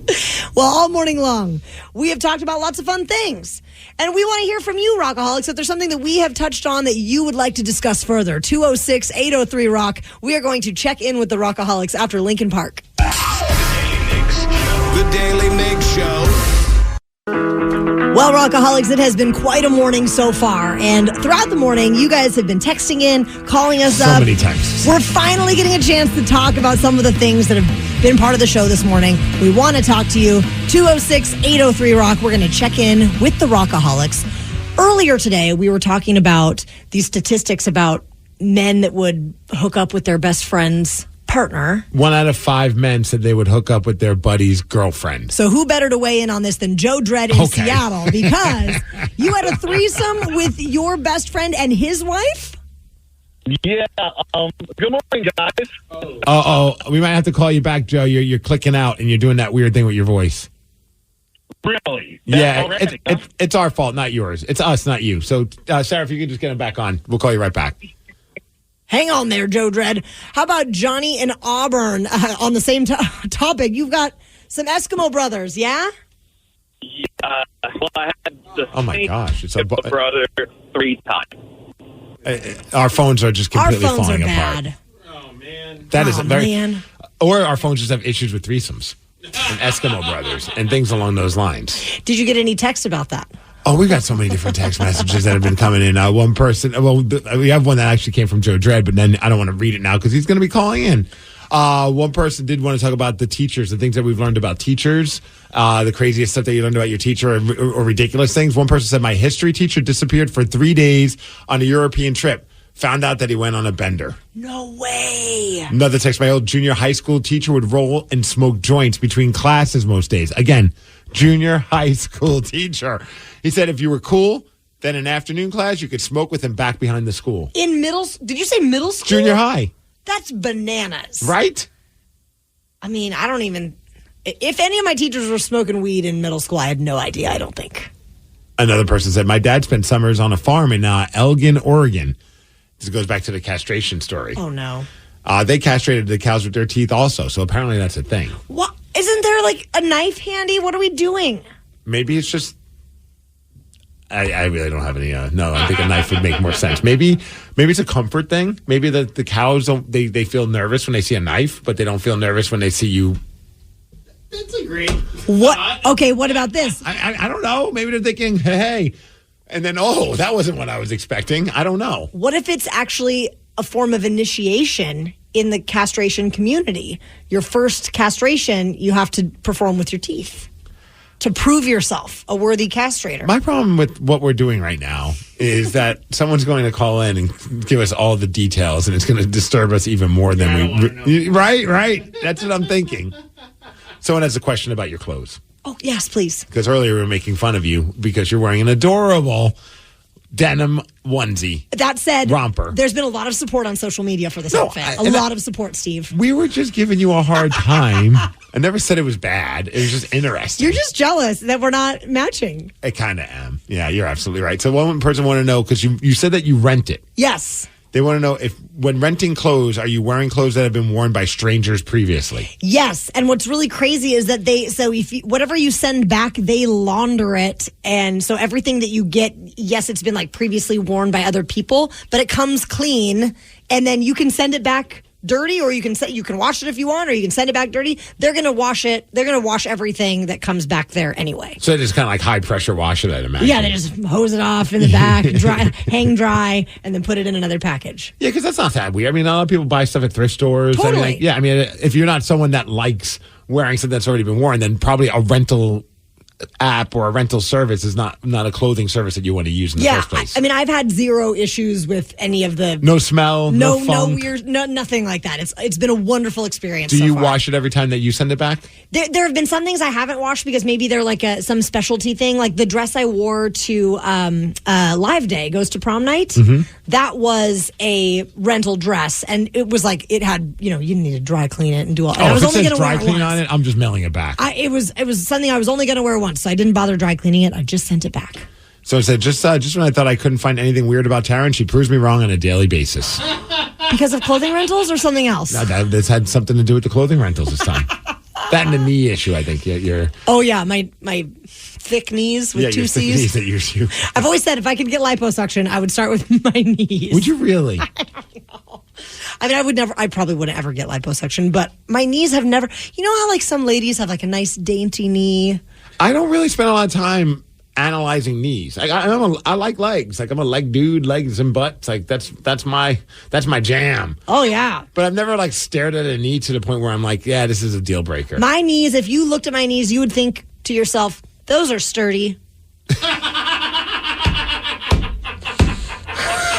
Well, all morning long, we have talked about lots of fun things. And we want to hear from you, Rockaholics, if there's something that we have touched on that you would like to discuss further. 206-803-ROCK. We are going to check in with the Rockaholics after Lincoln Park. The Daily Migs Show. Well, Rockaholics, it has been quite a morning so far. And throughout the morning, you guys have been texting in, calling us up. So many texts. We're finally getting a chance to talk about some of the things that have been part of the show this morning. We want to talk to you. 206-803-ROCK. We're going to check in with the Rockaholics. Earlier today, we were talking about these statistics about men that would hook up with their best friend's partner. 1 out of 5 men said they would hook up with their buddy's girlfriend. So who better to weigh in on this than Joe Dredd in Seattle? Because you had a threesome with your best friend and his wife? Yeah. Good morning, guys. We might have to call you back, Joe. You're clicking out and you're doing that weird thing with your voice. Really? Yeah, it's our fault, not yours. It's us, not you. So, Sarah, if you could just get him back on, we'll call you right back. Hang on there, Joe Dredd. How about Johnny and Auburn on the same topic? You've got some Eskimo brothers, yeah? Yeah. Well, I had the my gosh, it's a brother 3 times. Our phones are just completely our phones falling are apart. bad. Oh man, that is very. Man. Or our phones just have issues with threesomes and Eskimo brothers and things along those lines. Did you get any text about that? Oh, we got so many different text messages that have been coming in. One person, we have one that actually came from Joe Dredd, but then I don't want to read it now because he's going to be calling in. One person did want to talk about the teachers, the things that we've learned about teachers, the craziest stuff that you learned about your teacher or ridiculous things. One person said, my history teacher disappeared for 3 days on a European trip. Found out that he went on a bender. No way. Another text, my old junior high school teacher would roll and smoke joints between classes most days. Again, junior high school teacher. He said if you were cool, then in afternoon class, you could smoke with him back behind the school. In did you say middle school? Junior high. That's bananas. Right? I mean, I don't even, if any of my teachers were smoking weed in middle school, I had no idea, I don't think. Another person said, my dad spent summers on a farm in Elgin, Oregon. This goes back to the castration story. Oh, no. They castrated the cows with their teeth also, so apparently that's a thing. What? Isn't there like a knife handy? What are we doing? Maybe it's just... I really don't have any... no, I think a knife would make more sense. Maybe it's a comfort thing. Maybe the cows, they feel nervous when they see a knife, but they don't feel nervous when they see you. That's a great... What? Okay, what about this? I don't know. Maybe they're thinking, hey... And then, that wasn't what I was expecting. I don't know. What if it's actually a form of initiation in the castration community? Your first castration, you have to perform with your teeth to prove yourself a worthy castrator. My problem with what we're doing right now is that someone's going to call in and give us all the details, and it's going to disturb us even more than we... Right. That's what I'm thinking. Someone has a question about your clothes. Oh, yes, please. Because earlier we were making fun of you because you're wearing an adorable denim onesie. That said, romper. There's been a lot of support on social media for this outfit. A lot of support, Steve. We were just giving you a hard time. I never said it was bad. It was just interesting. You're just jealous that we're not matching. I kind of am. Yeah, you're absolutely right. So one person want to know, because you said that you rent it. Yes. They want to know if, when renting clothes, are you wearing clothes that have been worn by strangers previously? Yes. And what's really crazy is that whatever you send back, they launder it. And so everything that you get, yes, it's been like previously worn by other people, but it comes clean. And then you can send it back dirty, or you can wash it if you want, or you can send it back dirty. They're going to wash it. They're going to wash everything that comes back there anyway. So they just kind of like high pressure wash it, I'd imagine. Yeah, they just hose it off in the back, hang dry, and then put it in another package. Yeah, because that's not that weird. I mean, a lot of people buy stuff at thrift stores. Totally. I mean, if you're not someone that likes wearing something that's already been worn, then probably a rental app or a rental service is not a clothing service that you want to use in the first place. I mean, I've had zero issues with any of the no smell, no funk. no weird, nothing like that. It's been a wonderful experience. Do so you far. wash it every time that you send it back? There have been some things I haven't washed because maybe they're like some specialty thing. Like the dress I wore to Live Day Goes to Prom Night. Mm-hmm. That was a rental dress, and it was like it had you need to dry clean it and do all. Oh, I was if only it going says to wear dry it clean once. on it, I'm just mailing it back. It was something I was only going to wear once, so I didn't bother dry cleaning it. I just sent it back. So I said, just when I thought I couldn't find anything weird about Taryn, she proves me wrong on a daily basis. Because of clothing rentals or something else? No, that's had something to do with the clothing rentals this time. That and the knee issue, I think. Yeah, oh yeah, my thick knees with two your thick C's. Knees that you I've always said if I could get liposuction, I would start with my knees. Would you really? I don't know. I mean, I probably wouldn't ever get liposuction, but my knees have never. You know how like some ladies have like a nice dainty knee. I don't really spend a lot of time analyzing knees. I like legs. Like I'm a leg dude, legs and butts. Like that's my jam. Oh yeah. But I've never like stared at a knee to the point where I'm like, yeah, this is a deal breaker. My knees, if you looked at my knees, you would think to yourself, those are sturdy.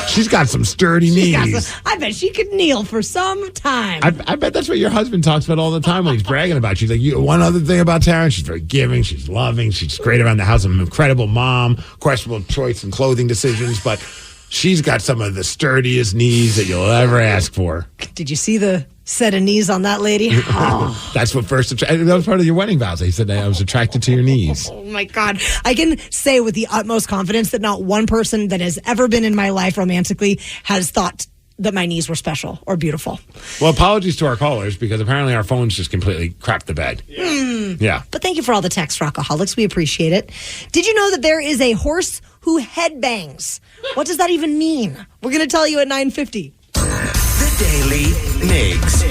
She's got some sturdy knees. I bet she could kneel for some time. I bet that's what your husband talks about all the time when he's bragging about you. He's like, one other thing about Taryn, she's very giving, she's loving, she's great around the house, an incredible mom, questionable choice in clothing decisions, but she's got some of the sturdiest knees that you'll ever ask for. Did you see the set of knees on that lady? Oh. That's what that was part of your wedding vows. He said, I was attracted to your knees. Oh my God. I can say with the utmost confidence that not one person that has ever been in my life romantically has thought that my knees were special or beautiful. Well, apologies to our callers because apparently our phones just completely crapped the bed. Yeah. But thank you for all the text, Rockaholics. We appreciate it. Did you know that there is a horse who headbangs? What does that even mean? We're going to tell you at 9:50. The Daily Migs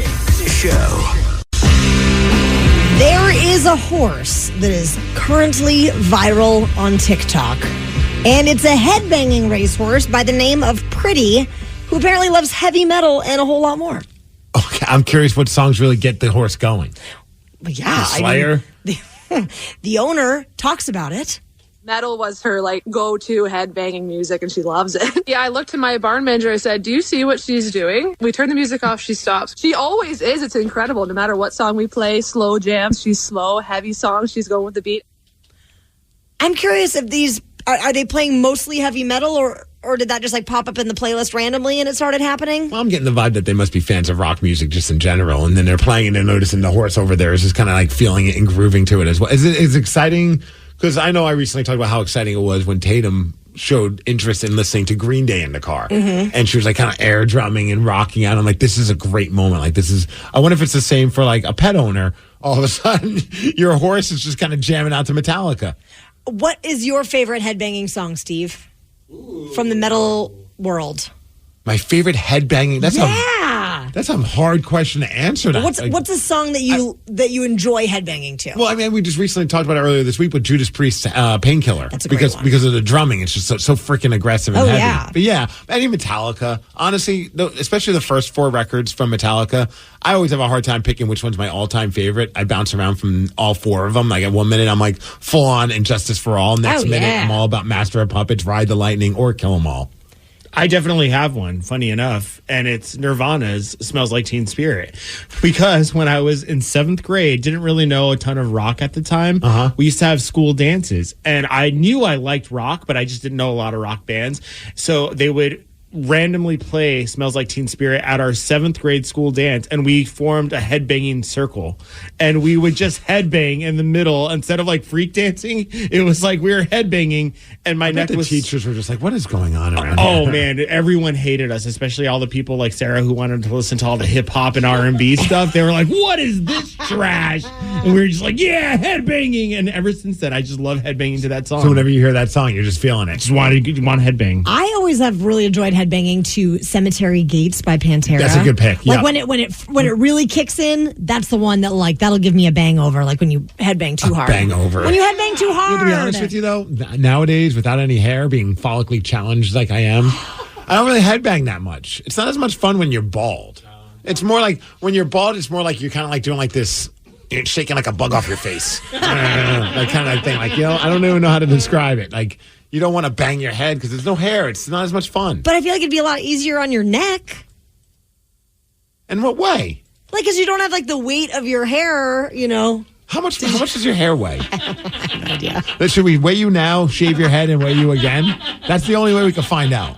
Show. There is a horse that is currently viral on TikTok, and it's a headbanging racehorse by the name of Pretty, who apparently loves heavy metal and a whole lot more. Okay, I'm curious what songs really get the horse going. Yeah, Slayer? The owner talks about it. Metal was her go-to head-banging music, and she loves it. Yeah, I looked to my barn manager. I said, do you see what she's doing? We turn the music off, she stops. She always is. It's incredible. No matter what song we play, slow jams, she's slow, heavy songs, she's going with the beat. I'm curious if these, are they playing mostly heavy metal or did that just pop up in the playlist randomly and it started happening? Well, I'm getting the vibe that they must be fans of rock music just in general, and then they're playing and they're noticing the horse over there is just kind of feeling it and grooving to it as well. Is exciting? Because I know I recently talked about how exciting it was when Tatum showed interest in listening to Green Day in the car. Mm-hmm. And she was kind of air drumming and rocking out. I'm like, this is a great moment. I wonder if it's the same for a pet owner. All of a sudden, your horse is just kind of jamming out to Metallica. What is your favorite headbanging song, Steve? From the metal world. My favorite headbanging? That's a hard question to answer. What's a song that you enjoy headbanging to? Well, I mean, we just recently talked about it earlier this week with Judas Priest's Painkiller. That's a great one. Because of the drumming. It's just so freaking aggressive and heavy. Yeah. But yeah, any Metallica, honestly, especially the first 4 records from Metallica, I always have a hard time picking which one's my all-time favorite. I bounce around from all 4 of them. At one minute, I'm full on Injustice for All. Next minute, I'm all about Master of Puppets, Ride the Lightning, or Kill 'Em All. I definitely have one, funny enough, and it's Nirvana's Smells Like Teen Spirit. Because when I was in 7th grade, didn't really know a ton of rock at the time. We used to have school dances, and I knew I liked rock, but I just didn't know a lot of rock bands. So they would randomly play Smells Like Teen Spirit at our 7th grade school dance, and we formed a headbanging circle, and we would just headbang in the middle instead of like freak dancing. It was like we were headbanging, and my neck was. Teachers were just like, "What is going on around here?" Oh man, everyone hated us, especially all the people like Sarah who wanted to listen to all the hip hop and R&B stuff. They were like, "What is this trash?" And we were just like, "Yeah, headbanging." And ever since then, I just love headbanging to that song. So whenever you hear that song, you're just feeling it. Just want headbang. I always have really enjoyed headbanging to Cemetery Gates by Pantera. That's a good pick. Like when it really kicks in, that's the one that'll give me a bang over. Like when you headbang too hard. Bang over. When you headbang too hard. To be honest with you though, nowadays without any hair, being follically challenged like I am, I don't really headbang that much. It's not as much fun when you're bald. It's more like when you're bald, it's more like you're kind of like doing like this. You're shaking like a bug off your face. That kind of thing. Like, I don't even know how to describe it. Like, you don't want to bang your head because there's no hair. It's not as much fun. But I feel like it'd be a lot easier on your neck. In what way? Like, because you don't have like the weight of your hair, How much does your hair weigh? I have no idea. Should we weigh you now, shave your head, and weigh you again? That's the only way we can find out.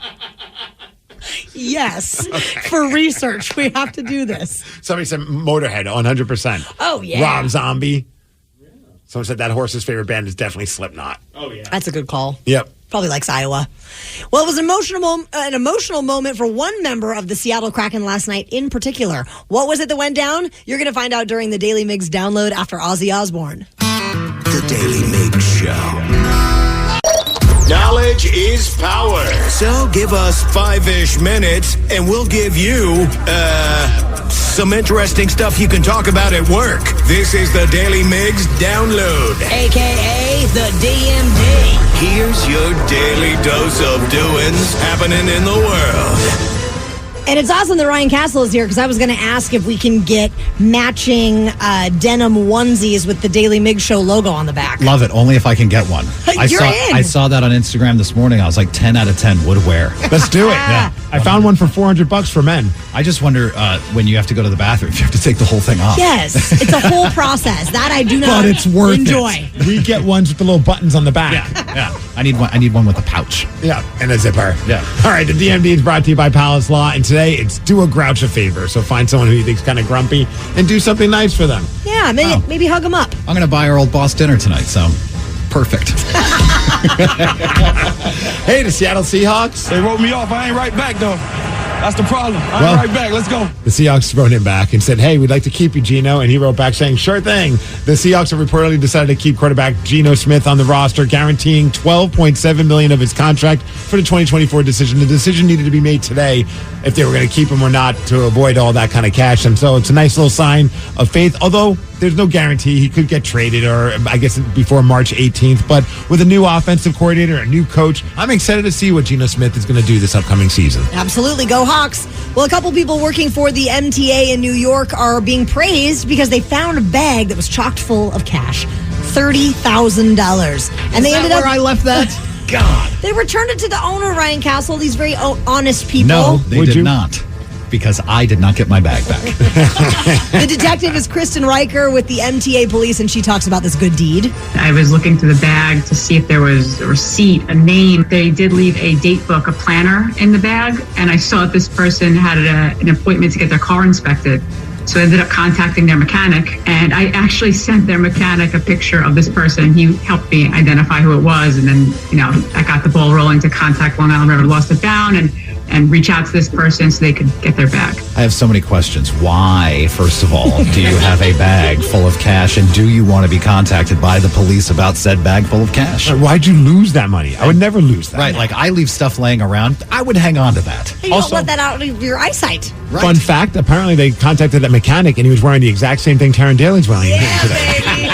Yes. Okay. For research, we have to do this. Somebody said Motorhead, 100%. Oh, yeah. Rob Zombie. Someone said that horse's favorite band is definitely Slipknot. Oh, yeah. That's a good call. Yep. Probably likes Iowa. Well, it was an emotional moment for one member of the Seattle Kraken last night in particular. What was it that went down? You're going to find out during the Daily Migs download after Ozzy Osbourne. The Daily Migs Show. Knowledge is power. So give us 5-ish minutes and we'll give you, some interesting stuff you can talk about at work. This is the Daily Migs Download. AKA the DMD. Here's your daily dose of doings happening in the world. And it's awesome that Ryan Castle is here because I was going to ask if we can get matching denim onesies with the Daily Migs Show logo on the back. Love it. Only if I can get one. I saw that on Instagram this morning. I was like, 10 out of 10 would wear. Let's do it. Yeah. I found one for $400 for men. I just wonder when you have to go to the bathroom, if you have to take the whole thing off. Yes. It's a whole process. That I do not but it's worth enjoy. It. We get ones with the little buttons on the back. Yeah. I need one with a pouch. Yeah. And a zipper. Yeah. All right. The DMD is brought to you by Palace Law. And today it's do a grouch a favor. So find someone who you think is kind of grumpy and do something nice for them. Yeah. Maybe hug them up. I'm going to buy our old boss dinner tonight. So perfect. Hey, the Seattle Seahawks. They wrote me off. I ain't right back, though. That's the problem. I'm right back. Let's go. The Seahawks wrote him back and said, hey, we'd like to keep you, Geno. And he wrote back saying, sure thing. The Seahawks have reportedly decided to keep quarterback Geno Smith on the roster, guaranteeing $12.7 million of his contract for the 2024 decision. The decision needed to be made today if they were going to keep him or not to avoid all that kind of cash. And so it's a nice little sign of faith, although there's no guarantee he could get traded or I guess before March 18th. But with a new offensive coordinator, a new coach, I'm excited to see what Geno Smith is going to do this upcoming season. Absolutely. Go Hawks. Well, a couple people working for the MTA in New York are being praised because they found a bag that was chocked full of cash. $30,000. And they ended up where I left that? God. They returned it to the owner, Ryan Castle, these very honest people. No, they did not. Because I did not get my bag back. The detective is Kristen Riker with the MTA police, and she talks about this good deed. I was looking through the bag to see if there was a receipt, a name. They did leave a date book, a planner in the bag, and I saw that this person had an appointment to get their car inspected. So I ended up contacting their mechanic, and I actually sent their mechanic a picture of this person. He helped me identify who it was, and then, I got the ball rolling to contact Long Island River, Lost It Down, and reach out to this person so they could get their bag. I have so many questions. Why, first of all, do you have a bag full of cash, and do you want to be contacted by the police about said bag full of cash? Why'd you lose that money? I would never lose that. Right, like I leave stuff laying around. I would hang on to that. You don't let that out of your eyesight. Right. Fun fact, apparently they contacted that mechanic and he was wearing the exact same thing Taryn Daly's wearing today.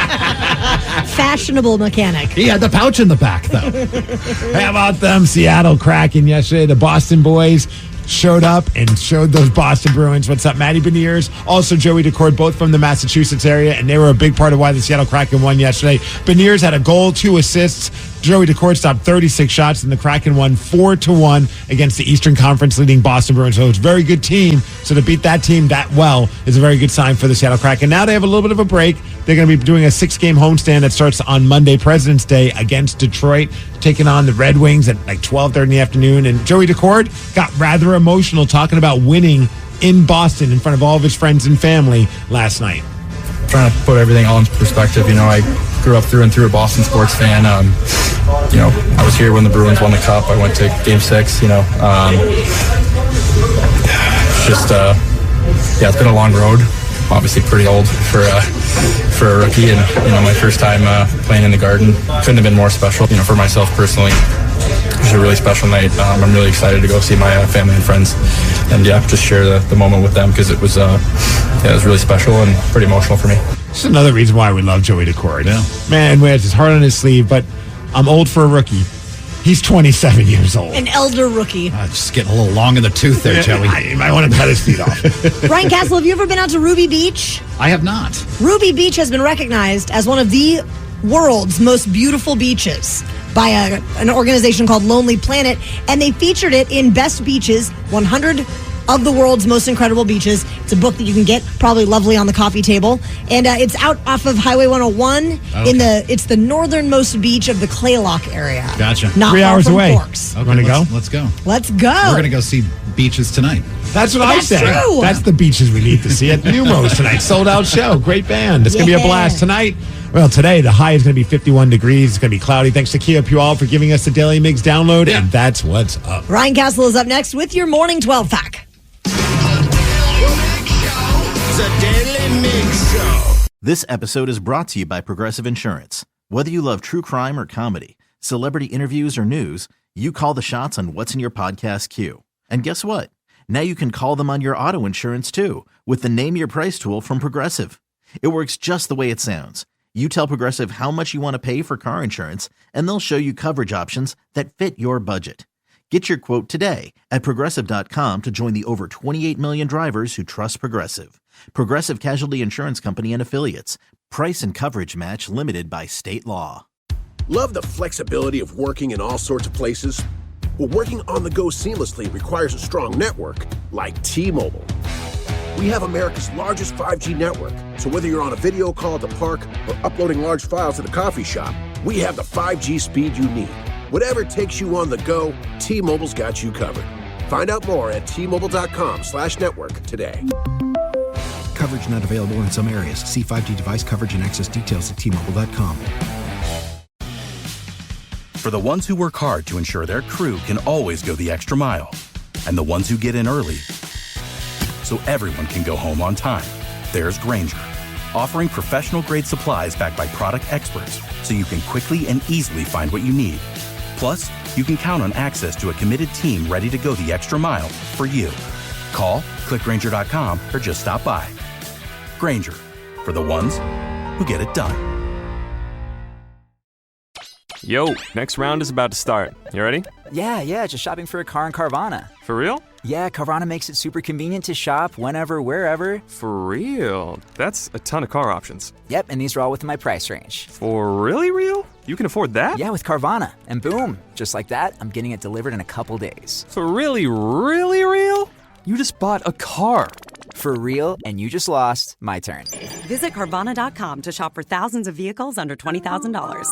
Fashionable mechanic. He had the pouch in the back, though. How about them Seattle Kraken yesterday? The Boston boys showed up and showed those Boston Bruins. What's up, Matty Beniers? Also, Joey Decord, both from the Massachusetts area, and they were a big part of why the Seattle Kraken won yesterday. Beniers had a goal, 2 assists. Joey Daccord stopped 36 shots, and the Kraken won 4-1 against the Eastern Conference leading Boston Bruins. So it's a very good team. So to beat that team that well is a very good sign for the Seattle Kraken. Now they have a little bit of a break. They're going to be doing a 6-game homestand that starts on Monday, President's Day, against Detroit, taking on the Red Wings at like 12:30 in the afternoon. And Joey Daccord got rather emotional talking about winning in Boston in front of all of his friends and family last night. Trying to put everything all in perspective. I grew up through and through a Boston sports fan. I was here when the Bruins won the Cup. I went to Game 6. It's been a long road. Obviously pretty old for a rookie, and my first time playing in the Garden couldn't have been more special. For myself personally, it was a really special night. I'm really excited to go see my family and friends, and just share the moment with them, because it was really special and pretty emotional for me. It's another reason why we love Joey Daccord. Yeah. Man wears his heart on his sleeve, but I'm old for a rookie. He's 27 years old. An elder rookie. Just getting a little long in the tooth there, Joey. You might want to cut his feet off. Ryan Castle, have you ever been out to Ruby Beach? I have not. Ruby Beach has been recognized as one of the world's most beautiful beaches by an organization called Lonely Planet, and they featured it in Best Beaches, 100 of the world's most incredible beaches. It's a book that you can get, probably lovely on the coffee table, and it's out off of Highway 101. Okay. It's the northernmost beach of the Claylock area. Gotcha. Not 3 hours far from away. Forks. Okay, Want to go? Let's go. Let's go. We're going to go see beaches tonight. That's what I said. True. That's the beaches we need to see at Numos tonight. Sold out show. Great band. It's going to be a blast tonight. Well, today the high is going to be 51 degrees. It's going to be cloudy. Thanks to Kia Puyol for giving us the Daily Migs download, and that's what's up. Ryan Castle is up next with your morning 12 pack. The Daily Migs Show. This episode is brought to you by Progressive Insurance. Whether you love true crime or comedy, celebrity interviews or news, you call the shots on what's in your podcast queue. And guess what? Now you can call them on your auto insurance too with the Name Your Price tool from Progressive. It works just the way it sounds. You tell Progressive how much you want to pay for car insurance, and they'll show you coverage options that fit your budget. Get your quote today at Progressive.com to join the over 28 million drivers who trust Progressive. Progressive Casualty Insurance Company and Affiliates. Price and coverage match limited by state law. Love the flexibility of working in all sorts of places? Well, working on the go seamlessly requires a strong network like T-Mobile. We have America's largest 5G network, so whether you're on a video call at the park or uploading large files at a coffee shop, we have the 5G speed you need. Whatever takes you on the go, T-Mobile's got you covered. Find out more at T-Mobile.com/network today. Coverage not available in some areas. See 5G device coverage and access details at T-Mobile.com. For the ones who work hard to ensure their crew can always go the extra mile, and the ones who get in early so everyone can go home on time, there's Grainger, offering professional-grade supplies backed by product experts so you can quickly and easily find what you need. Plus, you can count on access to a committed team ready to go the extra mile for you. Call, click Grainger.com, or just stop by. Grainger, for the ones who get it done. Yo, next round is about to start. You ready? Yeah, just shopping for a car in Carvana. For real? Yeah, Carvana makes it super convenient to shop whenever, wherever. For real? That's a ton of car options. Yep, and these are all within my price range. For really real? You can afford that? Yeah, with Carvana. And boom, just like that, I'm getting it delivered in a couple days. For really real? You just bought a car. For real, and you just lost my turn. Visit Carvana.com to shop for thousands of vehicles under $20,000.